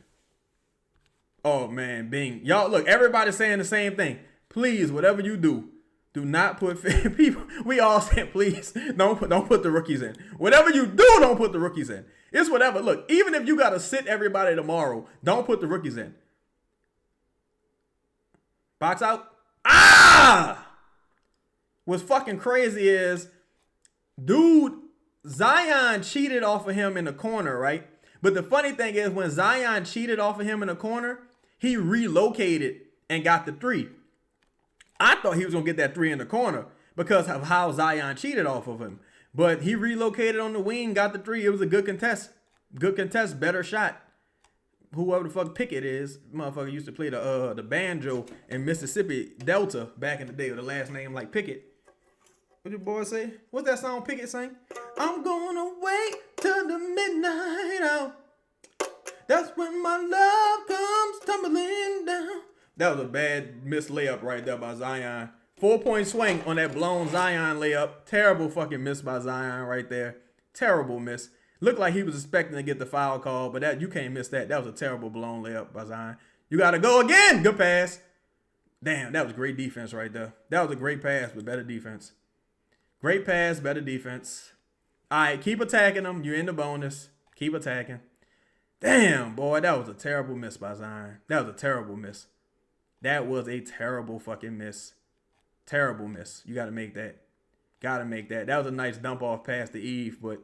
Oh man, Bing, y'all look. Everybody's saying the same thing. Please, whatever you do not put people. We all said, please don't put the rookies in. Whatever you do, don't put the rookies in. It's whatever. Look, even if you gotta sit everybody tomorrow, don't put the rookies in. Box out. What's fucking crazy is, dude, Zion cheated off of him in the corner, right? But the funny thing is, when Zion cheated off of him in the corner, he relocated and got the 3. I thought he was going to get that 3 in the corner because of how Zion cheated off of him. But he relocated on the wing, got the 3. It was a good contest. Good contest, better shot. Whoever the fuck Pickett is, motherfucker used to play the banjo in Mississippi Delta back in the day with a last name like Pickett. What your boy say? What's that song Pickett sing? I'm gonna wait till the midnight hour. That's when my love comes tumbling down. That was a bad missed layup right there by Zion. 4-point swing on that blown Zion layup. Terrible fucking miss by Zion right there. Terrible miss. Looked like he was expecting to get the foul call, but that you can't miss that. That was a terrible blown layup by Zion. You got to go again. Good pass. Damn, that was great defense right there. That was a great pass with better defense. Great pass, better defense. All right, keep attacking them. You're in the bonus. Keep attacking. Damn, boy, that was a terrible miss by Zion. That was a terrible miss. That was a terrible fucking miss. Terrible miss. You got to make that. Got to make that. That was a nice dump off pass to Eve, but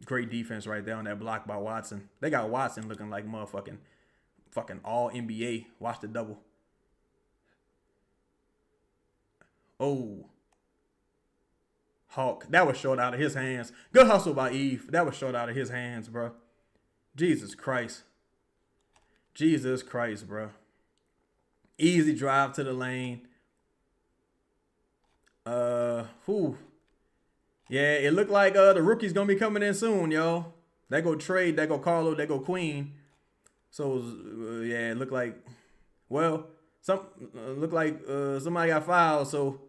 great defense right there on that block by Watson. They got Watson looking like fucking all NBA. Watch the double. Oh. Hawk. That was short out of his hands. Good hustle by Eve. That was short out of his hands, bro. Jesus Christ. Jesus Christ, bro. Easy drive to the lane. Yeah, it looked like the rookie's gonna be coming in soon, y'all. They go Trade, they go Carlo, they go Queen. So yeah, it looked like, well, somebody got fouled. So,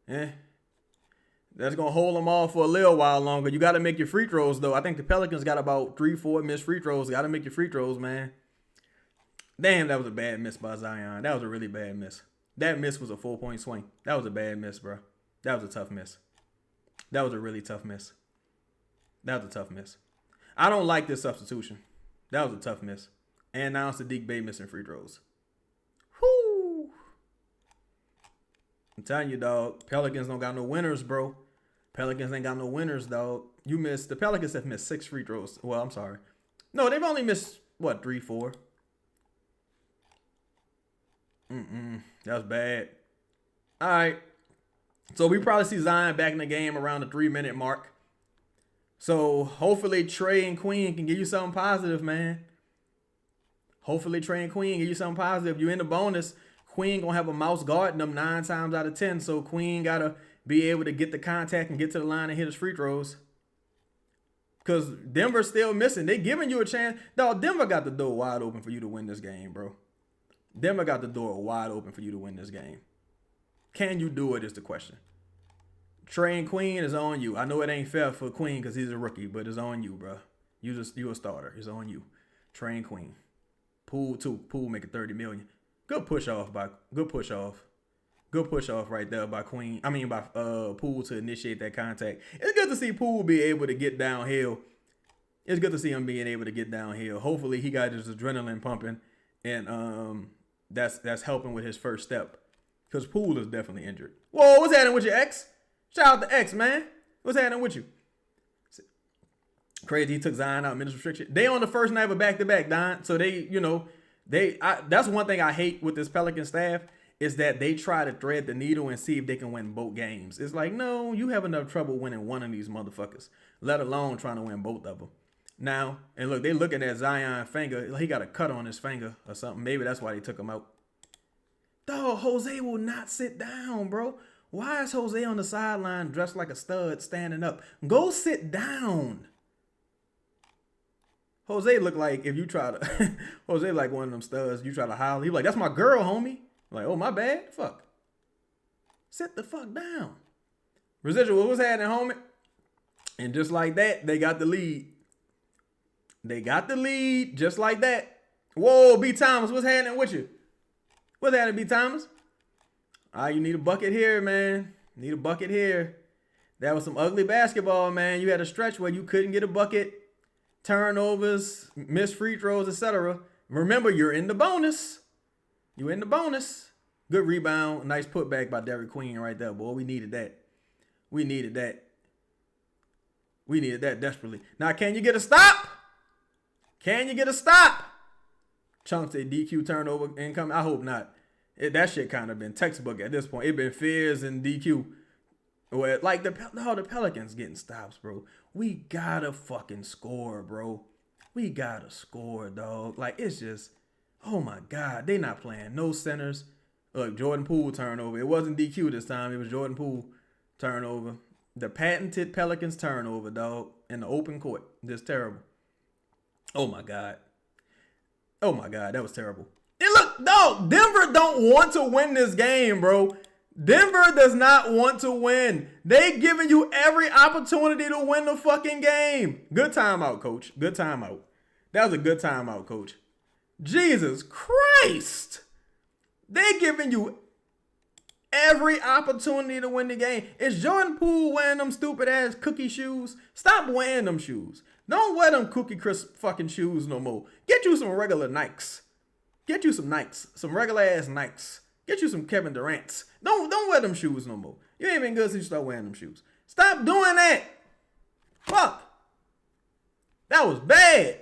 that's gonna hold them off for a little while longer. You got to make your free throws though. I think the Pelicans got about 3-4 missed free throws. Got to make your free throws, man. Damn, that was a bad miss by Zion. That was a really bad miss. That miss was a 4-point swing. That was a bad miss, bro. That was a tough miss. That was a really tough miss. That was a tough miss. I don't like this substitution. That was a tough miss. And now it's Sadiq Bey missing free throws. Whoo! I'm telling you, dog. Pelicans don't got no winners, bro. Pelicans ain't got no winners, dog. The Pelicans have missed 6 free throws. Well, I'm sorry. No, they've only missed, 3, 4? That's bad. All right. So we probably see Zion back in the game around the 3-minute mark. So hopefully Trey and Queen can give you something positive, man. Hopefully Trey and Queen give you something positive. You in the bonus. Queen gonna have a mouse guarding them 9 times out of 10. So Queen gotta be able to get the contact and get to the line and hit his free throws. Because Denver's still missing. They giving you a chance. Dog, Denver got the door wide open for you to win this game, bro. Denver got the door wide open for you to win this game. Can you do it is the question. Trey and Queen is on you. I know it ain't fair for Queen because he's a rookie, but it's on you, bro. You a starter. It's on you. Trey and Queen. Poole too. Poole making $30 million. Good push off right there by Queen. By Poole to initiate that contact. It's good to see Poole be able to get downhill. It's good to see him being able to get downhill. Hopefully he got his adrenaline pumping, and that's helping with his first step. Because Poole is definitely injured. Whoa, what's happening with your ex? Shout out to X, man. What's happening with you? Crazy, he took Zion out, minutes restriction. They on the first night of a back-to-back, Don. So they, That's one thing I hate with this Pelican staff is that they try to thread the needle and see if they can win both games. It's like, no, you have enough trouble winning one of these motherfuckers, let alone trying to win both of them. Now, and look, they looking at Zion finger. He got a cut on his finger or something. Maybe that's why they took him out. Dog, Jose will not sit down, bro. Why is Jose on the sideline dressed like a stud standing up? Go sit down. Jose look like if you try to, Jose like one of them studs. You try to holler. He like, that's my girl, homie. Like, oh, my bad. Fuck. Sit the fuck down. Residual, what's happening, homie? And just like that, they got the lead. They got the lead just like that. Whoa, B. Thomas, what's happening with you? What's happening, B. Thomas? You need a bucket here, man. Need a bucket here. That was some ugly basketball, man. You had a stretch where you couldn't get a bucket. Turnovers, missed free throws, etc. Remember, you're in the bonus. You in the bonus. Good rebound. Nice putback by Derik Queen right there, boy. We needed that. We needed that. We needed that desperately. Now, can you get a stop? Can you get a stop? Chunks a DQ turnover income. I hope not. That shit kind of been textbook at this point. It been Fears and DQ. Like the Pelicans getting stops, bro. We gotta fucking score, bro. We gotta score, dog. Like, it's just, oh my God. They not playing no centers. Look, Jordan Poole turnover. It wasn't DQ this time. It was Jordan Poole turnover. The patented Pelicans turnover, dog. In the open court. Just terrible. Oh my God. Oh my God, that was terrible. And look, dog, Denver don't want to win this game, bro. Denver does not want to win. They giving you every opportunity to win the fucking game. Good timeout, coach. Good timeout. That was a good timeout, coach. Jesus Christ. They giving you every opportunity to win the game. Is Jordan Poole wearing them stupid ass cookie shoes? Stop wearing them shoes. Don't wear them Cookie Crisp fucking shoes no more. Get you some regular Nikes. Get you some Nikes. Some regular ass Nikes. Get you some Kevin Durant's. Don't wear them shoes no more. You ain't been good since you start wearing them shoes. Stop doing that. Fuck. That was bad.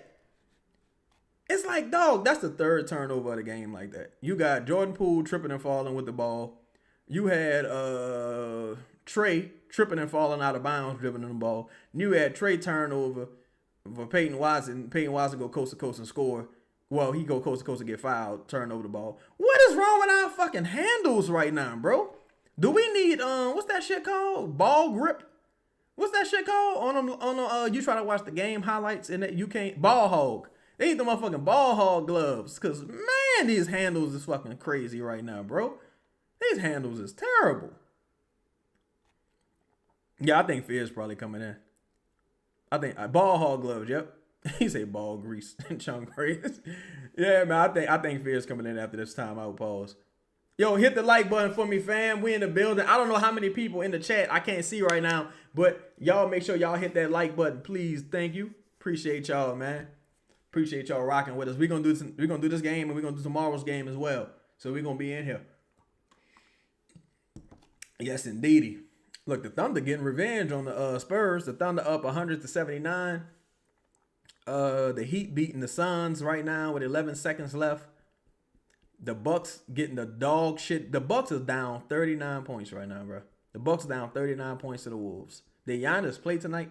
It's like, dog, that's the third turnover of the game like that. You got Jordan Poole tripping and falling with the ball. You had Trey tripping and falling out of bounds, dribbling the ball. You had Trey turnover for Peyton Watson. Peyton Watson go coast to coast and score. Well, he go coast to coast and get fouled, turn over the ball. What is wrong with our fucking handles right now, bro? Do we need what's that shit called? Ball grip? What's that shit called? You try to watch the game highlights and that you can't ball hog. They need the motherfucking ball hog gloves. Cause man, these handles is fucking crazy right now, bro. These handles is terrible. Yeah, I think Fear's probably coming in. I think ball hog gloves, yep. He say ball grease and chunk grease. Yeah, man, I think Fear's coming in after this timeout pause. Yo, hit the like button for me, fam. We in the building. I don't know how many people in the chat. I can't see right now, but y'all make sure y'all hit that like button, please. Thank you. Appreciate y'all, man. Appreciate y'all rocking with us. We're gonna do this game and we're gonna do tomorrow's game as well. So we're gonna be in here. Yes, indeedy. Look, the Thunder getting revenge on the Spurs. The Thunder up 100-79. The Heat beating the Suns right now with 11 seconds left. The Bucks getting the dog shit. The Bucks is down 39 points right now, bro. The Bucks down 39 points to the Wolves. Did Giannis play tonight?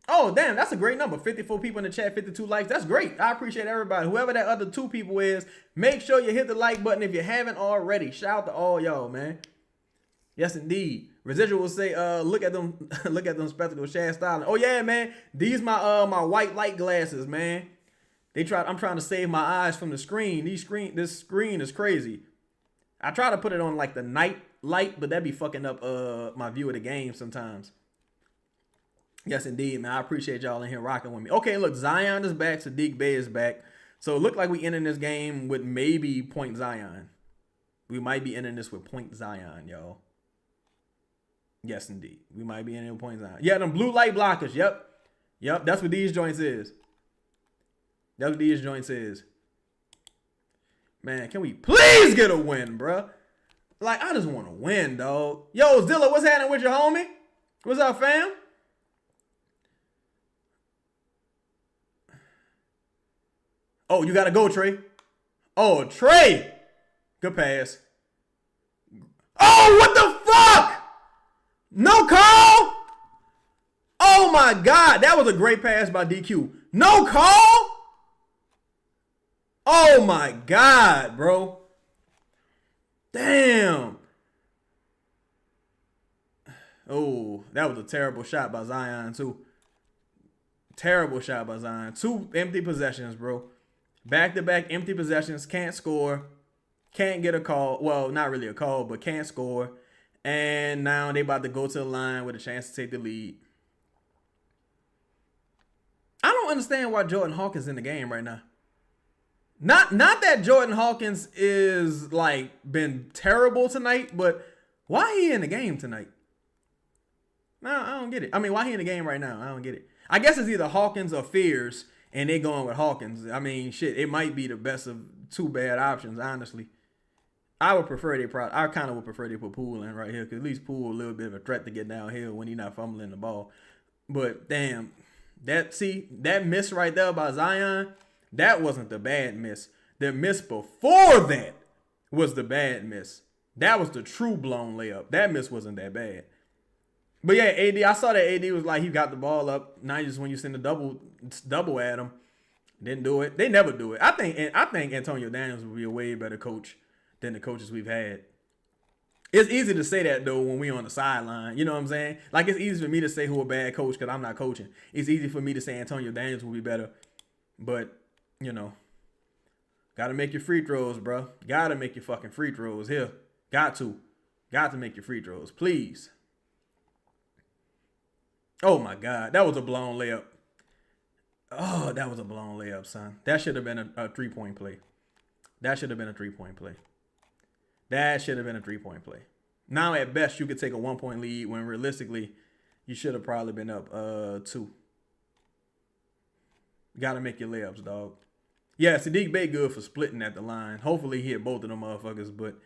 Oh, damn, that's a great number. 54 people in the chat, 52 likes. That's great. I appreciate everybody. Whoever that other 2 people is, make sure you hit the like button if you haven't already. Shout out to all y'all, man. Yes, indeed. Residual will say, look at them, look at them spectacles, Shad Styling. Oh yeah, man. These my white light glasses, man. I'm trying to save my eyes from the screen. This screen is crazy. I try to put it on like the night light, but that'd be fucking up my view of the game sometimes. Yes, indeed, man. I appreciate y'all in here rocking with me. Okay, look, Zion is back. Sadiq Bey is back. So it looked like we ending this game with maybe point Zion. We might be ending this with point Zion, y'all. Yes, indeed. We might be ending with point Zion. Yeah, them blue light blockers. Yep. Yep, that's what these joints is. That's what these joints is. Man, can we please get a win, bruh? Like, I just want to win, dog. Yo, Zilla, what's happening with your homie? What's up, fam? Oh, you got to go, Trey. Oh, Trey. Good pass. Oh, what the fuck? No call? Oh my God. That was a great pass by DQ. No call? Oh my God, bro. Damn. Oh, that was a terrible shot by Zion, too. Terrible shot by Zion. 2 empty possessions, bro. Back-to-back empty possessions. Can't score. Can't get a call. Well, not really a call, but can't score. And now they about to go to the line with a chance to take the lead. I don't understand why Jordan Hawkins in the game right now. Not that Jordan Hawkins is like been terrible tonight, but why he in the game tonight? No, I don't get it. I mean, why he in the game right now? I don't get it. I guess it's either Hawkins or Fears, and they going with Hawkins. I mean, shit, it might be the best of 2 bad options, honestly. I kind of would prefer they put Poole in right here, because at least Poole a little bit of a threat to get downhill when he's not fumbling the ball. But damn, that miss right there by Zion, that wasn't the bad miss. The miss before that was the bad miss. That was the true blown layup. That miss wasn't that bad. But yeah, AD, I saw that AD was like, he got the ball up. Now just when you send a double at him, didn't do it. They never do it. I think Antonio Daniels would be a way better coach than the coaches we've had. It's easy to say that, though, when we on the sideline. You know what I'm saying? Like, it's easy for me to say who a bad coach because I'm not coaching. It's easy for me to say Antonio Daniels will be better. But, you know, got to make your free throws, bro. Got to make your fucking free throws here. Got to make your free throws. Please. Oh, my God. That was a blown layup. Oh, that was a blown layup, son. That should have been a three-point play. That should have been a three-point play. Now, at best, you could take a 1-point lead when realistically, you should have probably been up 2. Got to make your layups, dog. Yeah, Saddiq Bey good for splitting at the line. Hopefully, he hit both of them motherfuckers, but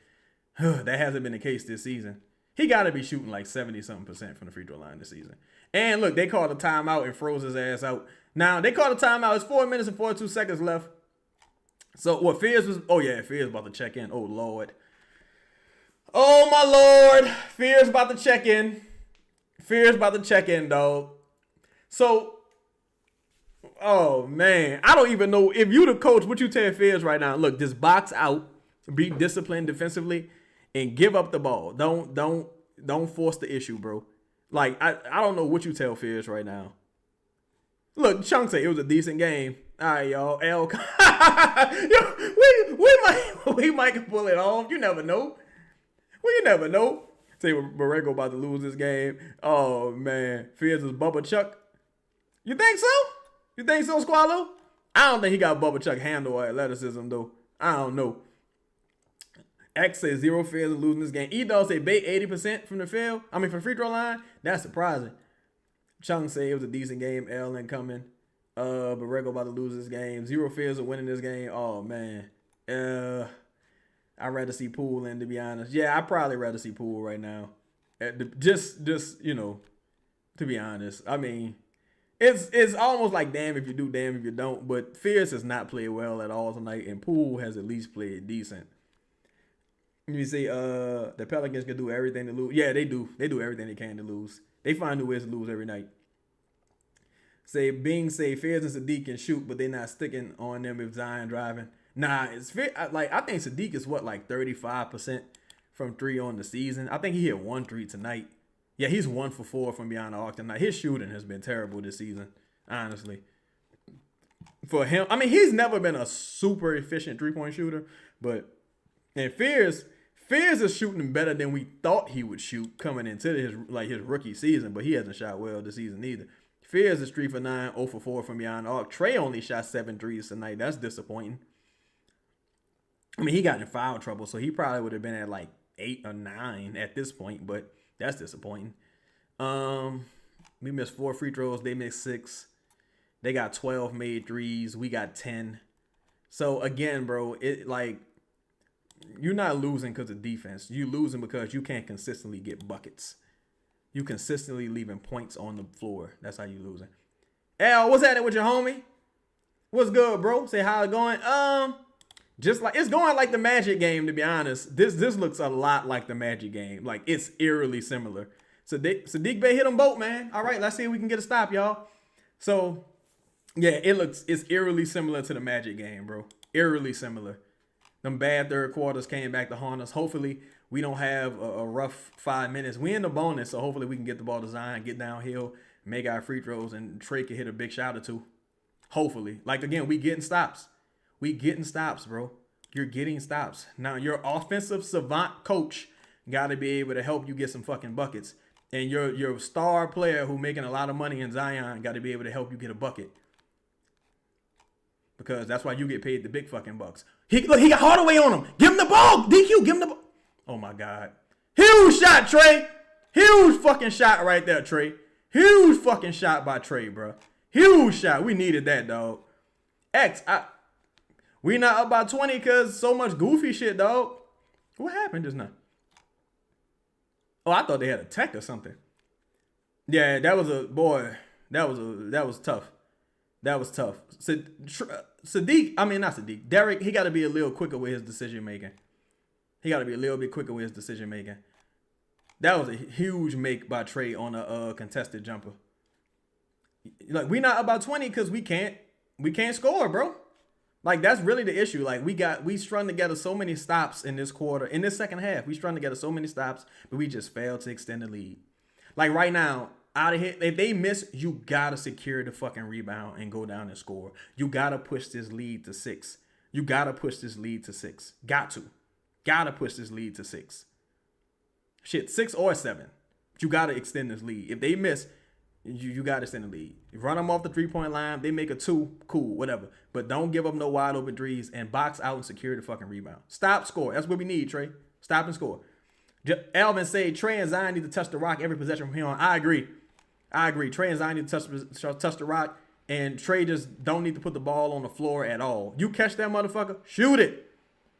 that hasn't been the case this season. He got to be shooting like 70-something% from the free throw line this season. And look, they called a timeout and froze his ass out. Now, they called a timeout. It's 4 minutes and 42 seconds left. So, what Fears was... Oh, yeah, Fears about to check in. Oh, Lord. Oh, my Lord. Fears about to check in, dog. So, oh, man. I don't even know. If you the coach, what you tell Fears right now? Look, just box out. Be disciplined defensively. And give up the ball. Don't force the issue, bro. Like, I don't know what you tell Fears right now. Look, Chunk said it was a decent game. All right, y'all. Yo, we might pull it off. You never know. You never know. Say Borrego about to lose this game. Oh, man. Fears is Bubba Chuck. You think so? You think so, Squallow? I don't think he got Bubba Chuck handle or athleticism, though. I don't know. X says 0 Fears of losing this game. E-Dog say bait 80% from the field. From free throw line. That's surprising. Chung say it was a decent game. L incoming. Borrego about to lose this game. 0 Fears of winning this game. Oh, man. I'd rather see Poole in, to be honest. Yeah, I'd probably rather see Poole right now. Just you know, to be honest. I mean, it's almost like damn if you do, damn if you don't. But Fears has not played well at all tonight, and Poole has at least played decent. You see, the Pelicans can do everything to lose. Yeah, they do. They do everything they can to lose. They find new ways to lose every night. Say Fears and Saddiq can shoot, but they're not sticking on them if Zion driving. Nah, it's fair. I think Saddiq is 35% from 3 on the season. I think he hit 1 3 tonight. Yeah, he's 1 for 4 from beyond the arc tonight. His shooting has been terrible this season, honestly. For him, he's never been a super efficient 3-point shooter, but Fears is shooting better than we thought he would shoot coming into his rookie season, but he hasn't shot well this season either. Fears is 3 for 9, 0 for 4 from beyond the arc. Trey only shot 7 threes tonight. That's disappointing. He got in foul trouble, so he probably would have been at like 8 or 9 at this point, but that's disappointing. We missed 4 free throws. They missed 6. They got 12 made threes. We got 10. So again, bro, you're not losing because of defense. You're losing because you can't consistently get buckets. You consistently leaving points on the floor. That's how you losing. Al, what's happening with your homie? What's good, bro? Say how it going. Just like it's going like the Magic game, to be honest. This looks a lot like the Magic game. Like it's eerily similar. Sadiq Bey hit them both, man. All right, let's see if we can get a stop, y'all. So yeah, it's eerily similar to the Magic game, bro. Eerily similar. Them bad third quarters came back to haunt us. Hopefully we don't have a rough 5 minutes. We in the bonus, so hopefully we can get the ball to Zion, get downhill, make our free throws, and Trey can hit a big shot or two. Hopefully. Like again, we getting stops. We getting stops, bro. You're getting stops. Now, your offensive savant coach got to be able to help you get some fucking buckets. And your star player who making a lot of money in Zion got to be able to help you get a bucket. Because that's why you get paid the big fucking bucks. He got Hardaway on him. Give him the ball. DQ, give him the ball. Oh, my God. Huge shot, Trey. Huge fucking shot right there, Trey. Huge fucking shot by Trey, bro. Huge shot. We needed that, dog. We not up by 20 because so much goofy shit, dog. What happened just now? Oh, I thought they had a tech or something. Yeah, that was tough. That was tough. Derik, he got to be a little quicker with his decision making. That was a huge make by Trey on a contested jumper. Like, we not up by 20 because we can't score, bro. Like, that's really the issue. Like, we strung together so many stops in this quarter. In this second half, we strung together so many stops, but we just failed to extend the lead. Like, right now, out of here, if they miss, you got to secure the fucking rebound and go down and score. You got to push this lead to 6. Got to push this lead to 6. Got to push this lead to 6. Shit, 6 or 7. But you got to extend this lead. If they miss, you got to extend the lead. Run them off the 3-point line. They make a 2, cool, whatever. But don't give up no wide open threes and box out and secure the fucking rebound. Stop, score. That's what we need, Trey. Stop and score. Alvin said Trey and Zion need to touch the rock every possession from here on. I agree. Trey and Zion need to touch the rock, and Trey just don't need to put the ball on the floor at all. You catch that motherfucker, shoot it.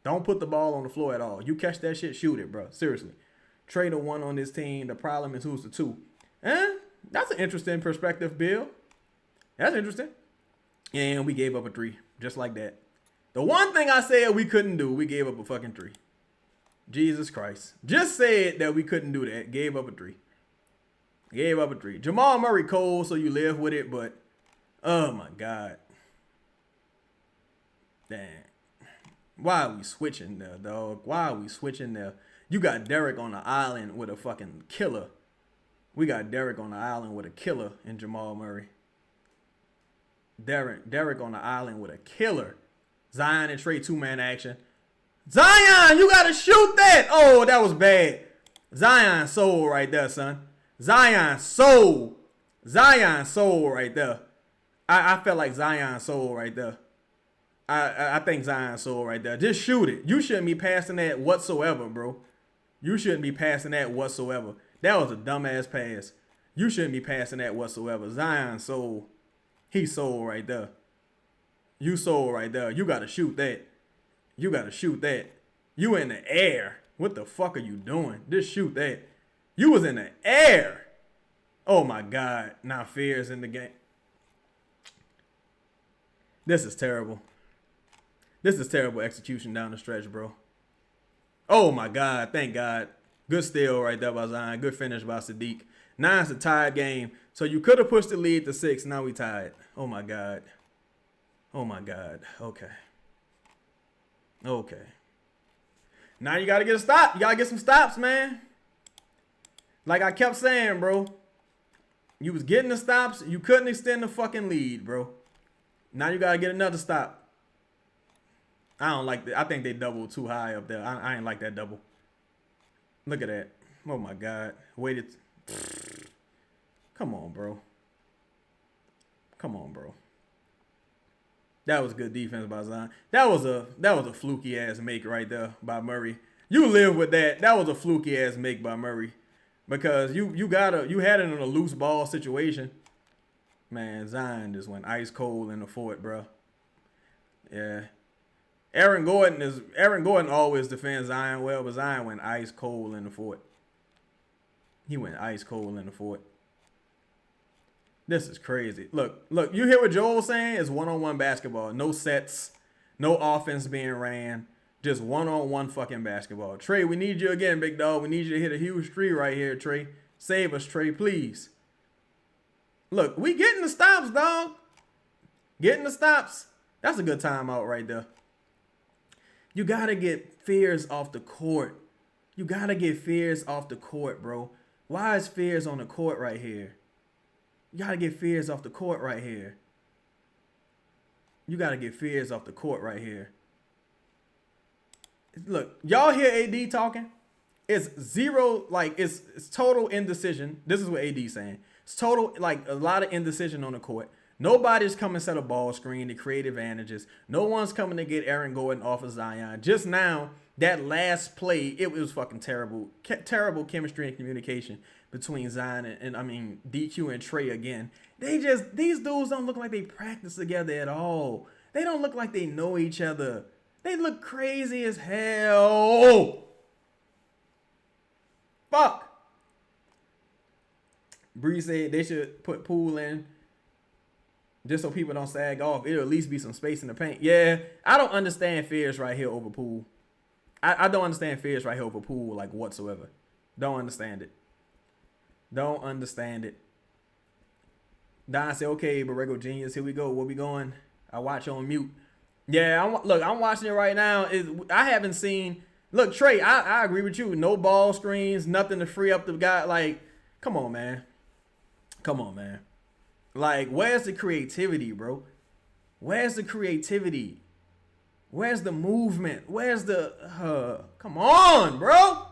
Don't put the ball on the floor at all. You catch that shit, shoot it, bro. Seriously. Trey the 1 on this team. The problem is who's the 2. That's an interesting perspective, Bill. That's interesting. And we gave up a 3, just like that. The one thing I said we couldn't do, we gave up a fucking 3. Jesus Christ. Just said that we couldn't do that. Gave up a 3. Jamal Murray cold, so you live with it, but oh my God. Damn. Why are we switching there, dog? You got Derik on the island with a fucking killer. We got Derik on the island with a killer in Jamal Murray. Derik on the island with a killer. Zion and Trey 2-man action. Zion, you gotta shoot that. Oh, that was bad. Zion soul right there, son. Zion soul right there. I felt like Zion soul right there. I think Zion soul right there. Just shoot it. You shouldn't be passing that whatsoever, bro. That was a dumbass pass. You shouldn't be passing that whatsoever. Zion soul. He soul right there. You soul right there. You got to shoot that. You in the air. What the fuck are you doing? Just shoot that. You was in the air. Oh, my God. Now Fear's in the game. This is terrible. Execution down the stretch, bro. Oh, my God. Thank God. Good steal right there by Zion. Good finish by Sadiq. Now it's a tied game. So you could have pushed the lead to 6. Now we tied. Oh, my God. Okay. Now you got to get a stop. You got to get some stops, man. Like I kept saying, bro. You was getting the stops. You couldn't extend the fucking lead, bro. Now you got to get another stop. I don't like that. I think they doubled too high up there. I ain't like that double. Look at that. Oh, my God. Waited. Come on, bro. That was good defense by Zion. That was a fluky ass make right there by Murray. You live with that. That was a fluky ass make by Murray. Because you had it in a loose ball situation. Man, Zion just went ice cold in the fort, bro. Yeah. Aaron Gordon always defends Zion well, but Zion went ice cold in the fort. This is crazy. Look, you hear what Joel's saying? It's one-on-one basketball. No sets, No offense being ran. Just one-on-one fucking basketball. Trey, we need you again, big dog. We need you to hit a huge three right here, Trey. Save us, Trey, please. Look, we getting the stops, dog. Getting the stops. That's a good timeout right there. You got to get Fears off the court. You got to get Fears off the court, bro. Why is Fears on the court right here? You got to get Fears off the court right here. You got to get Fears off the court right here. Look, y'all hear AD talking? It's zero, like, it's total indecision. This is what AD's saying. It's total, like, a lot of indecision on the court. Nobody's coming to set a ball screen to create advantages. No one's coming to get Aaron Gordon off of Zion. Just now, that last play, it was fucking terrible. Terrible chemistry and communication between Zion and DQ and Trey again. These dudes don't look like they practice together at all. They don't look like they know each other. They look crazy as hell. Fuck. Bree said they should put Poole in just so people don't sag off. It'll at least be some space in the paint. Yeah, I don't understand Fears right here over Poole. I don't understand Fears right here over Poole, like, whatsoever. Don't understand it. Don't understand it. Don said, okay, Borrego Genius, here we go. Where we going? I watch on mute. Yeah, I'm watching it right now. I haven't seen... Look, Trey, I agree with you. No ball screens, nothing to free up the guy. Like, come on, man. Come on, man. Like, where's the creativity, bro? Where's the creativity? Where's the movement? Where's the... come on, bro.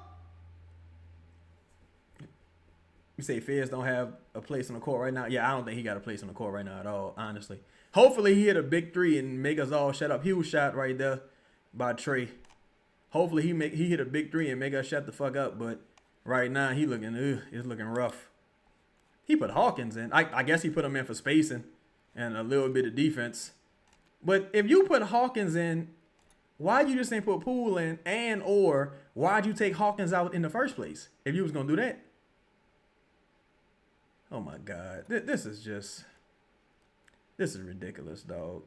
You say Fears don't have a place on the court right now? Yeah, I don't think he got a place on the court right now at all, honestly. Hopefully he hit a big three and make us all shut up. Huge shot right there by Trey. Hopefully he hit a big three and make us shut the fuck up. But right now it's looking rough. He put Hawkins in. I guess he put him in for spacing and a little bit of defense. But if you put Hawkins in, why you just ain't put Poole in, and or why'd you take Hawkins out in the first place if you was gonna do that? Oh my God, this is ridiculous, dog.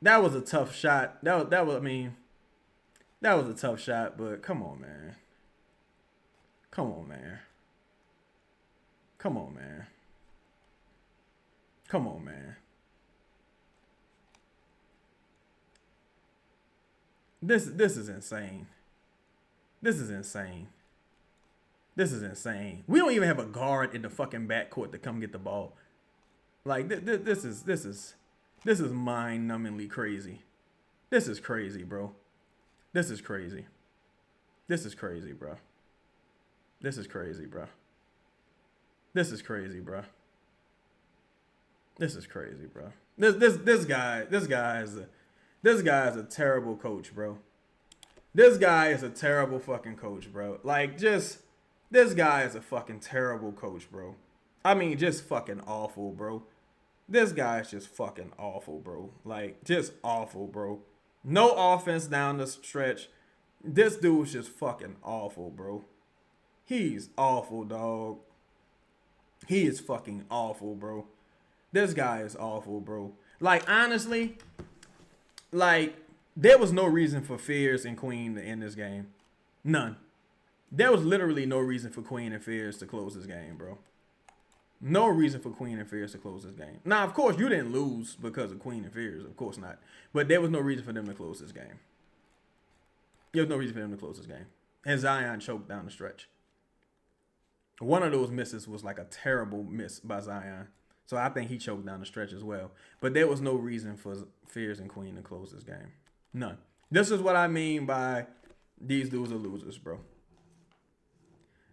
That was a tough shot. That was a tough shot. But come on, man. Come on, man. Come on, man. Come on, man. This is insane. This is insane. This is insane. We don't even have a guard in the fucking backcourt to come get the ball. Like this is mind-numbingly crazy. This is crazy, bro. This is crazy. This is crazy, bro. This is crazy, bro. This is crazy, bro. This is crazy, bro. This guy is a terrible coach, bro. This guy is a terrible fucking coach, bro. Like, just, this guy is a fucking terrible coach, bro. I mean, just fucking awful, bro. This guy is just fucking awful, bro. Like, just awful, bro. No offense down the stretch. This dude's just fucking awful, bro. He's awful, dog. He is fucking awful, bro. This guy is awful, bro. Like, honestly, like, there was no reason for Fears and Queen to end this game. None. There was literally no reason for Queen and Fears to close this game, bro. No reason for Queen and Fears to close this game. Now, of course, you didn't lose because of Queen and Fears. Of course not. But there was no reason for them to close this game. There was no reason for them to close this game. And Zion choked down the stretch. One of those misses was like a terrible miss by Zion. So I think he choked down the stretch as well. But there was no reason for Fears and Queen to close this game. None. This is what I mean by these dudes are losers, bro.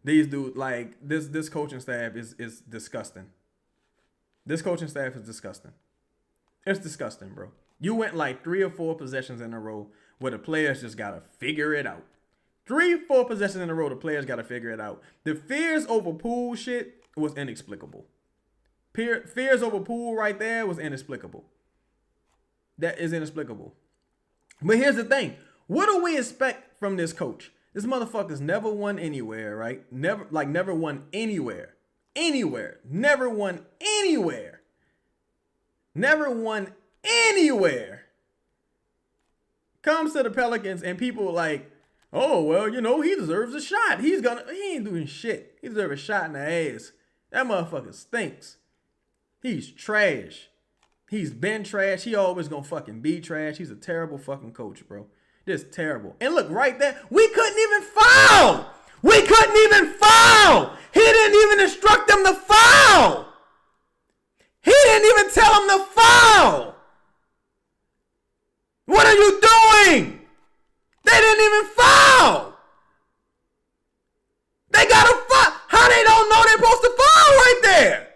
These dudes, like, this coaching staff is disgusting. This coaching staff is disgusting. It's disgusting, bro. You went like 3 or 4 possessions in a row where the players just got to figure it out. 3, 4 possessions in a row, the players got to figure it out. The Fears over Poole shit was inexplicable. Fears over Poole right there was inexplicable. That is inexplicable. But here's the thing. What do we expect from this coach? This motherfucker's never won anywhere, right? Never won anywhere. Anywhere. Never won anywhere. Never won anywhere. Comes to the Pelicans and people like, oh, well, you know, he deserves a shot. He ain't doing shit. He deserves a shot in the ass. That motherfucker stinks. He's trash. He's been trash. He always gonna fucking be trash. He's a terrible fucking coach, bro. Just terrible. And look, right there, we couldn't even foul. We couldn't even foul. He didn't even instruct them to foul. He didn't even tell them to foul. What are you doing? They didn't even foul. They got to foul. How they don't know they're supposed to foul right there?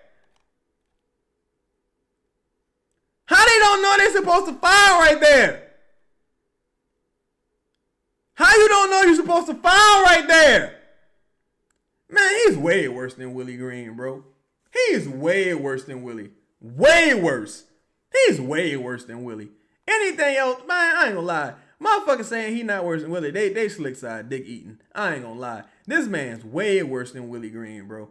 How they don't know they're supposed to foul right there? How you don't know you're supposed to foul right there? Man, he's way worse than Willie Green, bro. He's way worse than Willie. Way worse. He's way worse than Willie. Anything else, man, I ain't gonna lie. Motherfuckers saying he not worse than Willie. They slick side dick eating. I ain't gonna lie. This man's way worse than Willie Green, bro.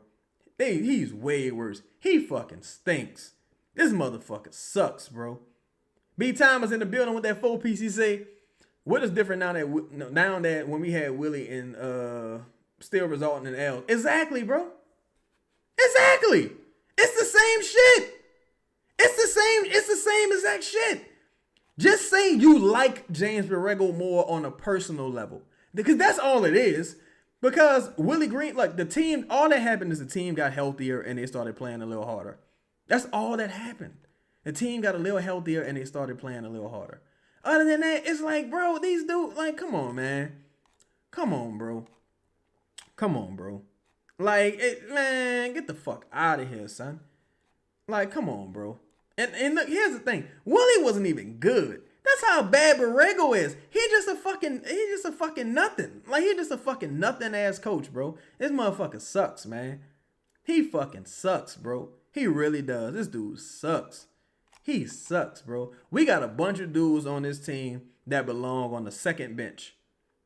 He's way worse. He fucking stinks. This motherfucker sucks, bro. B. Time was in the building with that 4-piece. He say, what is different now that when we had Willie and still resulting in L? Exactly, bro. Exactly. It's the same shit. It's the same exact shit. Just say you like James Borrego more on a personal level. Because that's all it is. Because Willie Green, like the team, all that happened is the team got healthier and they started playing a little harder. That's all that happened. The team got a little healthier and they started playing a little harder. Other than that, it's like, bro, these dudes, like, come on, man. Come on, bro. Come on, bro. Like, man, get the fuck out of here, son. Like, come on, bro. And look, here's the thing. Willie wasn't even good. That's how bad Borrego is. He's just a fucking nothing. Like, he's just a fucking nothing ass coach, bro. This motherfucker sucks, man. He fucking sucks, bro. He really does. This dude sucks. He sucks, bro. We got a bunch of dudes on this team that belong on the second bench.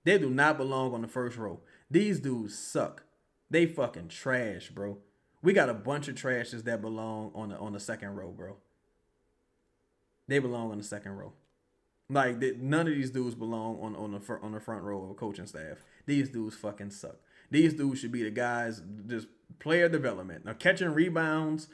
They do not belong on the first row. These dudes suck. They fucking trash, bro. We got a bunch of trashes that belong on the second row, bro. They belong on the second row. Like, none of these dudes belong on the front row of a coaching staff. These dudes fucking suck. These dudes should be the guys, just player development. Now, catching rebounds,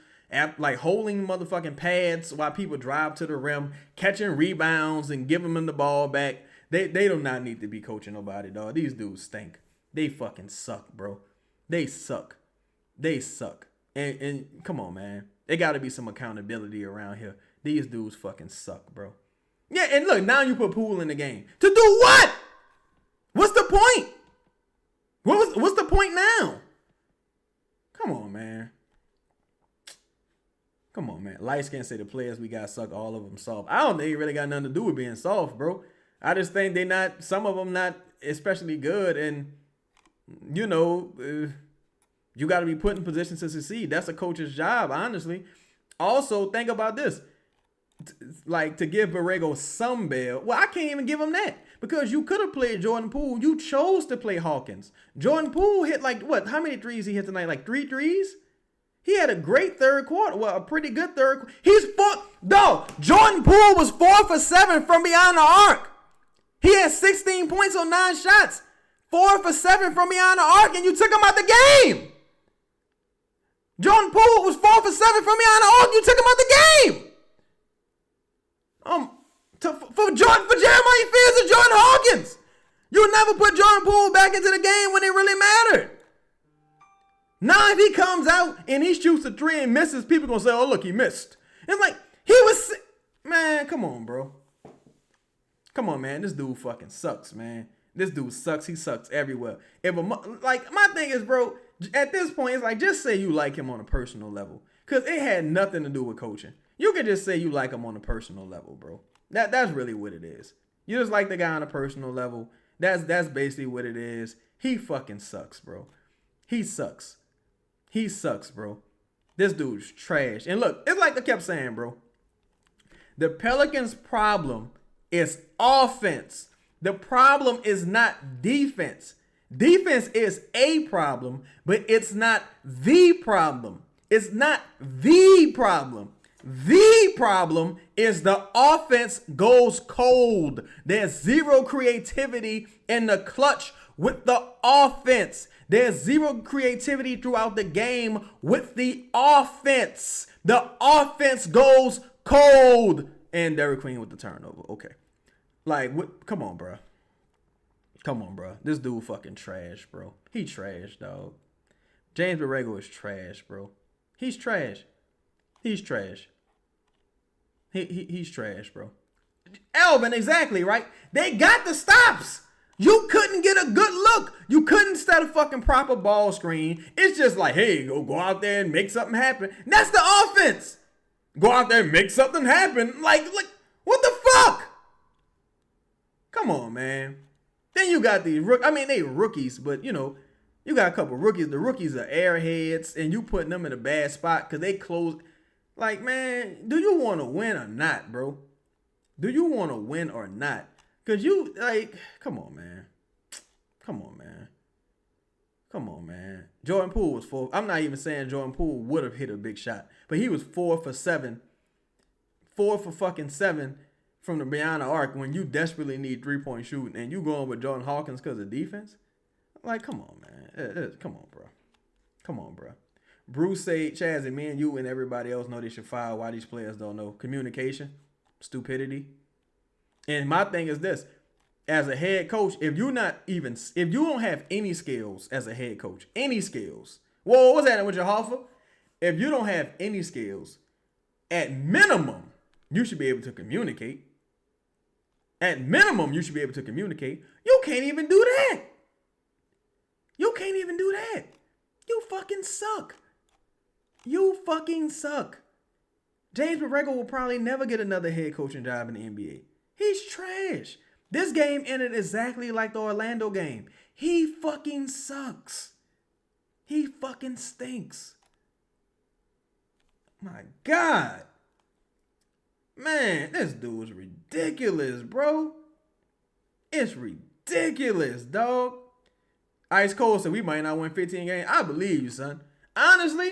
like holding motherfucking pads while people drive to the rim, catching rebounds and giving them the ball back. They do not need to be coaching nobody, dog. These dudes stink. They fucking suck, bro. They suck. They suck. And come on, man. There got to be some accountability around here. These dudes fucking suck, bro. Yeah, and look, now you put Poole in the game. To do what? What's the point? What's the point now? Come on, man. Come on, man. Light skin say the players we got suck, all of them soft. I don't think it really got nothing to do with being soft, bro. I just think some of them not especially good. And, you know, you got to be put in positions to succeed. That's a coach's job, honestly. Also, think about this. Like, to give Borrego some bail. Well, I can't even give him that. Because you could have played Jordan Poole. You chose to play Hawkins. Jordan Poole hit like, what? How many threes he hit tonight? Like 3 threes? He had a great third quarter. Well, a pretty good third. Jordan Poole was 4 for 7 from beyond the arc. He had 16 points on 9 shots. 4 for 7 from beyond the arc, and you took him out the game. Jordan Poole was 4 for 7 from beyond the arc. You took him out the game. For Jeremiah Fears and Jordan Hawkins. You never put Jordan Poole back into the game when it really mattered. Now if he comes out and he shoots a 3 and misses, people gonna say, oh, look, he missed. It's like, man, come on, bro. Come on, man. This dude fucking sucks, man. This dude sucks. He sucks everywhere. My thing is, bro, at this point, it's like, just say you like him on a personal level. Because it had nothing to do with coaching. You could just say you like him on a personal level, bro. That's really what it is. You just like the guy on a personal level. That's basically what it is. He fucking sucks, bro. He sucks. He sucks, bro. This dude's trash. And look, it's like I kept saying, bro. The Pelicans' problem is offense. The problem is not defense. Defense is a problem, but it's not the problem. It's not the problem. The problem is the offense goes cold. There's zero creativity in the clutch with the offense. There's zero creativity throughout the game with the offense. The offense goes cold. And Derik Queen with the turnover. Okay. Like, what? Come on, bro. Come on, bro. This dude fucking trash, bro. He trash, dog. James Borrego is trash, bro. He's trash. He's trash. He's trash, bro. Elvin, exactly, right? They got the stops. You couldn't get a good look. You couldn't set a fucking proper ball screen. It's just like, hey, go out there and make something happen. That's the offense. Go out there and make something happen. Like, what the fuck? Come on, man. Then you got these rookies. I mean, they rookies, but, you know, you got a couple rookies. The rookies are airheads, and you putting them in a bad spot because they close. Like, man, do you want to win or not, bro? Do you want to win or not? Because you, like, come on, man. Come on, man. Come on, man. Jordan Poole was 4. I'm not even saying Jordan Poole would have hit a big shot, but he was 4 for 7. 4 for fucking 7 from the beyond the arc when you desperately need 3-point shooting and you going with Jordan Hawkins because of defense. Like, come on, man. Come on, bro. Come on, bro. Bruce said, Chaz, and me and you and everybody else know they should fire. Why these players don't know? Communication, stupidity. And my thing is this. As a head coach, if you don't have any skills as a head coach, any skills. Whoa, what's that with your Hoffa? If you don't have any skills, at minimum, you should be able to communicate. At minimum, you should be able to communicate. You can't even do that. You can't even do that. You fucking suck. You fucking suck. James Borrego will probably never get another head coaching job in the NBA. He's trash. This game ended exactly like the Orlando game. He fucking sucks. He fucking stinks. My God. Man, this dude is ridiculous, bro. It's ridiculous, dog. Ice Cold said we might not win 15 games. I believe you, son. Honestly,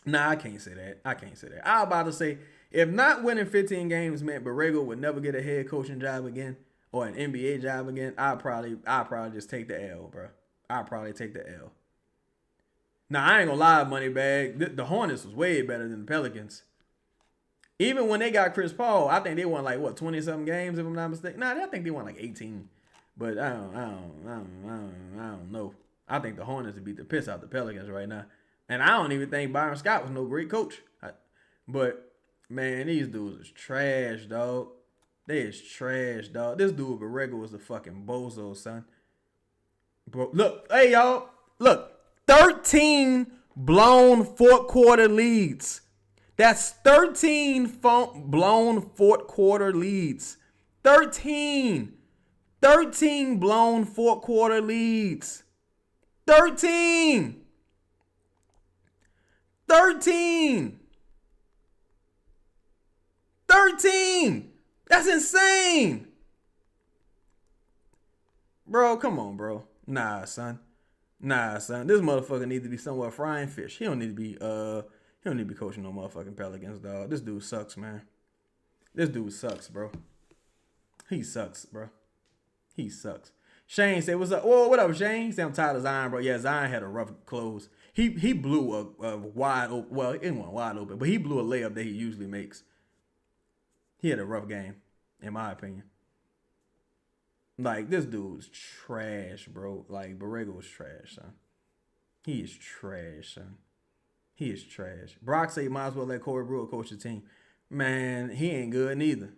nah, I can't say that. I was about to say, if not winning 15 games meant Borrego would never get a head coaching job again or an NBA job again, I'd probably just take the L, bro. I'd probably take the L. Now, I ain't gonna lie, Moneybag. The Hornets was way better than the Pelicans. Even when they got Chris Paul, I think they won like, 20-something games, if I'm not mistaken. Nah, I think they won like 18. But I don't know. I think the Hornets would beat the piss out the Pelicans right now. And I don't even think Byron Scott was no great coach. But, man, these dudes is trash, dog. They is trash, dog. This dude, Borrego, was a fucking bozo, son. Bro, look, hey, y'all. Look, 13 blown fourth quarter leads. That's 13 blown fourth quarter leads. 13 blown fourth quarter leads. 13. That's insane. Bro, come on, bro. Nah, son. This motherfucker needs to be somewhere frying fish. He don't need to be coaching no motherfucking Pelicans, dog. This dude sucks, man. This dude sucks, bro. He sucks, bro. He sucks. Shane said, what's up? Whoa, what up, Shane? He said, I'm tired of Zion, bro. Yeah, Zion had a rough close. He blew a wide open, well, it wasn't wide open, but he blew a layup that he usually makes. He had a rough game, in my opinion. Like, this dude's trash, bro. Like, Borrego's trash, son. He is trash, son. He is trash. Brock said you might as well let Corey Brewer coach the team. Man, he ain't good neither.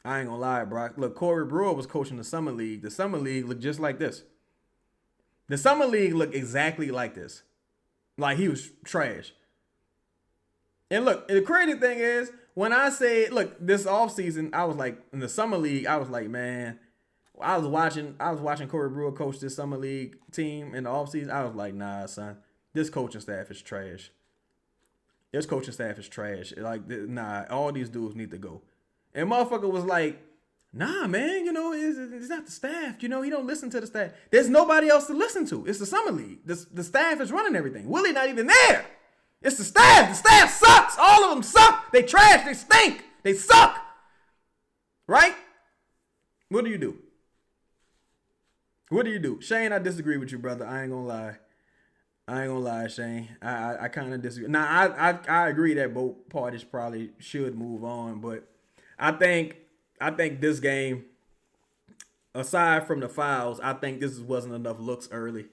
I ain't gonna lie, Brock. Look, Corey Brewer was coaching the Summer League. The Summer League looked just like this. The Summer League looked exactly like this. Like, he was trash. And look, the crazy thing is, when I say, look, this offseason, I was like, in the Summer League, I was like, man, I was watching Corey Brewer coach this Summer League team in the offseason. I was like, nah, son, this coaching staff is trash. This coaching staff is trash. Like, nah, all these dudes need to go. And motherfucker was like, nah, man, you know, it's not the staff. You know, he don't listen to the staff. There's nobody else to listen to. It's the Summer League. The staff is running everything. Willie not even there. It's the staff. The staff sucks. All of them suck. They trash. They stink. They suck. Right? What do you do? What do you do? Shane, I disagree with you, brother. I ain't gonna lie, Shane. I kind of disagree. Now, I agree that both parties probably should move on, but I think this game, aside from the fouls, I think this wasn't enough looks early.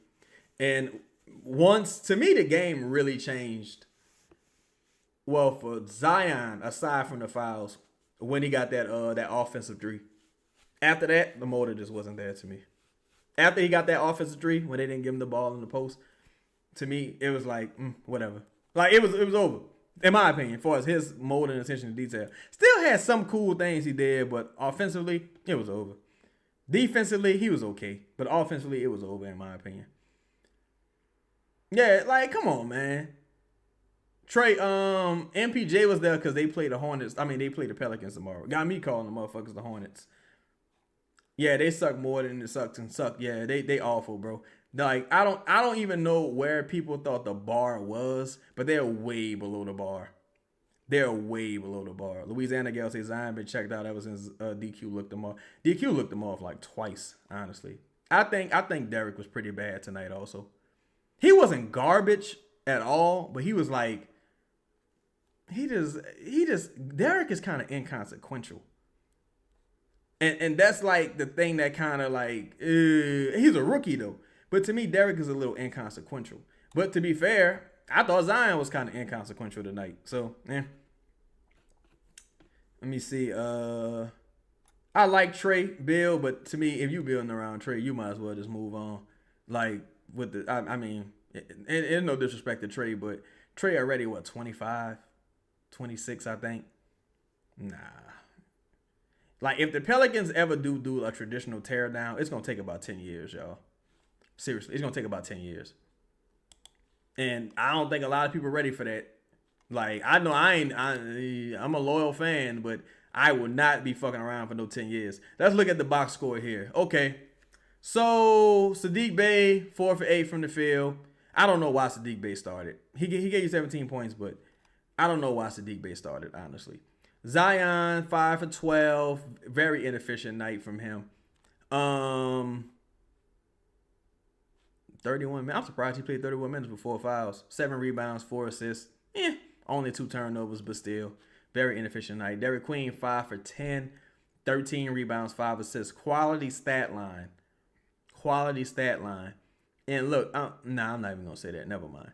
And once, to me, the game really changed. Well, for Zion, aside from the fouls, when he got that offensive three. After that, the motor just wasn't there to me. After he got that offensive three, when they didn't give him the ball in the post, to me, it was like, whatever. Like, it was over, in my opinion, as far as his motor and attention to detail. Still had some cool things he did, but offensively, it was over. Defensively, he was okay, but offensively, it was over, in my opinion. Yeah, like, come on, man. Trey, MPJ was there because they played the Hornets. I mean, they played the Pelicans tomorrow. Got me calling the motherfuckers the Hornets. Yeah, they suck more than it sucks and suck. Yeah, they awful, bro. Like, I don't even know where people thought the bar was, but they're way below the bar. They're way below the bar. Louisiana Gal says Zion been checked out ever since DQ looked them off. DQ looked them off like twice, honestly. I think Derik was pretty bad tonight also. He wasn't garbage at all, but he was like, Derik is kind of inconsequential. And that's like the thing that kind of like, he's a rookie though. But to me, Derik is a little inconsequential. But to be fair, I thought Zion was kind of inconsequential tonight. So, Let me see. I like Trey, Bill, but to me, if you building around Trey, you might as well just move on. Like, with the, I mean, and no disrespect to Trey, but Trey already, 25, 26, I think. Nah. Like, if the Pelicans ever do a traditional teardown, it's going to take about 10 years, y'all. Seriously, it's going to take about 10 years. And I don't think a lot of people are ready for that. Like, I know I'm a loyal fan, but I will not be fucking around for no 10 years. Let's look at the box score here. Okay. So, Sadiq Bey, 4 for 8 from the field. I don't know why Sadiq Bey started. He gave you 17 points, but I don't know why Sadiq Bey started, honestly. Zion, 5 for 12. Very inefficient night from him. 31 minutes. I'm surprised he played 31 minutes before fouls. 7 rebounds, 4 assists. Only 2 turnovers, but still. Very inefficient night. Derik Queen, 5 for 10. 13 rebounds, 5 assists. Quality stat line. And look, I'm not even going to say that. Never mind.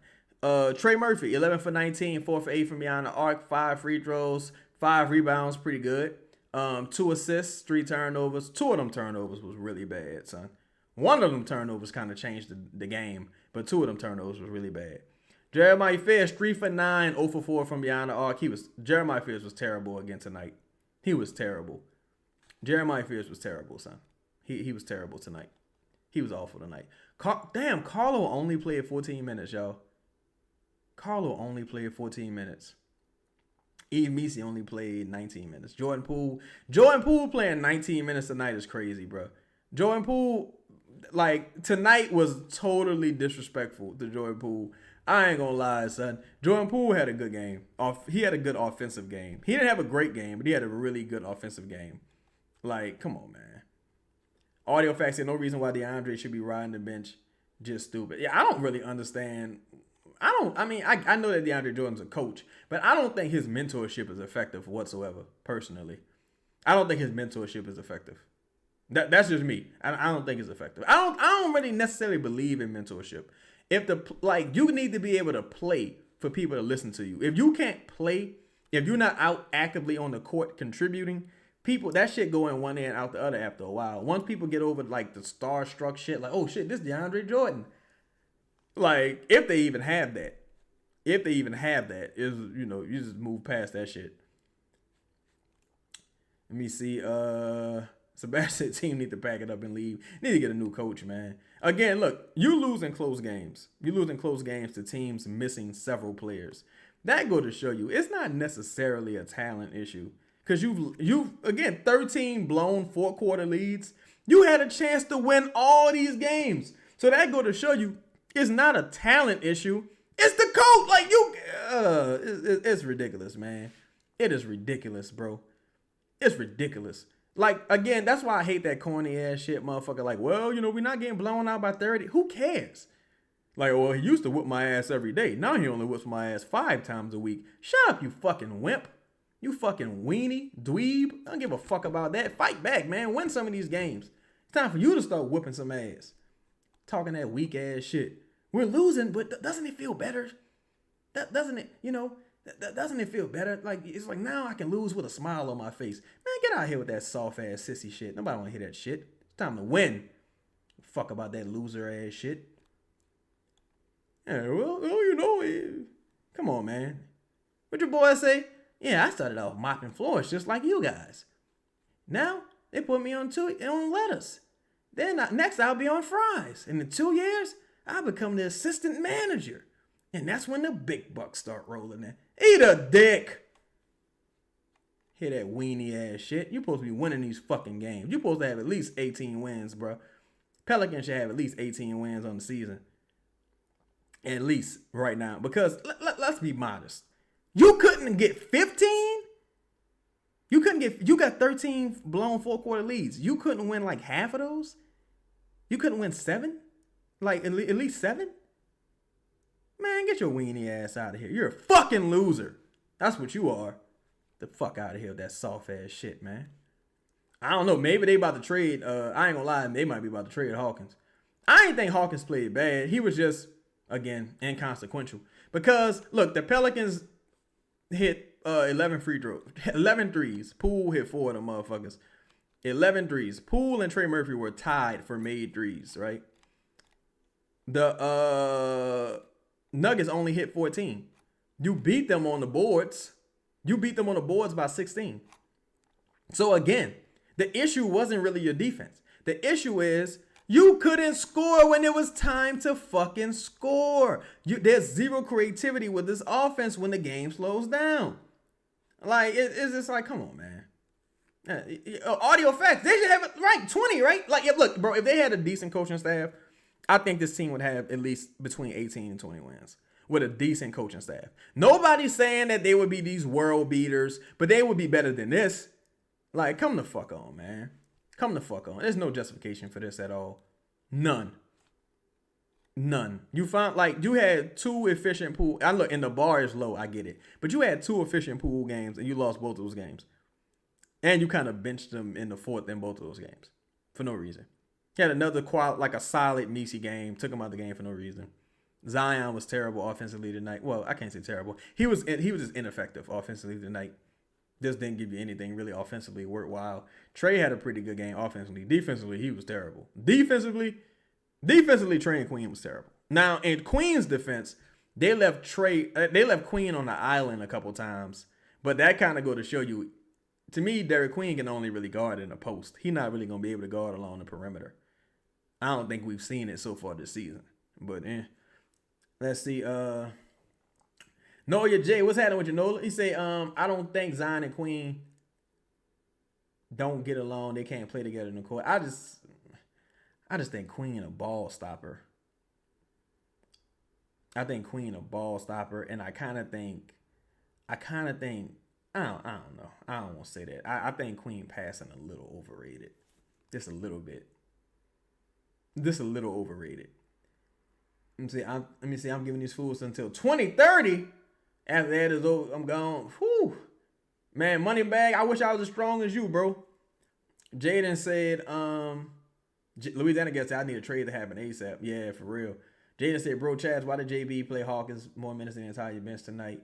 Trey Murphy, 11 for 19. 4 for 8 from beyond the arc. 5 free throws. 5 rebounds, pretty good. 2 assists, 3 turnovers. 2 of them turnovers was really bad, son. One of them turnovers kind of changed the game, but 2 of them turnovers was really bad. Jeremiah Fierce, 3 for 9, 0 for 4 from beyond the arc. Jeremiah Fierce was terrible again tonight. He was terrible. Jeremiah Fierce was terrible, son. He was terrible tonight. He was awful tonight. Damn, Carlo only played 14 minutes, y'all. Carlo only played 14 minutes. Eve Misi only played 19 minutes. Jordan Poole playing 19 minutes tonight is crazy, bro. Jordan Poole, like, tonight was totally disrespectful to Jordan Poole. I ain't gonna lie, son. Jordan Poole had a good game. He had a good offensive game. He didn't have a great game, but he had a really good offensive game. Like, come on, man. Audio Facts said no reason why DeAndre should be riding the bench. Just stupid. Yeah, I don't really understand. I know that DeAndre Jordan's a coach, but I don't think his mentorship is effective whatsoever, personally. I don't think his mentorship is effective. That's just me. I don't think it's effective. I don't really necessarily believe in mentorship. You need to be able to play for people to listen to you. If you can't play, if you're not out actively on the court contributing, that shit go in one end out the other after a while. Once people get over like the starstruck shit, like, oh shit, this is DeAndre Jordan. Like, if they even have that, you just move past that shit. Let me see. Sebastian team need to pack it up and leave. Need to get a new coach, man. Again, look, you losing close games. You're losing close games to teams missing several players. That go to show you it's not necessarily a talent issue. Because you've again 13 blown 4-quarter leads. You had a chance to win all these games. So that go to show you it's not a talent issue. It's the coach. Like you, it's ridiculous, man. It is ridiculous, bro. It's ridiculous. Like again, that's why I hate that corny ass shit, motherfucker. Like, well, we're not getting blown out by 30. Who cares? Like, well, he used to whip my ass every day. Now he only whips my ass 5 times a week. Shut up, you fucking wimp. You fucking weenie, dweeb. I don't give a fuck about that. Fight back, man. Win some of these games. It's time for you to start whooping some ass. Talking that weak ass shit. We're losing, but doesn't it feel better? Doesn't it, doesn't it feel better? Like, it's like now I can lose with a smile on my face. Man, get out of here with that soft ass sissy shit. Nobody want to hear that shit. It's time to win. Fuck about that loser ass shit. Yeah, well, come on, man. What your boy say? Yeah, I started off mopping floors just like you guys. Now, they put me on lettuce. Then next I'll be on fries. In the 2 years, I'll become the assistant manager. And that's when the big bucks start rolling in. Eat a dick. Hear that weenie ass shit. You're supposed to be winning these fucking games. You're supposed to have at least 18 wins, bro. Pelicans should have at least 18 wins on the season. At least right now. Because let's be modest. You couldn't get 15? You got 13 blown 4-quarter leads. You couldn't win like half of those? You couldn't win 7? Like at least 7? Man, get your weenie ass out of here. You're a fucking loser. That's what you are. The fuck out of here with that soft ass shit, man. I don't know. Maybe they about to trade. I ain't gonna lie. They might be about to trade Hawkins. I ain't think Hawkins played bad. He was just, again, inconsequential. Because, look, the Pelicans hit 11 threes. Poole hit 4 of them motherfuckers. 11 threes. Poole and Trey Murphy were tied for made threes, right? The Nuggets only hit 14. You beat them on the boards. You beat them on the boards by 16. So again, the issue wasn't really your defense. The issue is you couldn't score when it was time to fucking score. There's zero creativity with this offense when the game slows down. Like, it's just like, come on, man. Audio facts. They should have it right, 20, right? Like, look, bro, if they had a decent coaching staff, I think this team would have at least between 18 and 20 wins with a decent coaching staff. Nobody's saying that they would be these world beaters, but they would be better than this. Like, come the fuck on, man. Come the fuck on. There's no justification for this at all. None. You found, like, you had 2 efficient pool. I look, and the bar is low. I get it. But you had 2 efficient pool games, and you lost both of those games. And you kind of benched them in the 4th in both of those games for no reason. He had another a solid Nisi game. Took him out of the game for no reason. Zion was terrible offensively tonight. Well, I can't say terrible. He was just ineffective offensively tonight. Just didn't give you anything really offensively worthwhile. Trey had a pretty good game offensively. Defensively, he was terrible. Defensively, Trey and Queen was terrible. Now, in Queen's defense, they left Queen on the island a couple times. But that kind of go to show you, to me, Derik Queen can only really guard in a post. He's not really going to be able to guard along the perimeter. I don't think we've seen it so far this season. But, let's see. Noah J, what's happening with you, Nola? He say, I don't think Zion and Queen don't get along. They can't play together in the court. I just think Queen a ball stopper. I think Queen a ball stopper, and I kind of think, I don't know. I don't want to say that. I think Queen passing a little overrated. Just a little bit. Just a little overrated. Let me see. I'm giving these fools until 2030. After that is over, I'm gone. Whew. Man, money bag. I wish I was as strong as you, bro. Jaden said, Louisiana gets I need a trade to happen ASAP. Yeah, for real. Jaden said, bro, Chaz, why did JB play Hawkins more minutes than the entire bench tonight?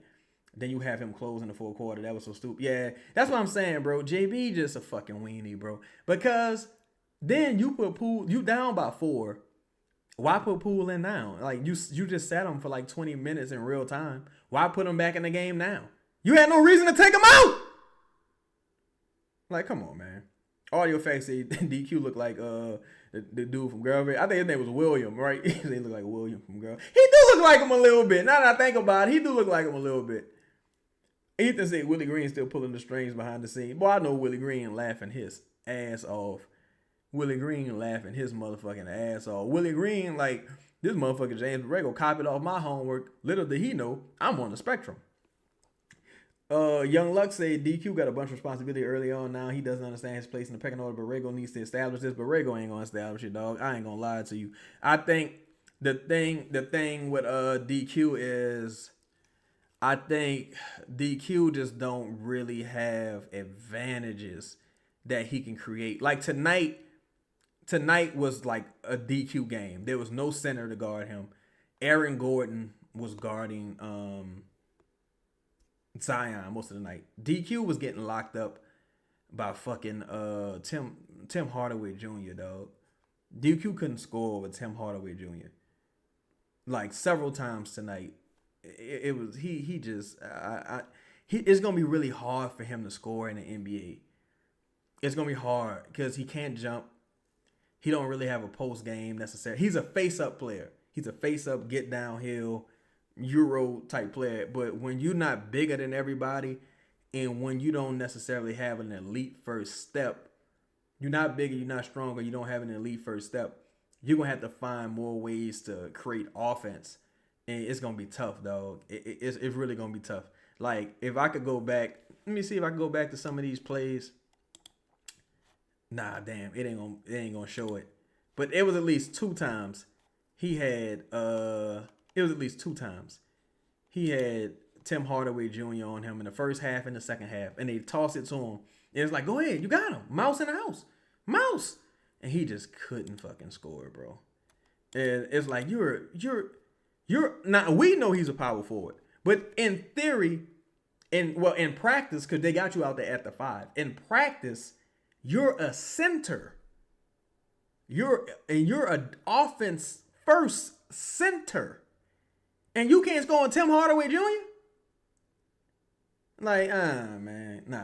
Then you have him close in the 4th quarter. That was so stupid. Yeah, that's what I'm saying, bro. JB just a fucking weenie, bro. Because then you put Poole, you down by 4. Why put Poole in now? Like, you just sat him for like 20 minutes in real time. Why put him back in the game now? You had no reason to take him out. Like, come on, man. Audio facts say DQ looked like the dude from Girl. I think his name was William, right? He looked like William from Girl. He do look like him a little bit. Now that I think about it, he do look like him a little bit. Ethan said Willie Green still pulling the strings behind the scene. Boy, I know Willie Green laughing his ass off. Willie Green laughing his motherfucking ass off. Willie Green, like, This motherfucker James Borrego copied off my homework. Little did he know I'm on the spectrum. Young Luck said DQ got a bunch of responsibility early on. Now he doesn't understand his place in the pecking order. Borrego needs to establish this. Borrego ain't gonna establish it, dog. I ain't gonna lie to you. I think the thing with DQ is, I think DQ just don't really have advantages that he can create. Like tonight was like a DQ game. There was no center to guard him. Aaron Gordon was guarding Zion most of the night. DQ was getting locked up by fucking Tim Hardaway Jr., dog. DQ couldn't score with Tim Hardaway Jr. like several times tonight. It was he just it's gonna be really hard for him to score in the NBA. It's gonna be hard because he can't jump. He don't really have a post game necessary. He's a face up player. He's a face up, get downhill, Euro type player. But when you're not bigger than everybody, and when you don't necessarily have an elite first step, you're not bigger, you're not stronger, you don't have an elite first step, you're gonna have to find more ways to create offense. And it's gonna be tough, dog. It's really gonna be tough. Like if I could go back, let me see if I can go back to some of these plays. Nah, damn, it ain't gonna show it. But it was at least two times he had Tim Hardaway Jr. on him in the first half and the second half, and they tossed it to him. And it's like, go ahead, you got him. Mouse in the house. Mouse. And he just couldn't fucking score, bro. And it's like you're now we know he's a power forward. But in theory, in practice, because they got you out there at the 5. In practice, you're a center. You're an offense first center. And you can't score on Tim Hardaway Jr.? Like, man. Nah.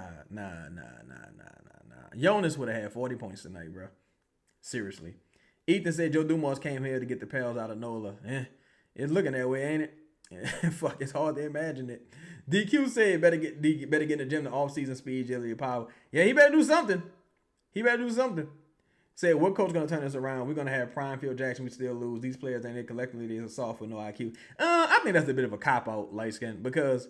Jonas would have had 40 points tonight, bro. Seriously. Ethan said Joe Dumars came here to get the Pels out of NOLA. It's looking that way, ain't it? Fuck, it's hard to imagine it. DQ said better get in the gym to off-season speed, agility, power. Yeah, he better do something. Said, what coach gonna turn this around? We're gonna have prime Phil Jackson. We still lose. These players ain't they collectively they're soft with no IQ. I think that's a bit of a cop out, light skin, because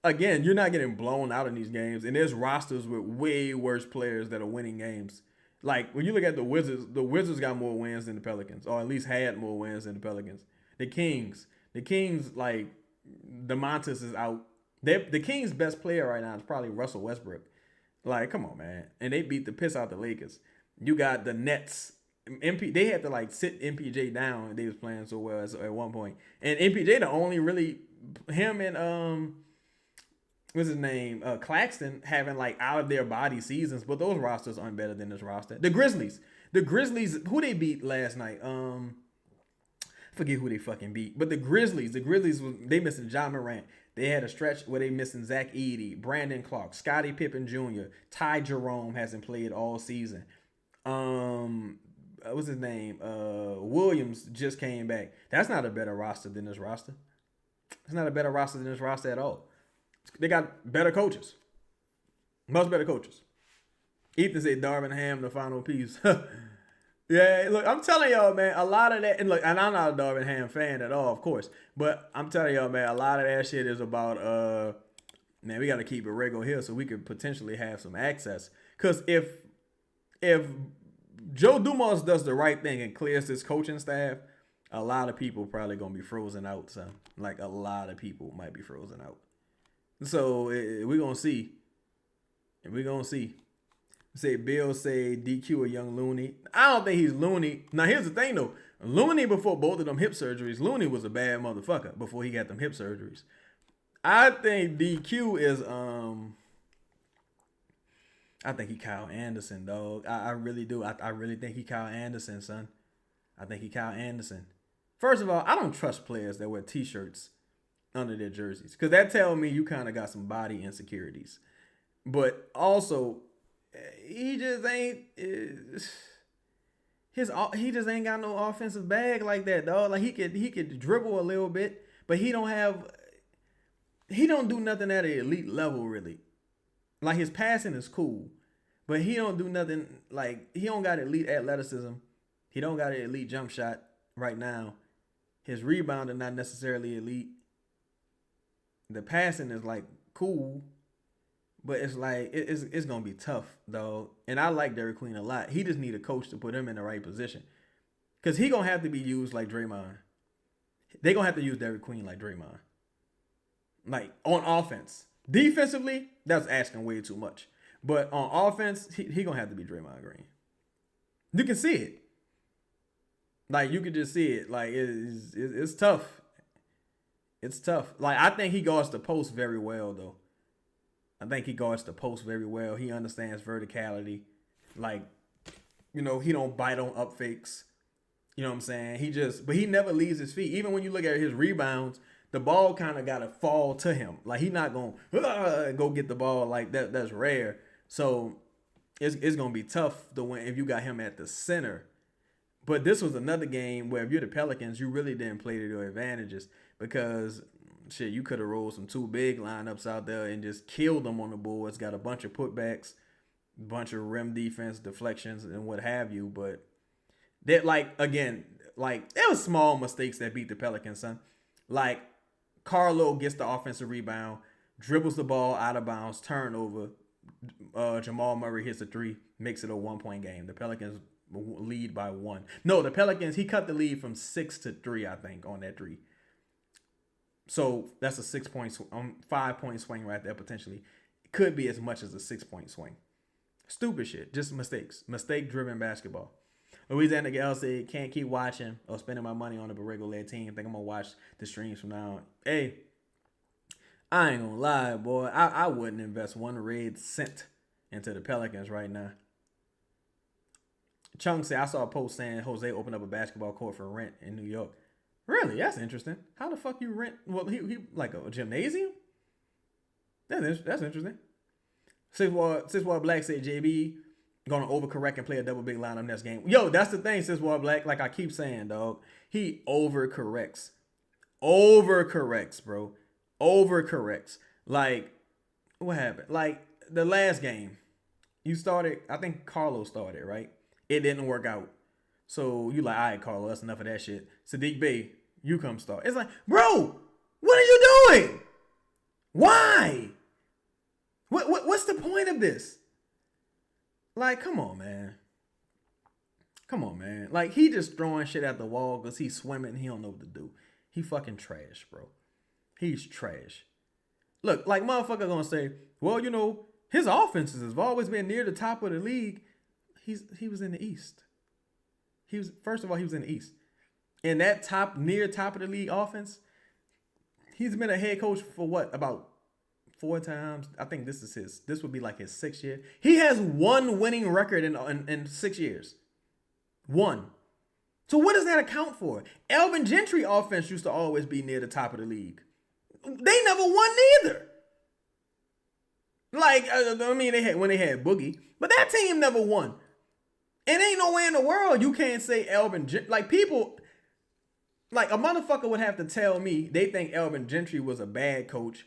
again, you're not getting blown out in these games, and there's rosters with way worse players that are winning games. Like when you look at the Wizards got more wins than the Pelicans, or at least had more wins than the Pelicans. The Kings, like DeMontis is out. The Kings' best player right now is probably Russell Westbrook. Like, come on, man. And they beat the piss out the Lakers. You got the Nets. They had to like sit MPJ down, and they was playing so well at one point. And MPJ the only really him and what's his name? Claxton having like out of their body seasons, but those rosters aren't better than this roster. The Grizzlies, who they beat last night? Forget who they fucking beat. But the Grizzlies they missing Ja Morant. They had a stretch where they missing Zach Edey, Brandon Clark, Scottie Pippen Jr., Ty Jerome hasn't played all season. What's his name? Williams just came back. That's not a better roster than this roster. It's not a better roster than this roster at all. They got better coaches. Much better coaches. Ethan said Darvin Ham, the final piece. Yeah, look, I'm telling y'all, man, a lot of that, and look, and I'm not a Darvin Ham fan at all, of course, but I'm telling y'all, man, a lot of that shit is about, man, we got to keep it regular here so we could potentially have some access. Because if Joe Dumars does the right thing and clears his coaching staff, a lot of people probably going to be frozen out, son. Like, a lot of people might be frozen out. So, we're going to see. Say Bill say DQ a young Looney. I don't think he's Looney. Now here's the thing though. Looney before both of them hip surgeries, Looney was a bad motherfucker before he got them hip surgeries. I think DQ is I think he Kyle Anderson, dog. I really do. I really think he Kyle Anderson, son. I think he Kyle Anderson. First of all, I don't trust players that wear t-shirts under their jerseys. Because that tells me you kind of got some body insecurities. But also, he just ain't he just ain't got no offensive bag like that, dog. Like he could dribble a little bit, but he don't do nothing at an elite level really. Like his passing is cool, but he don't do nothing like he don't got elite athleticism. He don't got an elite jump shot. right now. His rebounding not necessarily elite. The passing is like cool, but it's like it's gonna be tough though. And I like Derek Queen a lot. He just need a coach to put him in the right position because he gonna have to be used like Draymond. They gonna have to use Derek Queen like Draymond, like on offense. Defensively, that's asking way too much. But on offense, he gonna have to be Draymond Green. You can see it. Like you can just see it. Like it's tough. It's tough. Like I think he guards the post very well though. I think he guards the post very well. He understands verticality. Like, he don't bite on up fakes. You know what I'm saying? But he never leaves his feet. Even when you look at his rebounds, the ball kind of got to fall to him. Like he not going to go get the ball like that. That's rare. So it's going to be tough to win if you got him at the center. But this was another game where if you're the Pelicans, you really didn't play to your advantages because shit, you could have rolled some two big lineups out there and just killed them on the boards. Got a bunch of putbacks, bunch of rim defense, deflections, and what have you. But that, again, there was small mistakes that beat the Pelicans, son. Like Carlo gets the offensive rebound, dribbles the ball out of bounds, turnover. Jamal Murray hits a three, makes it a 1-point game. The Pelicans lead by 1. No, the Pelicans, he cut the lead from 6-3, I think, on that three. So that's a 6-point, 5-point swing right there potentially. It could be as much as a 6-point swing. Stupid shit, just mistakes, mistake-driven basketball. Louisiana Gal said, can't keep watching or spending my money on a Borrego-led team. Think I'm gonna watch the streams from now on. Hey, I ain't gonna lie, boy. I wouldn't invest one red cent into the Pelicans right now. Chung said, I saw a post saying Jose opened up a basketball court for rent in New York. Really? That's interesting. How the fuck you rent? Well, he like a gymnasium? That's interesting. Six Wall Black said JB gonna overcorrect and play a double big lineup next game. Yo, that's the thing, Six Wall Black. Like I keep saying, dog. He overcorrects. Overcorrects, bro. Overcorrects. Like, what happened? Like the last game, you started, I think Carlo started, right? It didn't work out. So you like, all right, Carlo, that's enough of that shit. Sadiq Bey, you come start. It's like, bro, what are you doing? Why? What's the point of this? Like, come on, man. Come on, man. Like, he just throwing shit at the wall because he's swimming and he don't know what to do. He fucking trash, bro. He's trash. Look, like, motherfucker gonna say, well, his offenses have always been near the top of the league. He was in the East. First of all, he was in the East. And that near top of the league offense, he's been a head coach for what, about 4 times? I think this would be like his 6th year. He has 1 winning record in 6 years. 1. So what does that account for? Elvin Gentry offense used to always be near the top of the league. They never won neither. Like, I mean, when they had Boogie, but that team never won. And ain't no way in the world you can't say Elvin Gentry. Like, people, like, a motherfucker would have to tell me they think Elvin Gentry was a bad coach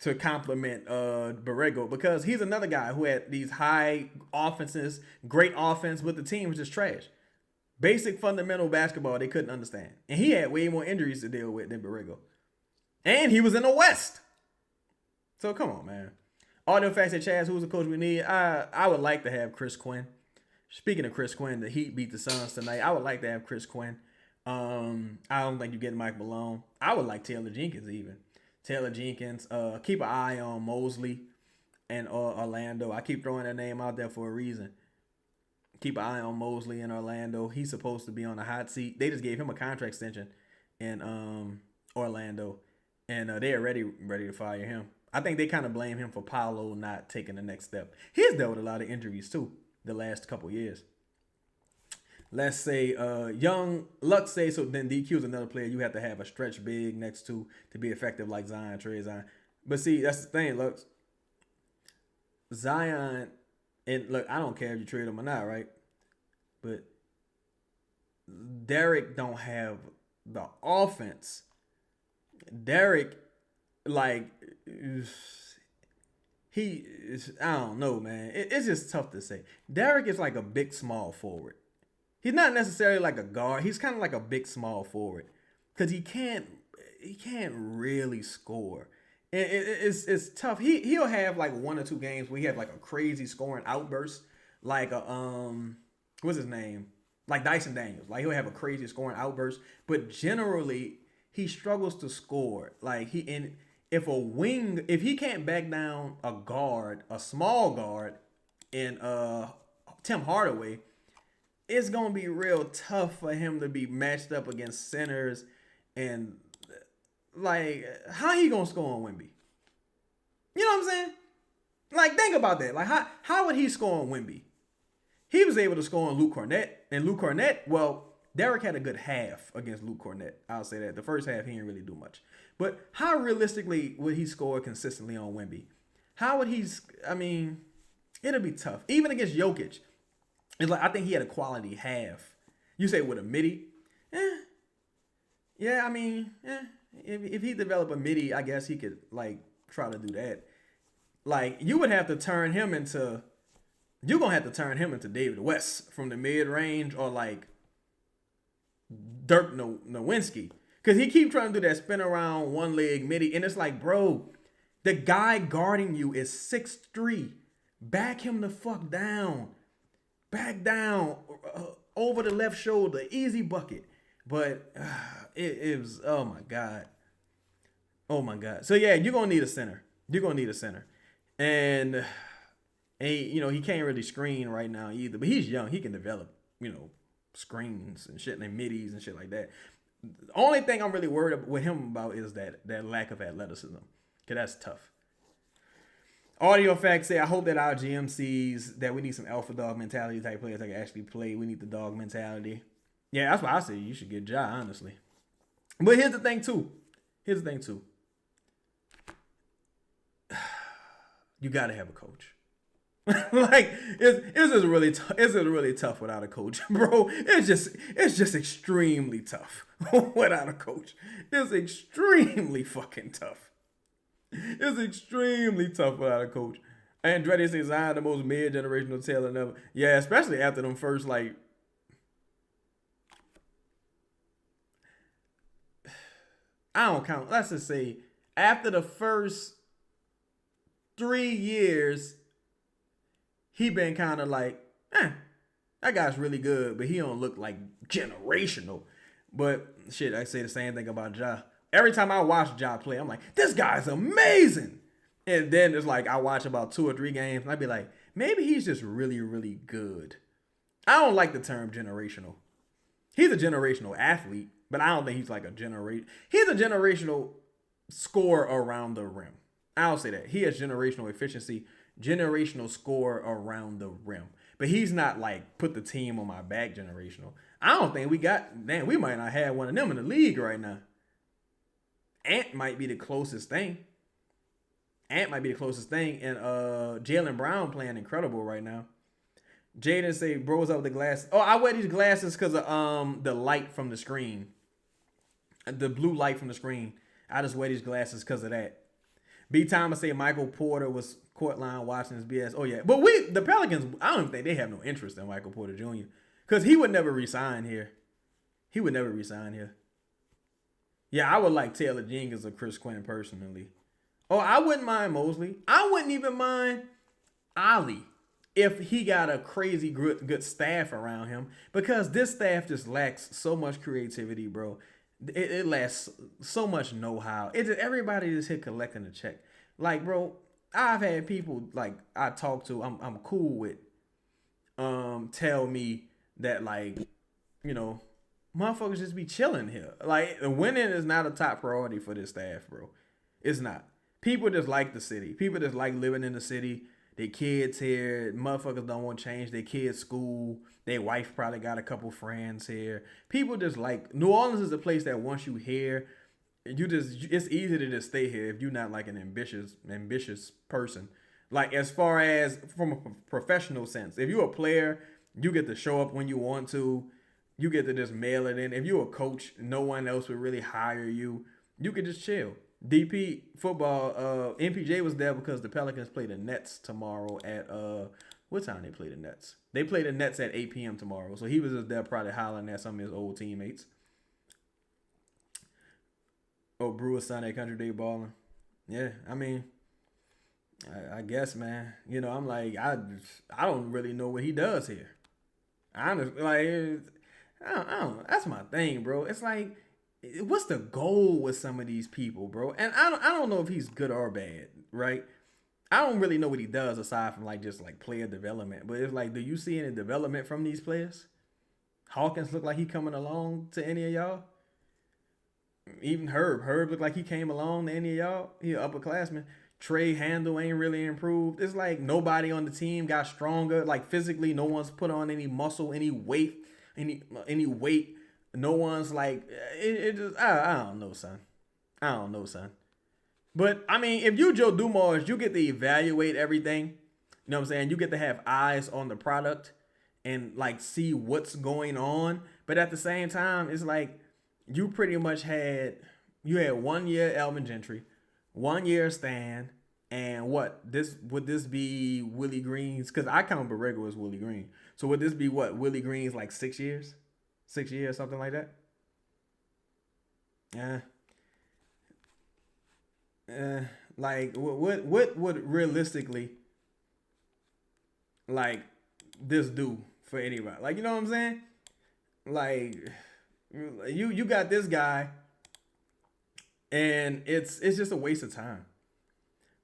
to compliment Borrego, because he's another guy who had these high offenses, great offense, but the team was just trash. Basic fundamental basketball they couldn't understand. And he had way more injuries to deal with than Borrego. And he was in the West. So come on, man. Audio Facts said, Chaz, who's the coach we need? I would like to have Chris Quinn. Speaking of Chris Quinn, the Heat beat the Suns tonight. I would like to have Chris Quinn. I don't think you're getting Mike Malone. I would like Taylor Jenkins even. Taylor Jenkins. Keep an eye on Mosley and Orlando. I keep throwing that name out there for a reason. Keep an eye on Mosley in Orlando. He's supposed to be on the hot seat. They just gave him a contract extension in Orlando. And they're ready to fire him. I think they kind of blame him for Paolo not taking the next step. He's dealt with a lot of injuries too the last couple years. Let's say Young Lux say, so then DQ is another player you have to have a stretch big next to be effective like Zion, Trey Zion. But see, that's the thing, Lux. Zion, and look, I don't care if you trade him or not, right? But Derik don't have the offense. Derik, like, he is, I don't know, man. It's just tough to say. Derik is like a big, small forward. He's not necessarily like a guard. He's kind of like a big small forward because he can't really score. It's tough. He'll have like one or two games where he have like a crazy scoring outburst, like a what's his name, like Dyson Daniels. Like he'll have a crazy scoring outburst, but generally he struggles to score. Like if he can't back down a guard, a small guard, in Tim Hardaway, it's gonna be real tough for him to be matched up against centers and like how he gonna score on Wemby? You know what I'm saying? Like think about that. Like how would he score on Wemby? He was able to score on Luke Cornett, and Luke Cornett, well, Derik had a good half against Luke Cornett. I'll say that. The first half he didn't really do much. But how realistically would he score consistently on Wemby? How would he? I mean, it'll be tough. Even against Jokic, it's like I think he had a quality half. You say with a midi, yeah. I mean, if he developed a midi, I guess he could like try to do that. Like you would have to turn him into. You're gonna have to turn him into David West from the mid range, or like Dirk Nowitzki, because he keep trying to do that spin around one leg midi, and it's like, bro, the guy guarding you is 6'3". Back him the fuck down. Back down over the left shoulder, easy bucket. But it was oh my god. So yeah, you're gonna need a center. And he can't really screen right now either. But he's young. He can develop screens and shit and middies and shit like that. The only thing I'm really worried with him about is that lack of athleticism, because that's tough. Audio facts say, I hope that our GM sees that we need some alpha dog mentality type players that can actually play. We need the dog mentality. Yeah, that's why I say you should get Ja, honestly. But here's the thing too. You got to have a coach. Like it's just really tough without a coach, bro. It's just extremely tough without a coach. It's extremely fucking tough. It's extremely tough without a coach. Andretti says Zion the most mid-generational talent ever. Yeah, especially after them first like. I don't count. Let's just say after the first 3 years. He been kind of like, that guy's really good, but he don't look like generational. But shit, I say the same thing about Ja. Every time I watch Ja play, I'm like, this guy's amazing. And then it's like I watch about 2 or 3 games, and I'd be like, maybe he's just really, really good. I don't like the term generational. He's a generational athlete, but I don't think he's like he's a generational scorer around the rim. I'll say that. He has generational efficiency, generational score around the rim. But he's not like put the team on my back generational. I don't think we might not have one of them in the league right now. Ant might be the closest thing. And Jaylen Brown playing incredible right now. Jaden say, bro's up with the glasses. Oh, I wear these glasses because of the light from the screen. The blue light from the screen. I just wear these glasses because of that. B. Thomas say Michael Porter was court line watching his BS. Oh yeah, but the Pelicans, I don't think they have no interest in Michael Porter Jr. because he would never resign here. Yeah, I would like Taylor Jenkins or Chris Quinn personally. Oh, I wouldn't mind Mosley. I wouldn't even mind Ali if he got a crazy good staff around him, because this staff just lacks so much creativity, bro. It lacks so much know-how. Everybody just hit collecting a check. Like, bro, I've had people like I talk to, I'm cool with, tell me that like, motherfuckers just be chilling here. Like, winning is not a top priority for this staff, bro. It's not. People just like the city. People just like living in the city. Their kids here. Motherfuckers don't want to change their kids' school. Their wife probably got a couple friends here. People just like, New Orleans is a place that once you here, it's easy to just stay here if you're not like an ambitious person. Like, as far as from a professional sense, if you're a player, you get to show up when you want to. You get to just mail it in. If you're a coach, no one else would really hire you. You could just chill. DP football, MPJ was there because the Pelicans play the Nets tomorrow at What time they play the Nets? They play the Nets at 8 p.m. tomorrow. So he was just there probably hollering at some of his old teammates. Oh, Brewers Sunday Country Day balling. Yeah, I mean, I guess, man. You know, I'm like, I don't really know what he does here. Honestly, like, I don't. That's my thing, bro. It's like, what's the goal with some of these people, bro? And I don't know if he's good or bad, right? I don't really know what he does aside from like just like player development. But it's like, do you see any development from these players? Hawkins look like he coming along to any of y'all? Even Herb looked like he came along to any of y'all. He an upperclassman. Trey Handle ain't really improved. It's like nobody on the team got stronger. Like physically, no one's put on any muscle, any weight, any weight. No one's like it just I don't know, son. I don't know, son. But I mean, if you Joe Dumars, you get to evaluate everything. You know what I'm saying? You get to have eyes on the product and like see what's going on. But at the same time, it's like you pretty much had 1 year Elvin Gentry, 1 year Stan, and would this be Willie Green's? Because I count Borrego as Willie Green. So would this be what Willie Green's like 6 years? 6 years, something like that? Yeah. Like what would realistically like this do for anybody? Like, you know what I'm saying? Like you got this guy and it's just a waste of time.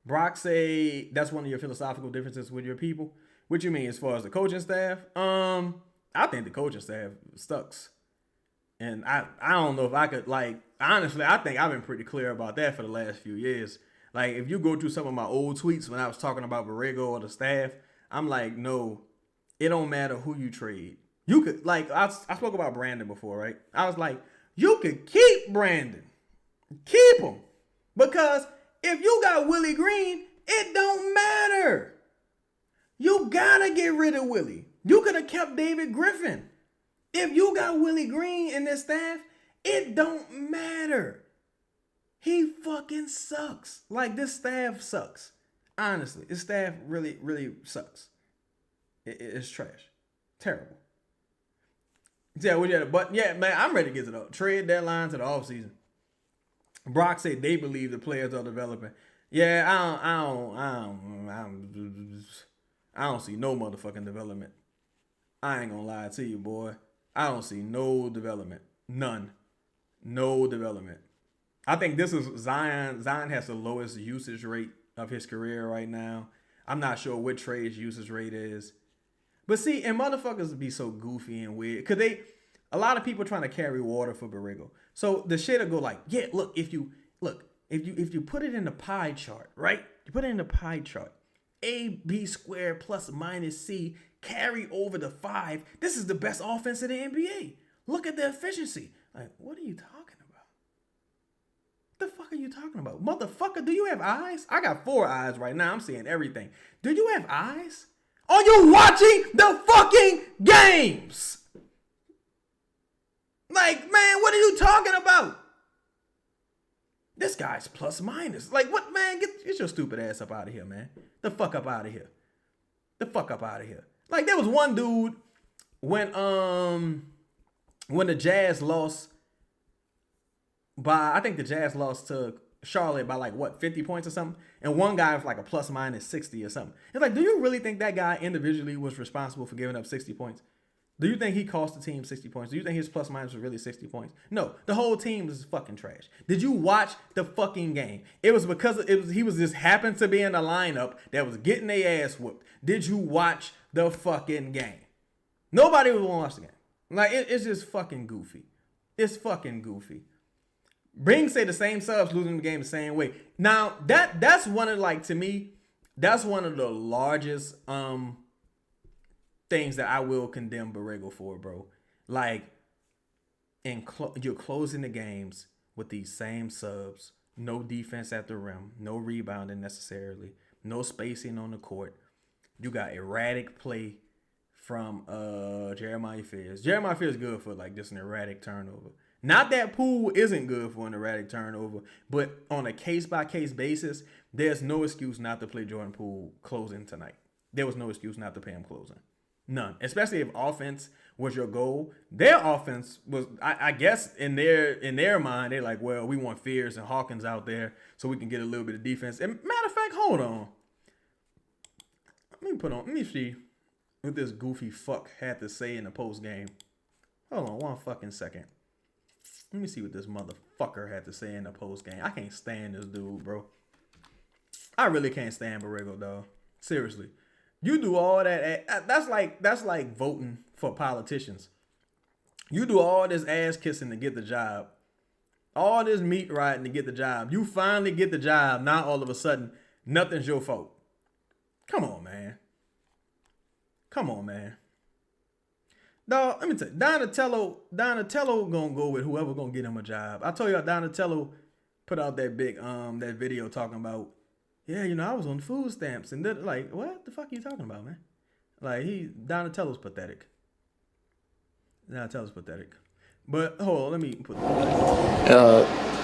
Brock say that's one of your philosophical differences with your people. What you mean as far as the coaching staff? I think the coaching staff sucks. And I don't know if I could, like, honestly, I think I've been pretty clear about that for the last few years. Like, if you go through some of my old tweets when I was talking about Borrego or the staff, I'm like, no, it don't matter who you trade. You could, like, I spoke about Brandon before, right? I was like, you could keep Brandon. Keep him. Because if you got Willie Green, it don't matter. You gotta get rid of Willie. You could have kept David Griffin. If you got Willie Green in this staff, it don't matter. He fucking sucks. Like, this staff sucks. Honestly, this staff really, really sucks. It's trash. Terrible. Yeah, but yeah, man, I'm ready to get to the trade deadline to the offseason. Brock said they believe the players are developing. Yeah, I don't see no motherfucking development. I ain't gonna lie to you, boy. I don't see no development. None. No development. I think this is Zion. Zion has the lowest usage rate of his career right now. I'm not sure what Trey's usage rate is. But see, and motherfuckers be so goofy and weird. Cause a lot of people trying to carry water for Borrego. So the shit'll go like, yeah, look, if you put it in the pie chart, right? You put it in the pie chart. AB squared plus minus C carry over the 5. This is the best offense in the NBA. Look at the efficiency. Like, what are you talking about? What the fuck are you talking about? Motherfucker, do you have eyes? I got 4 eyes right now. I'm seeing everything. Do you have eyes? Are you watching the fucking games? Like, man, what are you talking about? This guy's plus minus. Like, what, man? Get your stupid ass up out of here, man. The fuck up out of here. The fuck up out of here. Like, there was one dude when the Jazz lost by, I think the Jazz lost to Charlotte by like what, 50 points or something? And one guy was like a plus minus 60 or something. It's like, do you really think that guy individually was responsible for giving up 60 points? Do you think he cost the team 60 points? Do you think his plus minus was really 60 points? No, the whole team was fucking trash. Did you watch the fucking game? It was because he was just happened to be in the lineup that was getting their ass whooped. Did you watch the fucking game? Nobody would watch the game. Like, it's just fucking goofy. It's fucking goofy. Bring say the same subs losing the game the same way. Now that's one of, like, to me, that's one of the largest things that I will condemn Borrego for, bro. Like, you're closing the games with these same subs, no defense at the rim, no rebounding necessarily, no spacing on the court. You got erratic play from Jeremiah Fears. Jeremiah Fears is good for like just an erratic turnover. Not that Poole isn't good for an erratic turnover, but on a case-by-case basis, there's no excuse not to play Jordan Poole closing tonight. there was no excuse not to pay him closing. None. Especially if offense was your goal. Their offense was, I guess, in their mind, they're like, well, we want Fears and Hawkins out there so we can get a little bit of defense. And matter of fact, hold on. Let me see what this goofy fuck had to say in the post game. Hold on one fucking second. Let me see what this motherfucker had to say in the post game. I can't stand this dude, bro. I really can't stand Borrego, dog. Seriously. You do all that. That's like voting for politicians. You do all this ass kissing to get the job. All this meat riding to get the job. You finally get the job. Now all of a sudden, nothing's your fault. Come on, man. Come on, man. Dog, let me tell you, Donatello gonna go with whoever gonna get him a job. I told you, Donatello put out that big that video talking about, yeah, I was on food stamps, and then, like, what the fuck are you talking about, man? Like, Donatello's pathetic. Donatello's pathetic. But hold on, let me put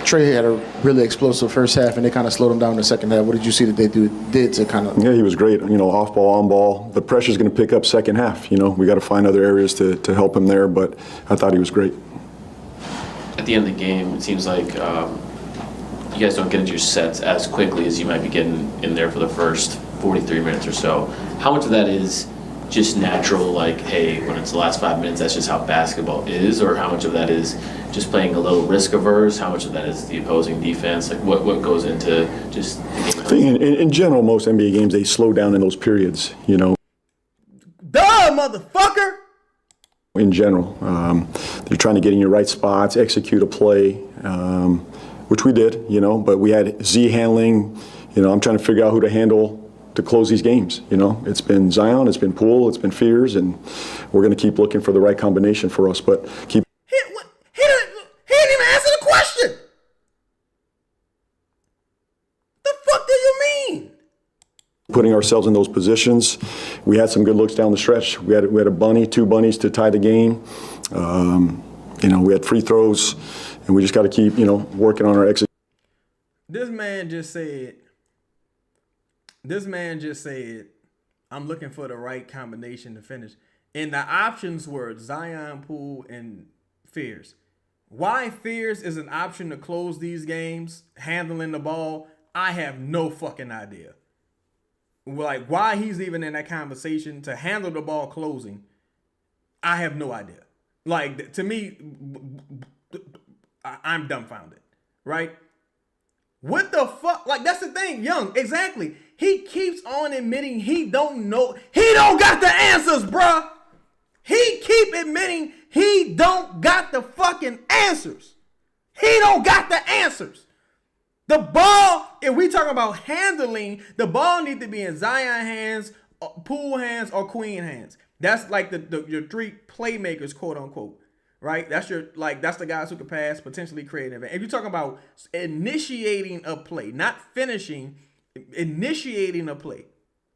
Trey had a really explosive first half, and they kind of slowed him down in the second half. What did you see that they did to kind of? Yeah, he was great. Off ball, on ball. The pressure's going to pick up second half. We got to find other areas to help him there. But I thought he was great. At the end of the game, it seems like you guys don't get into your sets as quickly as you might be getting in there for the first 43 minutes or so. How much of that is just natural, like, hey, when it's the last 5 minutes, that's just how basketball is, or how much of that is just playing a little risk averse? How much of that is the opposing defense? Like, what goes into just the game? I think in general, most NBA games, they slow down in those periods, Duh, motherfucker! In general, they're trying to get in your right spots, execute a play, which we did, but we had Z handling. I'm trying to figure out who to handle to close these games. It's been Zion, it's been Poole, it's been Fears, and we're going to keep looking for the right combination for us. But keep. He didn't even answer the question. The fuck do you mean? Putting ourselves in those positions. We had some good looks down the stretch. We had two bunnies to tie the game. We had free throws, and we just got to keep working on our execution. This man just said, I'm looking for the right combination to finish. And the options were Zion, Poole, and Fears. Why Fears is an option to close these games, handling the ball, I have no fucking idea. Like, why he's even in that conversation to handle the ball closing, I have no idea. Like, to me, I'm dumbfounded, right? What the fuck? Like, that's the thing, Young. Exactly. He keeps on admitting he don't know. He don't got the answers, bruh. He keep admitting he don't got the fucking answers. He don't got the answers. The ball, if we talking about handling, the ball need to be in Zion hands, Poole hands, or Queen hands. That's like your three playmakers, quote unquote. Right? That's the guys who can pass, potentially create an event. If you're talking about initiating a play, not finishing, initiating a play,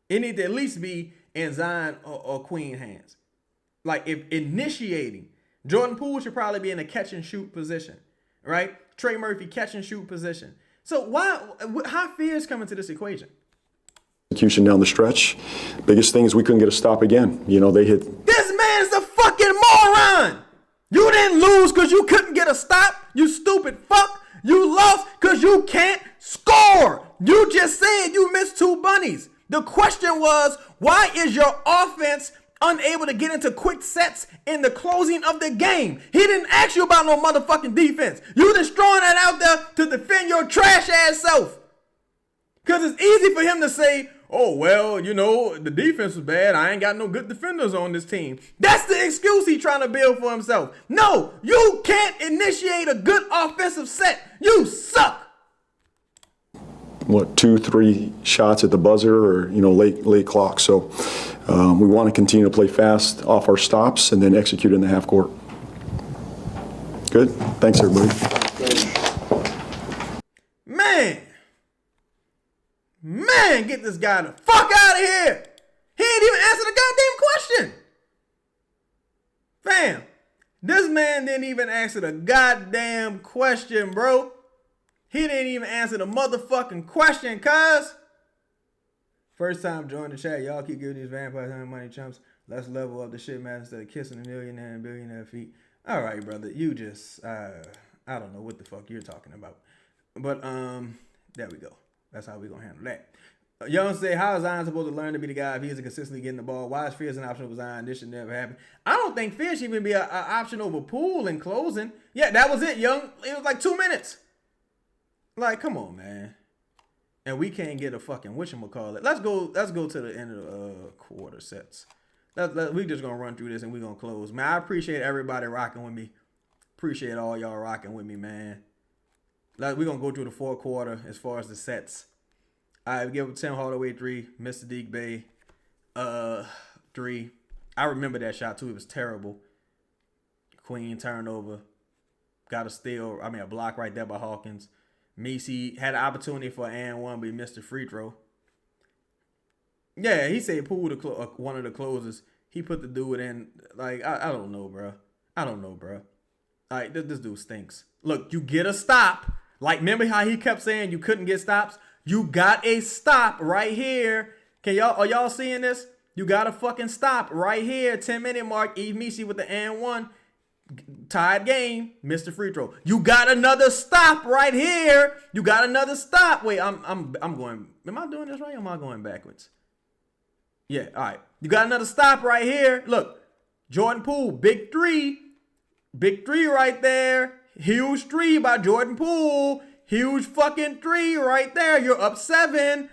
it need to at least be in Zion or Queen hands. Like, if initiating, Jordan Poole should probably be in a catch and shoot position, right? Trey Murphy, catch and shoot position. So how Fears come into this equation? Execution down the stretch. Biggest thing is we couldn't get a stop again. They hit. This man's a fucking moron. You didn't lose because you couldn't get a stop, you stupid fuck. You lost because you can't score. You just said you missed two bunnies. The question was, why is your offense unable to get into quick sets in the closing of the game? He didn't ask you about no motherfucking defense. You just throwing that out there to defend your trash ass self. Because it's easy for him to say, oh, well, the defense was bad. I ain't got no good defenders on this team. That's the excuse he's trying to build for himself. No, you can't initiate a good offensive set. You suck. 2-3 shots at the buzzer or, late clock. So we want to continue to play fast off our stops and then execute in the half court. Good. Thanks, everybody. Man, get this guy the fuck out of here. He ain't even answer the goddamn question. Fam, this man didn't even answer the goddamn question, bro. He didn't even answer the motherfucking question, cuz. First time join the chat. Y'all keep giving these vampires money chumps. Let's level up the shit, man, instead of kissing a millionaire and billionaire feet. All right, brother. You just, I don't know what the fuck you're talking about. But, there we go. That's how we going to handle that. Young say, how is Zion supposed to learn to be the guy if he isn't consistently getting the ball? Why is Fears an option over Zion? This should never happen. I don't think Fears should even be an option over Poole in closing. Yeah, that was it, Young. It was like 2 minutes. Like, come on, man. And we can't get a fucking whatchamacallit. Let's go to the end of the quarter sets. We just gonna run through this and we gonna close. Man, I appreciate everybody rocking with me. Appreciate all y'all rocking with me, man. We gonna go through the fourth quarter as far as the sets. I give Tim Hardaway 3, Mr. Deke Bay 3. I remember that shot too. It was terrible. Queen turnover. Got a steal. A block right there by Hawkins. Messi had an opportunity for an and one, but he missed the free throw. Yeah, he said Poole one of the closers. He put the dude in. Like, I don't know, bro. I don't know, bro. Like, this dude stinks. Look, you get a stop. Like, remember how he kept saying you couldn't get stops? You got a stop right here. Are y'all seeing this? You got a fucking stop right here. 10-minute mark. Eve Messi with the and one. Tied game. Missed the free throw. You got another stop right here. You got another stop. Wait, I'm going. Am I doing this right or am I going backwards? Yeah, all right. You got another stop right here. Look, Jordan Poole, big three. Big three right there. Huge three by Jordan Poole. Huge fucking three right there. You're up 7.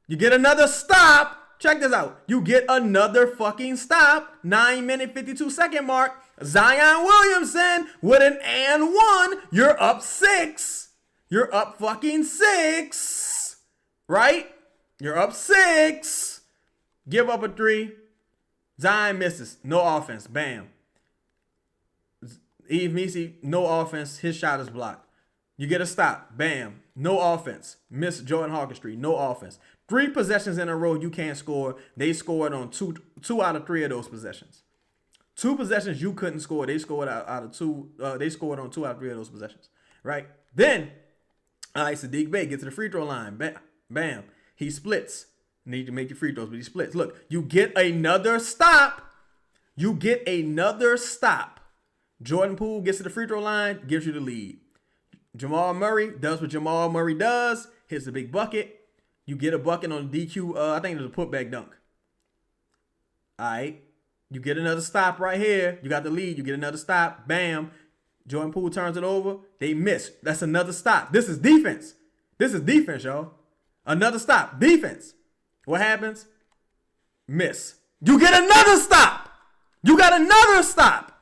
You get another stop. Check this out. You get another fucking stop. 9-minute, 52-second mark. Zion Williamson with an and one. You're up 6. You're up fucking 6. Right? You're up 6. Give up a 3. Zion misses. No offense. Bam. Eve Messi, no offense. His shot is blocked. You get a stop. Bam. No offense. Miss Jordan Hawkins 3. No offense. 3 possessions in a row you can't score. They scored on two out of 3 of those possessions. 2 possessions you couldn't score. They scored out of 2. They scored on 2 out of 3 of those possessions. Right? Then, all right, Sadiq Bey gets to the free throw line. Bam. Bam. He splits. Need to make your free throws, but he splits. Look, you get another stop. You get another stop. Jordan Poole gets to the free throw line, gives you the lead. Jamal Murray does what Jamal Murray does, hits a big bucket. You get a bucket on the DQ, I think it was a putback dunk. All right. You get another stop right here. You got the lead. You get another stop. Bam. Jordan Poole turns it over. They miss. That's another stop. This is defense. This is defense, y'all. Another stop. Defense. What happens? Miss. You get another stop. You got another stop.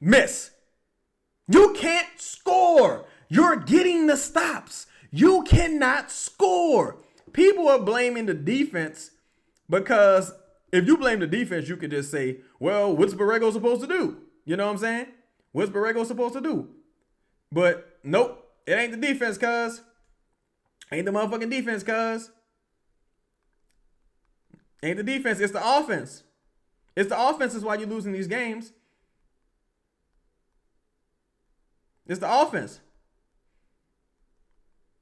Miss. You can't score. You're getting the stops. You cannot score. People are blaming the defense because if you blame the defense, you could just say, well, what's Borrego supposed to do? You know what I'm saying? What's Borrego supposed to do? But nope, it ain't the defense, cuz. Ain't the motherfucking defense, cuz. Ain't the defense, it's the offense. It's the offense is why you're losing these games. It's the offense.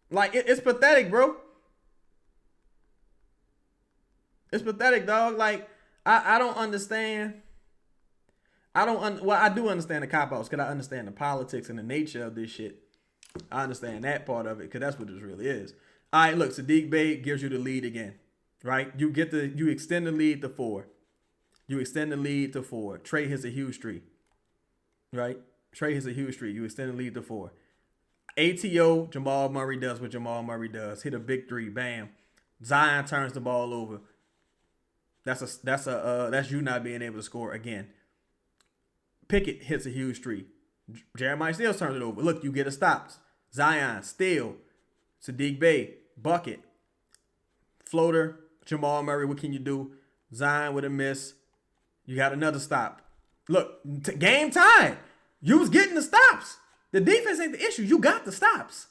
Like, it's pathetic, bro. It's pathetic, dog. Like, I don't understand. Well, I do understand the cop-outs because I understand the politics and the nature of this shit. I understand that part of it because that's what this really is. All right, look, Sadiq Bey gives you the lead again, right? You extend the lead to 4. You extend the lead to 4. Trey hits a huge 3, right? Trey hits a huge 3. You extend the lead to 4. ATO, Jamal Murray does what Jamal Murray does. Hit a big 3, bam. Zion turns the ball over. That's you not being able to score again. Pickett hits a huge 3. Jeremiah Stills turns it over. Look, you get a stop. Zion, steal. Sadiq Bey, bucket. Floater, Jamal Murray, what can you do? Zion with a miss. You got another stop. Look, game time. You was getting the stops. The defense ain't the issue. You got the stops.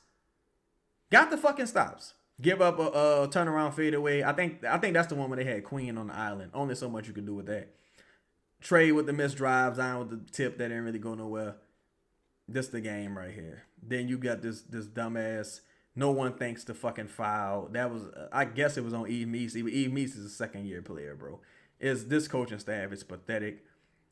Got the fucking stops. Give up a turnaround fadeaway. I think that's the one where they had Queen on the island. Only so much you could do with that. Trey with the missed drive. Zion with the tip that didn't really go nowhere. This the game right here. Then you got this dumbass No one thinks the fucking foul. That was, I guess it was on Eve Meese. Eve Meese is a second-year player, bro. This coaching staff is pathetic.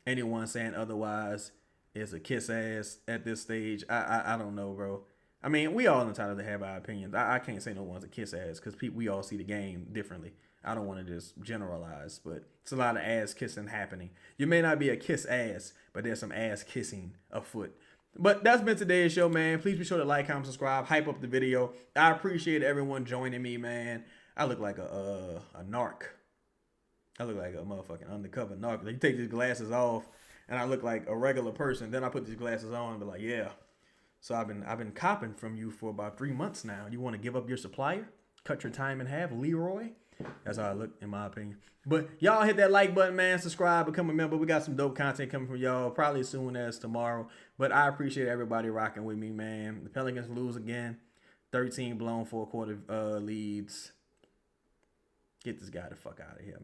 Anyone saying otherwise is a kiss ass at this stage. I don't know, bro. I mean, we all entitled to have our opinions. I can't say no one's a kiss ass because we all see the game differently. I don't want to just generalize, but it's a lot of ass kissing happening. You may not be a kiss ass, but there's some ass kissing afoot. But that's been today's show, man. Please be sure to like, comment, subscribe, hype up the video. I appreciate everyone joining me, man. I look like a narc. I look like a motherfucking undercover narc. You take these glasses off, and I look like a regular person. Then I put these glasses on and be like, yeah. So I've been copping from you for about 3 months now. You want to give up your supplier? Cut your time in half, Leroy? That's how I look, in my opinion. But y'all hit that like button, man. Subscribe, become a member. We got some dope content coming from y'all, probably as soon as tomorrow. But I appreciate everybody rocking with me, man. The Pelicans lose again. 13 blown 4-quarter leads. Get this guy the fuck out of here, man.